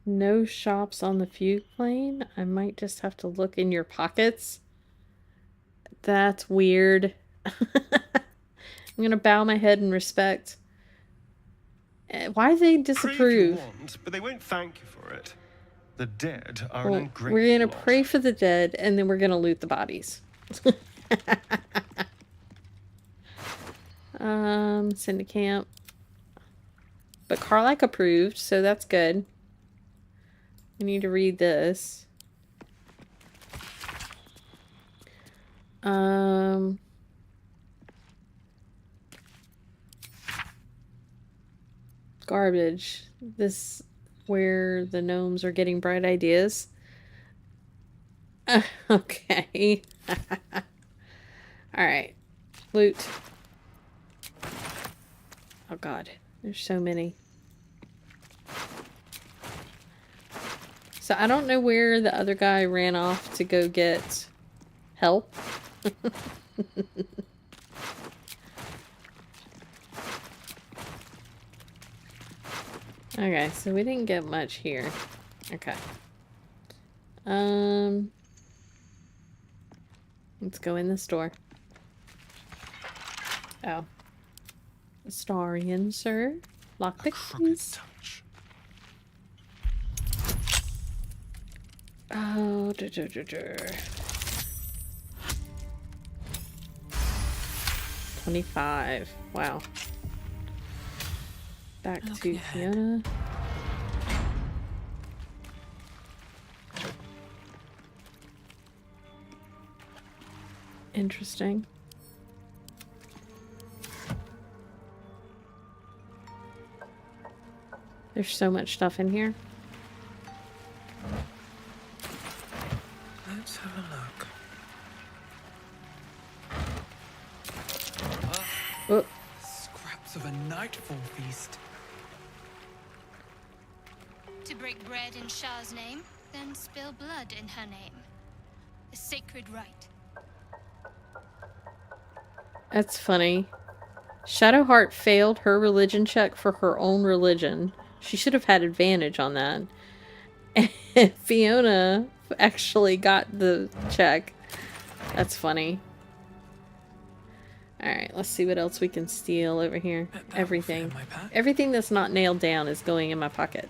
No shops on the fugue plane. I might just have to look in your pockets. That's weird. I'm gonna bow my head in respect. Why do they disapprove? Pray if you want, but they won't thank you for it. The dead are an ungrateful we're gonna lot. pray for the dead, and then we're gonna loot the bodies. Send to camp. But Carlac approved, so that's good. I need to read this. Garbage. This where the gnomes are getting bright ideas. Okay. Alright. Loot. Oh god. There's so many. So I don't know where the other guy ran off to go get help. Okay, so we didn't get much here. Okay. Let's go in the store. Oh. Astarian, sir. Lockpick, please. Touch. Oh, 25. Wow. Back to Fiona. Interesting. There's so much stuff in here. Let's have a look. Oh. Scraps of a nightfall feast. To break bread in Shah's name, then spill blood in her name. A sacred rite. That's funny. Shadowheart failed her religion check for her own religion. She should have had advantage on that. And Fiona actually got the check. That's funny. Alright, let's see what else we can steal over here. Everything. Everything that's not nailed down is going in my pocket.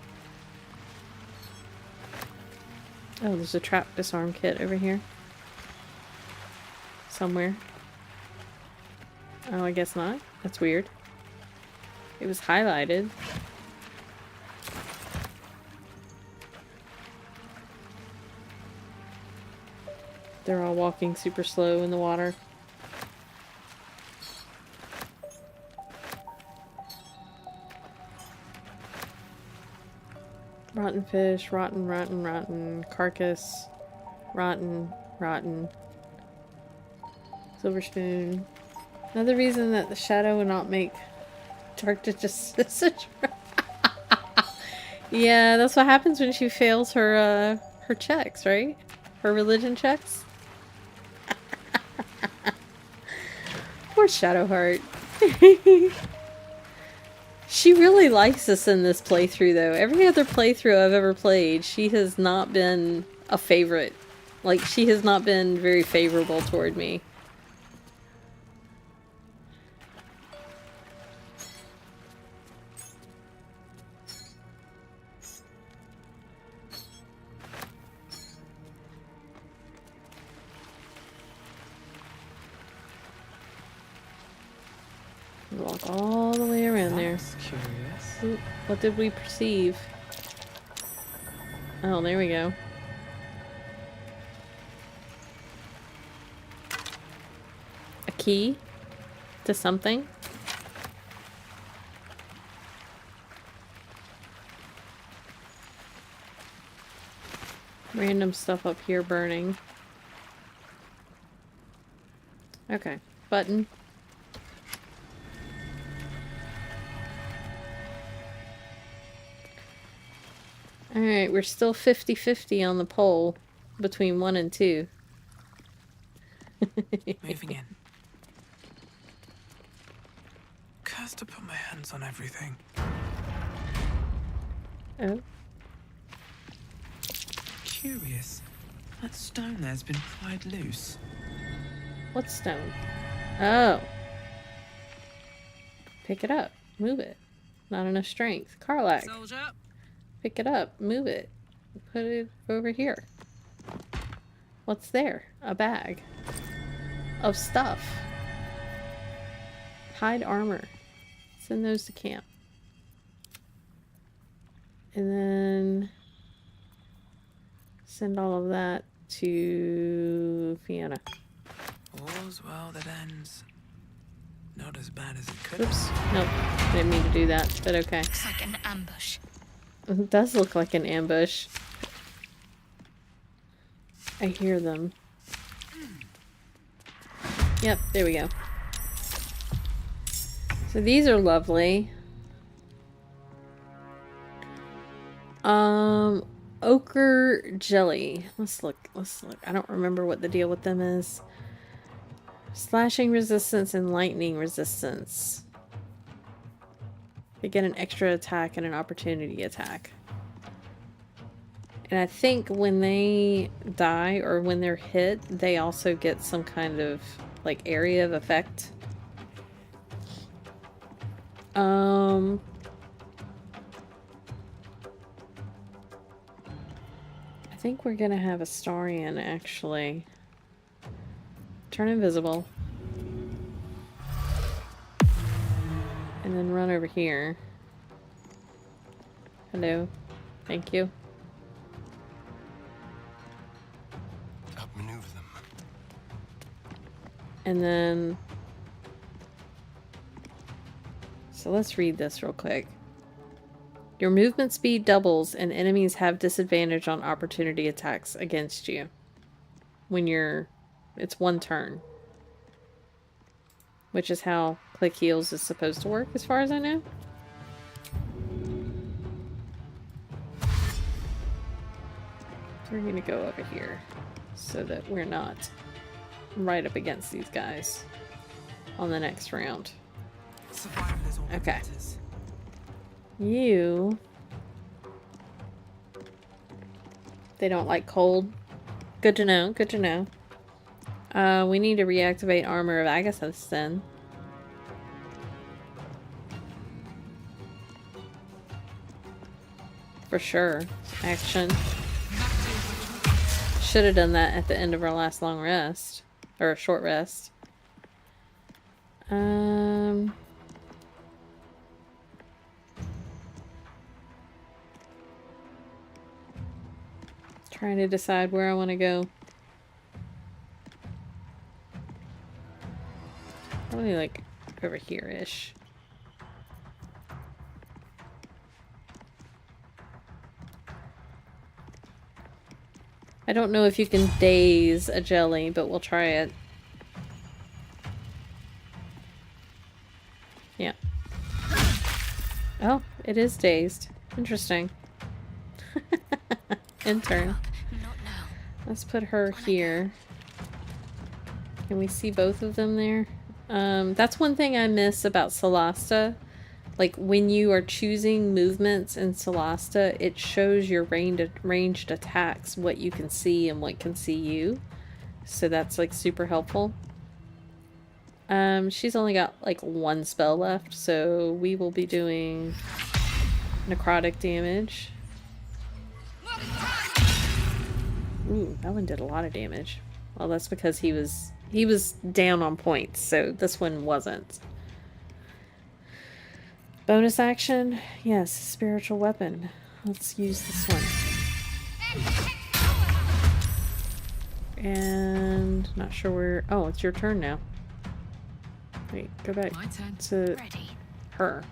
Oh, there's a trap disarm kit over here. Somewhere. Oh, I guess not. That's weird. It was highlighted. They're all walking super slow in the water. Rotten fish, rotten, rotten, rotten, carcass, rotten, rotten, silver spoon. Another reason that the shadow would not make dark sausage. Yeah, that's what happens when she fails her her checks, right? Her religion checks. Poor Shadowheart. She really likes us in this playthrough, though. Every other playthrough I've ever played, she has not been a favorite. Like, she has not been very favorable toward me. Walk all the way around there. Curious. Ooh, what did we perceive? Oh, there we go. A key to something? Random stuff up here burning. Okay, button. Alright, we're still 50-50 on the poll between 1 and 2. Moving in. Cursed to put my hands on everything. Oh. Curious. That stone there's been pried loose. What stone? Oh. Pick it up. Move it. Not enough strength. Karlach. Soldier. Pick it up. Move it. Put it over here. What's there? A bag. Of stuff. Hide armor. Send those to camp. And then send all of that to Fiona. All's well that ends. Not as bad as it could. Oops. Nope. Didn't mean to do that, but okay. Looks like an ambush. It does look like an ambush. I hear them. Yep, there we go. So these are lovely. Ochre jelly. Let's look. I don't remember what the deal with them is. Slashing resistance and lightning resistance. They get an extra attack and an opportunity attack. And I think when they die or when they're hit, they also get some kind of like area of effect. I think we're gonna have Astarion actually. Turn invisible. And then run over here. Hello. Thank you. Outmaneuver them. And then... So let's read this real quick. Your movement speed doubles and enemies have disadvantage on opportunity attacks against you. When you're... It's one turn. Which is how click heals is supposed to work, as far as I know. We're gonna go over here so that we're not right up against these guys on the next round. Okay. You... They don't like cold. Good to know, good to know. We need to reactivate Armor of Agathos then. For sure. Action. Should have done that at the end of our last long rest. Or short rest. Trying to decide where I want to go. probably like over here-ish. I don't know if you can daze a jelly, but we'll try it. Yeah. Oh, it is dazed. Interesting. Intern. Let's put her here. Can we see both of them there? That's one thing I miss about Solasta. Like, when you are choosing movements in Solasta, it shows your ranged attacks, what you can see and what can see you. So that's, like, super helpful. She's only got, like, one spell left, so we will be doing necrotic damage. Ooh, that one did a lot of damage. Well, that's because he was down on points, so this one wasn't. Bonus action? Yes, spiritual weapon. Let's use this one. And not sure where... Oh, it's your turn now. Wait, go back to her.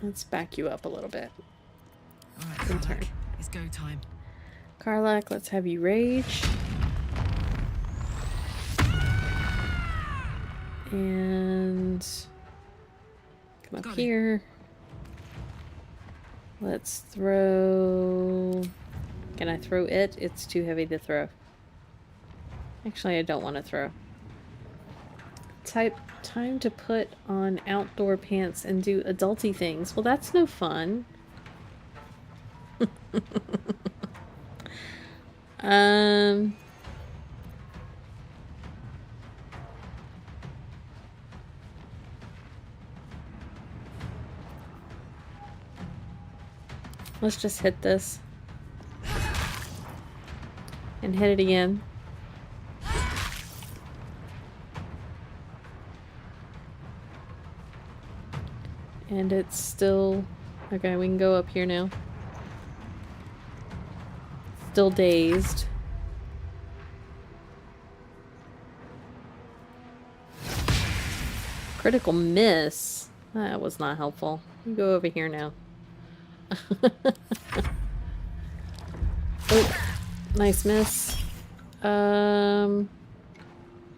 Let's back you up a little bit. Alright, Karlak. It's go time. Karlak, let's have you rage. And come up here. Let's throw... Can I throw it? It's too heavy to throw. Actually, I don't want to throw. Time to put on outdoor pants and do adulty things. Well, that's no fun. Let's just hit this. And hit it again. And it's still... Okay, we can go up here now. Still dazed. Critical miss? That was not helpful. You go over here now. Oh, nice miss.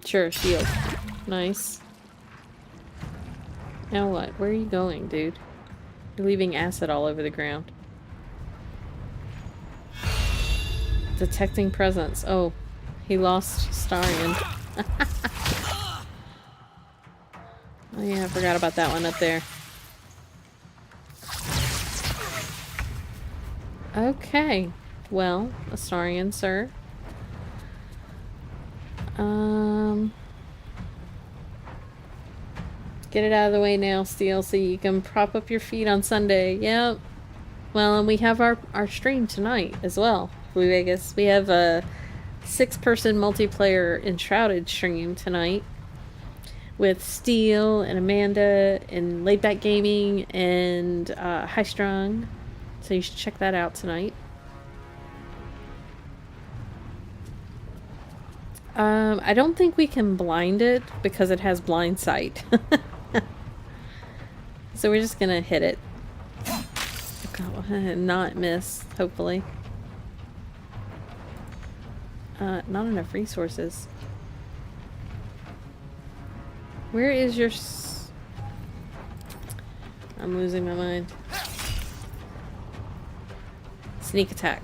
Sure, shield. Nice. Now what? Where are you going, dude? You're leaving acid all over the ground. Detecting presence. Oh, he lost Starian. Oh yeah, I forgot about that one up there. Okay. Well, Astarian, sir. Get it out of the way now, Steel, so you can prop up your feet on Sunday. Yep. Well, and we have our stream tonight as well. Blue Vegas. We have a 6-person multiplayer Enshrouded stream tonight with Steel and Amanda and Laid Back Gaming and High Strung. So you should check that out tonight. I don't think we can blind it because it has blind sight. So we're just gonna hit it. Not miss, hopefully. Not enough resources. Where is your... I'm losing my mind. Sneak attack.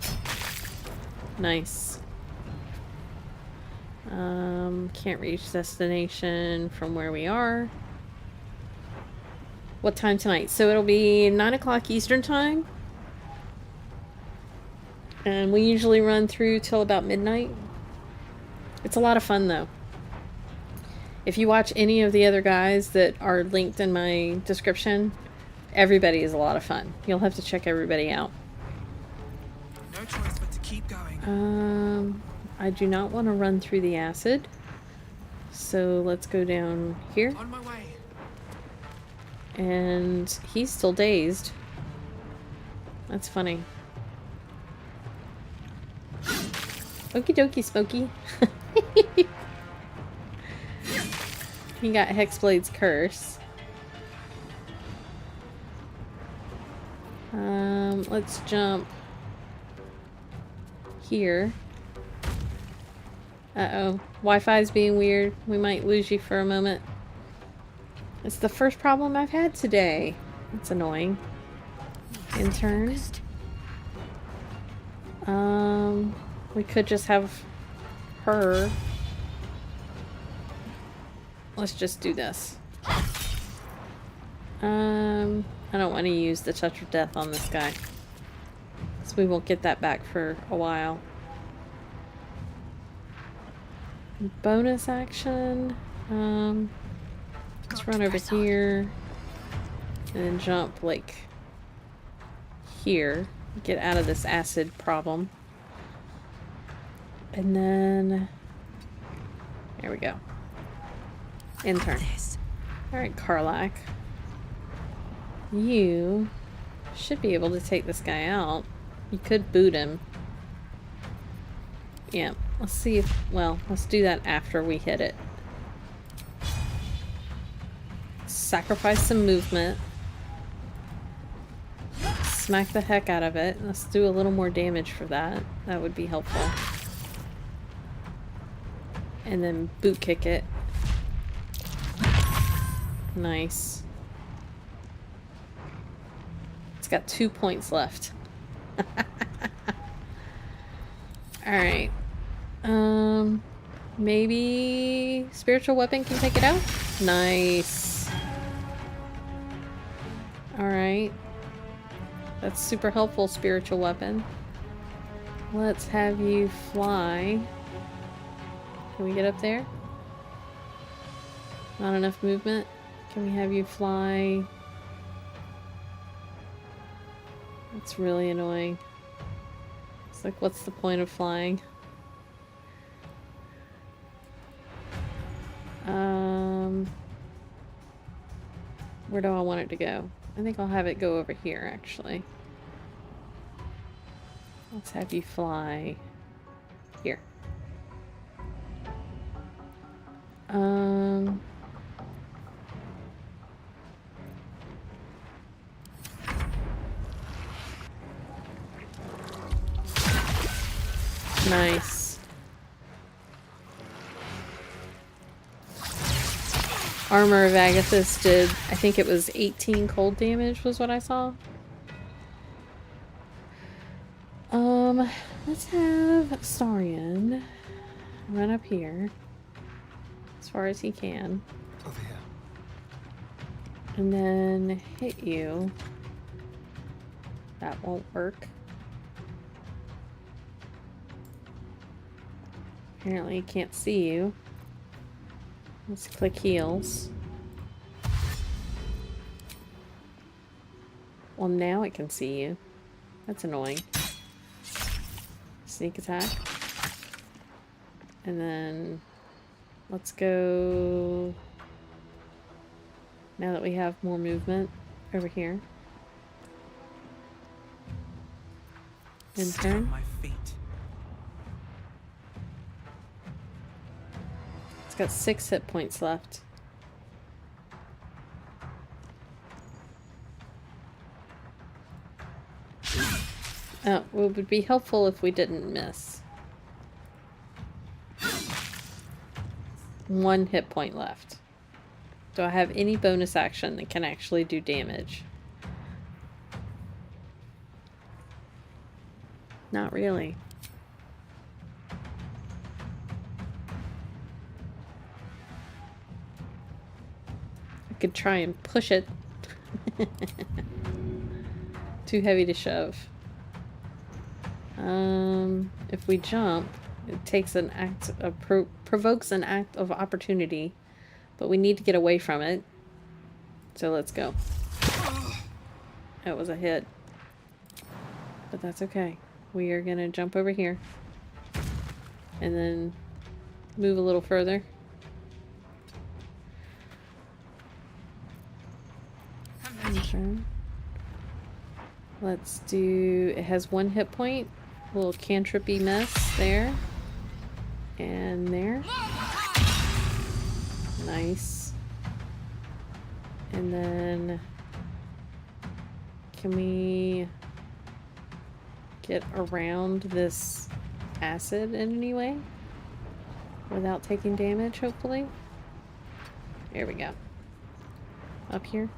Nice. Can't reach destination from where we are. What time tonight? So it'll be 9 o'clock Eastern time. And we usually run through till about midnight. It's a lot of fun though. If you watch any of the other guys that are linked in my description, everybody is a lot of fun. You'll have to check everybody out. No choice but to keep going. I do not want to run through the acid. So let's go down here. On my way. And he's still dazed. That's funny. Okie dokie, Smokey. He got Hexblade's curse. Let's jump here. Uh-oh. Wi-Fi's being weird. We might lose you for a moment. It's the first problem I've had today. It's annoying. Intern. We could just have her. Let's just do this. I don't want to use the Touch of Death on this guy. So we won't get that back for a while. Bonus action. Let's run over here. And then jump, like, here. Get out of this acid problem. And then... there we go. Intern. Alright, Karlach. You should be able to take this guy out. You could boot him. Yeah, let's see if... well, let's do that after we hit it. Sacrifice some movement. Smack the heck out of it. Let's do a little more damage for that. That would be helpful. And then boot kick it. Nice. It's got 2 points left. Alright. Maybe spiritual weapon can take it out? Nice. Alright. That's super helpful, spiritual weapon. Let's have you fly. Can we get up there? Not enough movement? Can we have you fly? That's really annoying. It's like, what's the point of flying? Where do I want it to go? I think I'll have it go over here, actually. Let's have you fly here. Nice. Armor of Agathis did, I think it was 18 cold damage was what I saw. Let's have Starion run up here as far as he can. Over here. And then hit you. That won't work. Apparently he can't see you. Let's click heals. Well, now it can see you. That's annoying. Sneak attack. And then let's go, now that we have more movement, over here. Intern. My feet. It's got 6 hit points left. Oh, well, it would be helpful if we didn't miss. 1 hit point left. Do I have any bonus action that can actually do damage? Not really. I could try and push it. Too heavy to shove. If we jump, it takes an act of provokes an act of opportunity, but we need to get away from it. So let's go. That was a hit, but that's okay. We are gonna jump over here and then move a little further. Sure. Let's do, it has 1 hit point. Little cantripy mess there. And there. Nice. And then can we get around this acid in any way without taking damage, hopefully? There we go. Up here.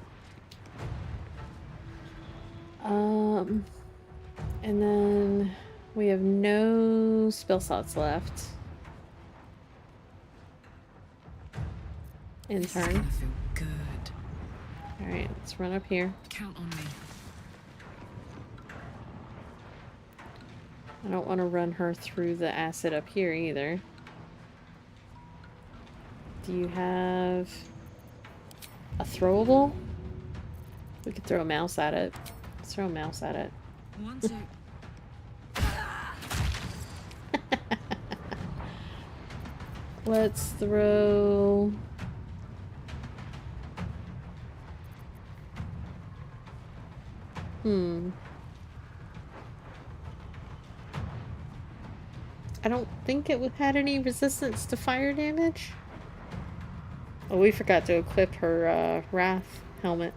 And then we have no spell slots left. In turn. It's gonna feel good. Alright, let's run up here. Count on me. I don't want to run her through the acid up here either. Do you have a throwable? We could throw a mouse at it. Let's throw a mouse at it. 1, 2. Let's throw... I don't think it had any resistance to fire damage. Oh, we forgot to equip her Wrath helmet.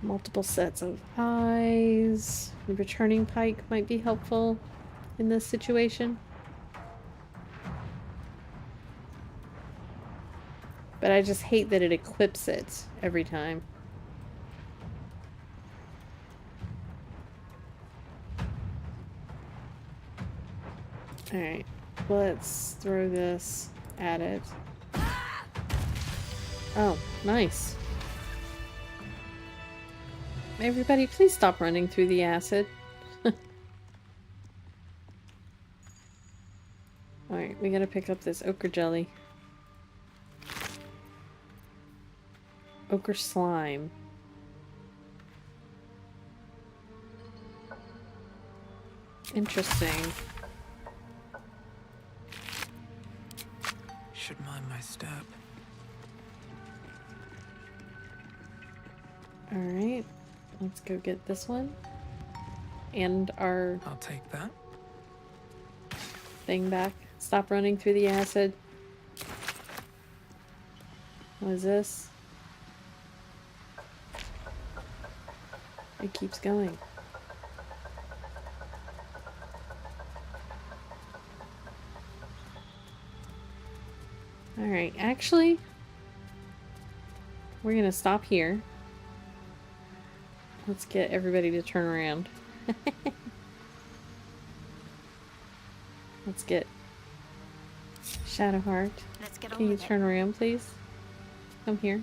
Multiple sets of eyes. The returning pike might be helpful in this situation. But I just hate that it equips it every time. Alright, let's throw this at it. Oh, nice. Everybody, please stop running through the acid. Alright, we gotta pick up this ochre jelly. Ochre slime. Interesting. Should mind my step. Alright. Let's go get this one. And our... I'll take that. Thing back. Stop running through the acid. What is this? It keeps going. Alright, actually, we're gonna stop here. Let's get everybody to turn around. Let's get Shadowheart. Can you turn around, please? Come here.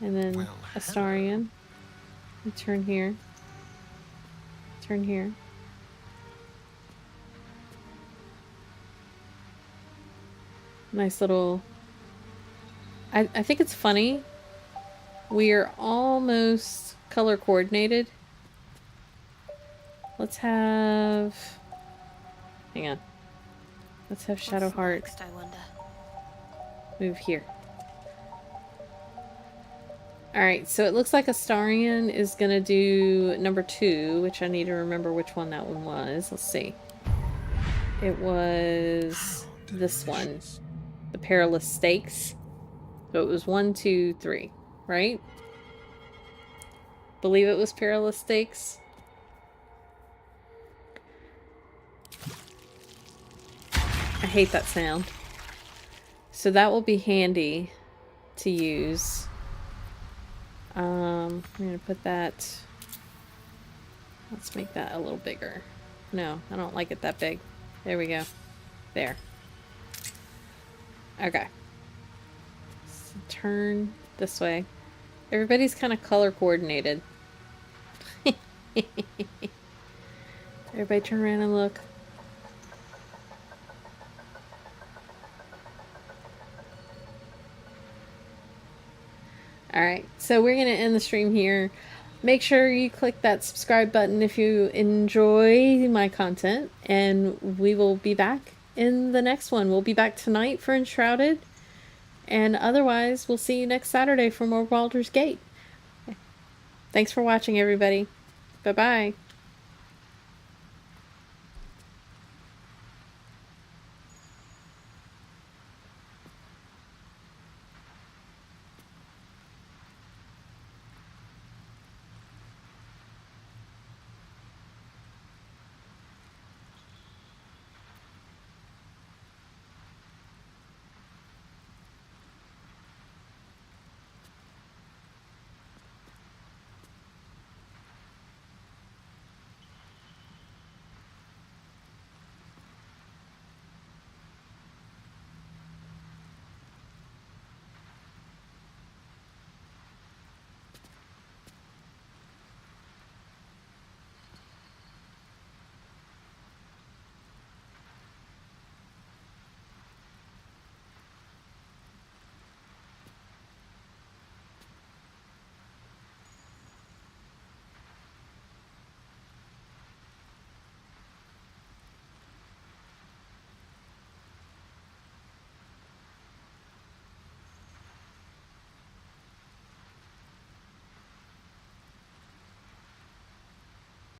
And then Well, Astarion. You turn here. Turn here. Nice little... I think it's funny. We are almost color coordinated. Let's have... Hang on. Let's have Shadowheart move here. Alright, so it looks like Astarion is gonna do number 2, which I need to remember which one that one was. Let's see. It was this one. The Perilous Stakes. So it was 1, 2, 3, right? Believe it was Perilous Stakes. I hate that sound. So that will be handy to use. I'm gonna put that... Let's make that a little bigger. No, I don't like it that big. There we go. There. Okay. So turn this way. Everybody's kind of color coordinated. Everybody turn around and look. Alright, so we're going to end the stream here. Make sure you click that subscribe button if you enjoy my content, and we will be back in the next one. We'll be back tonight for Enshrouded, and otherwise we'll see you next Saturday for more Baldur's Gate. Thanks for watching, everybody. Bye-bye.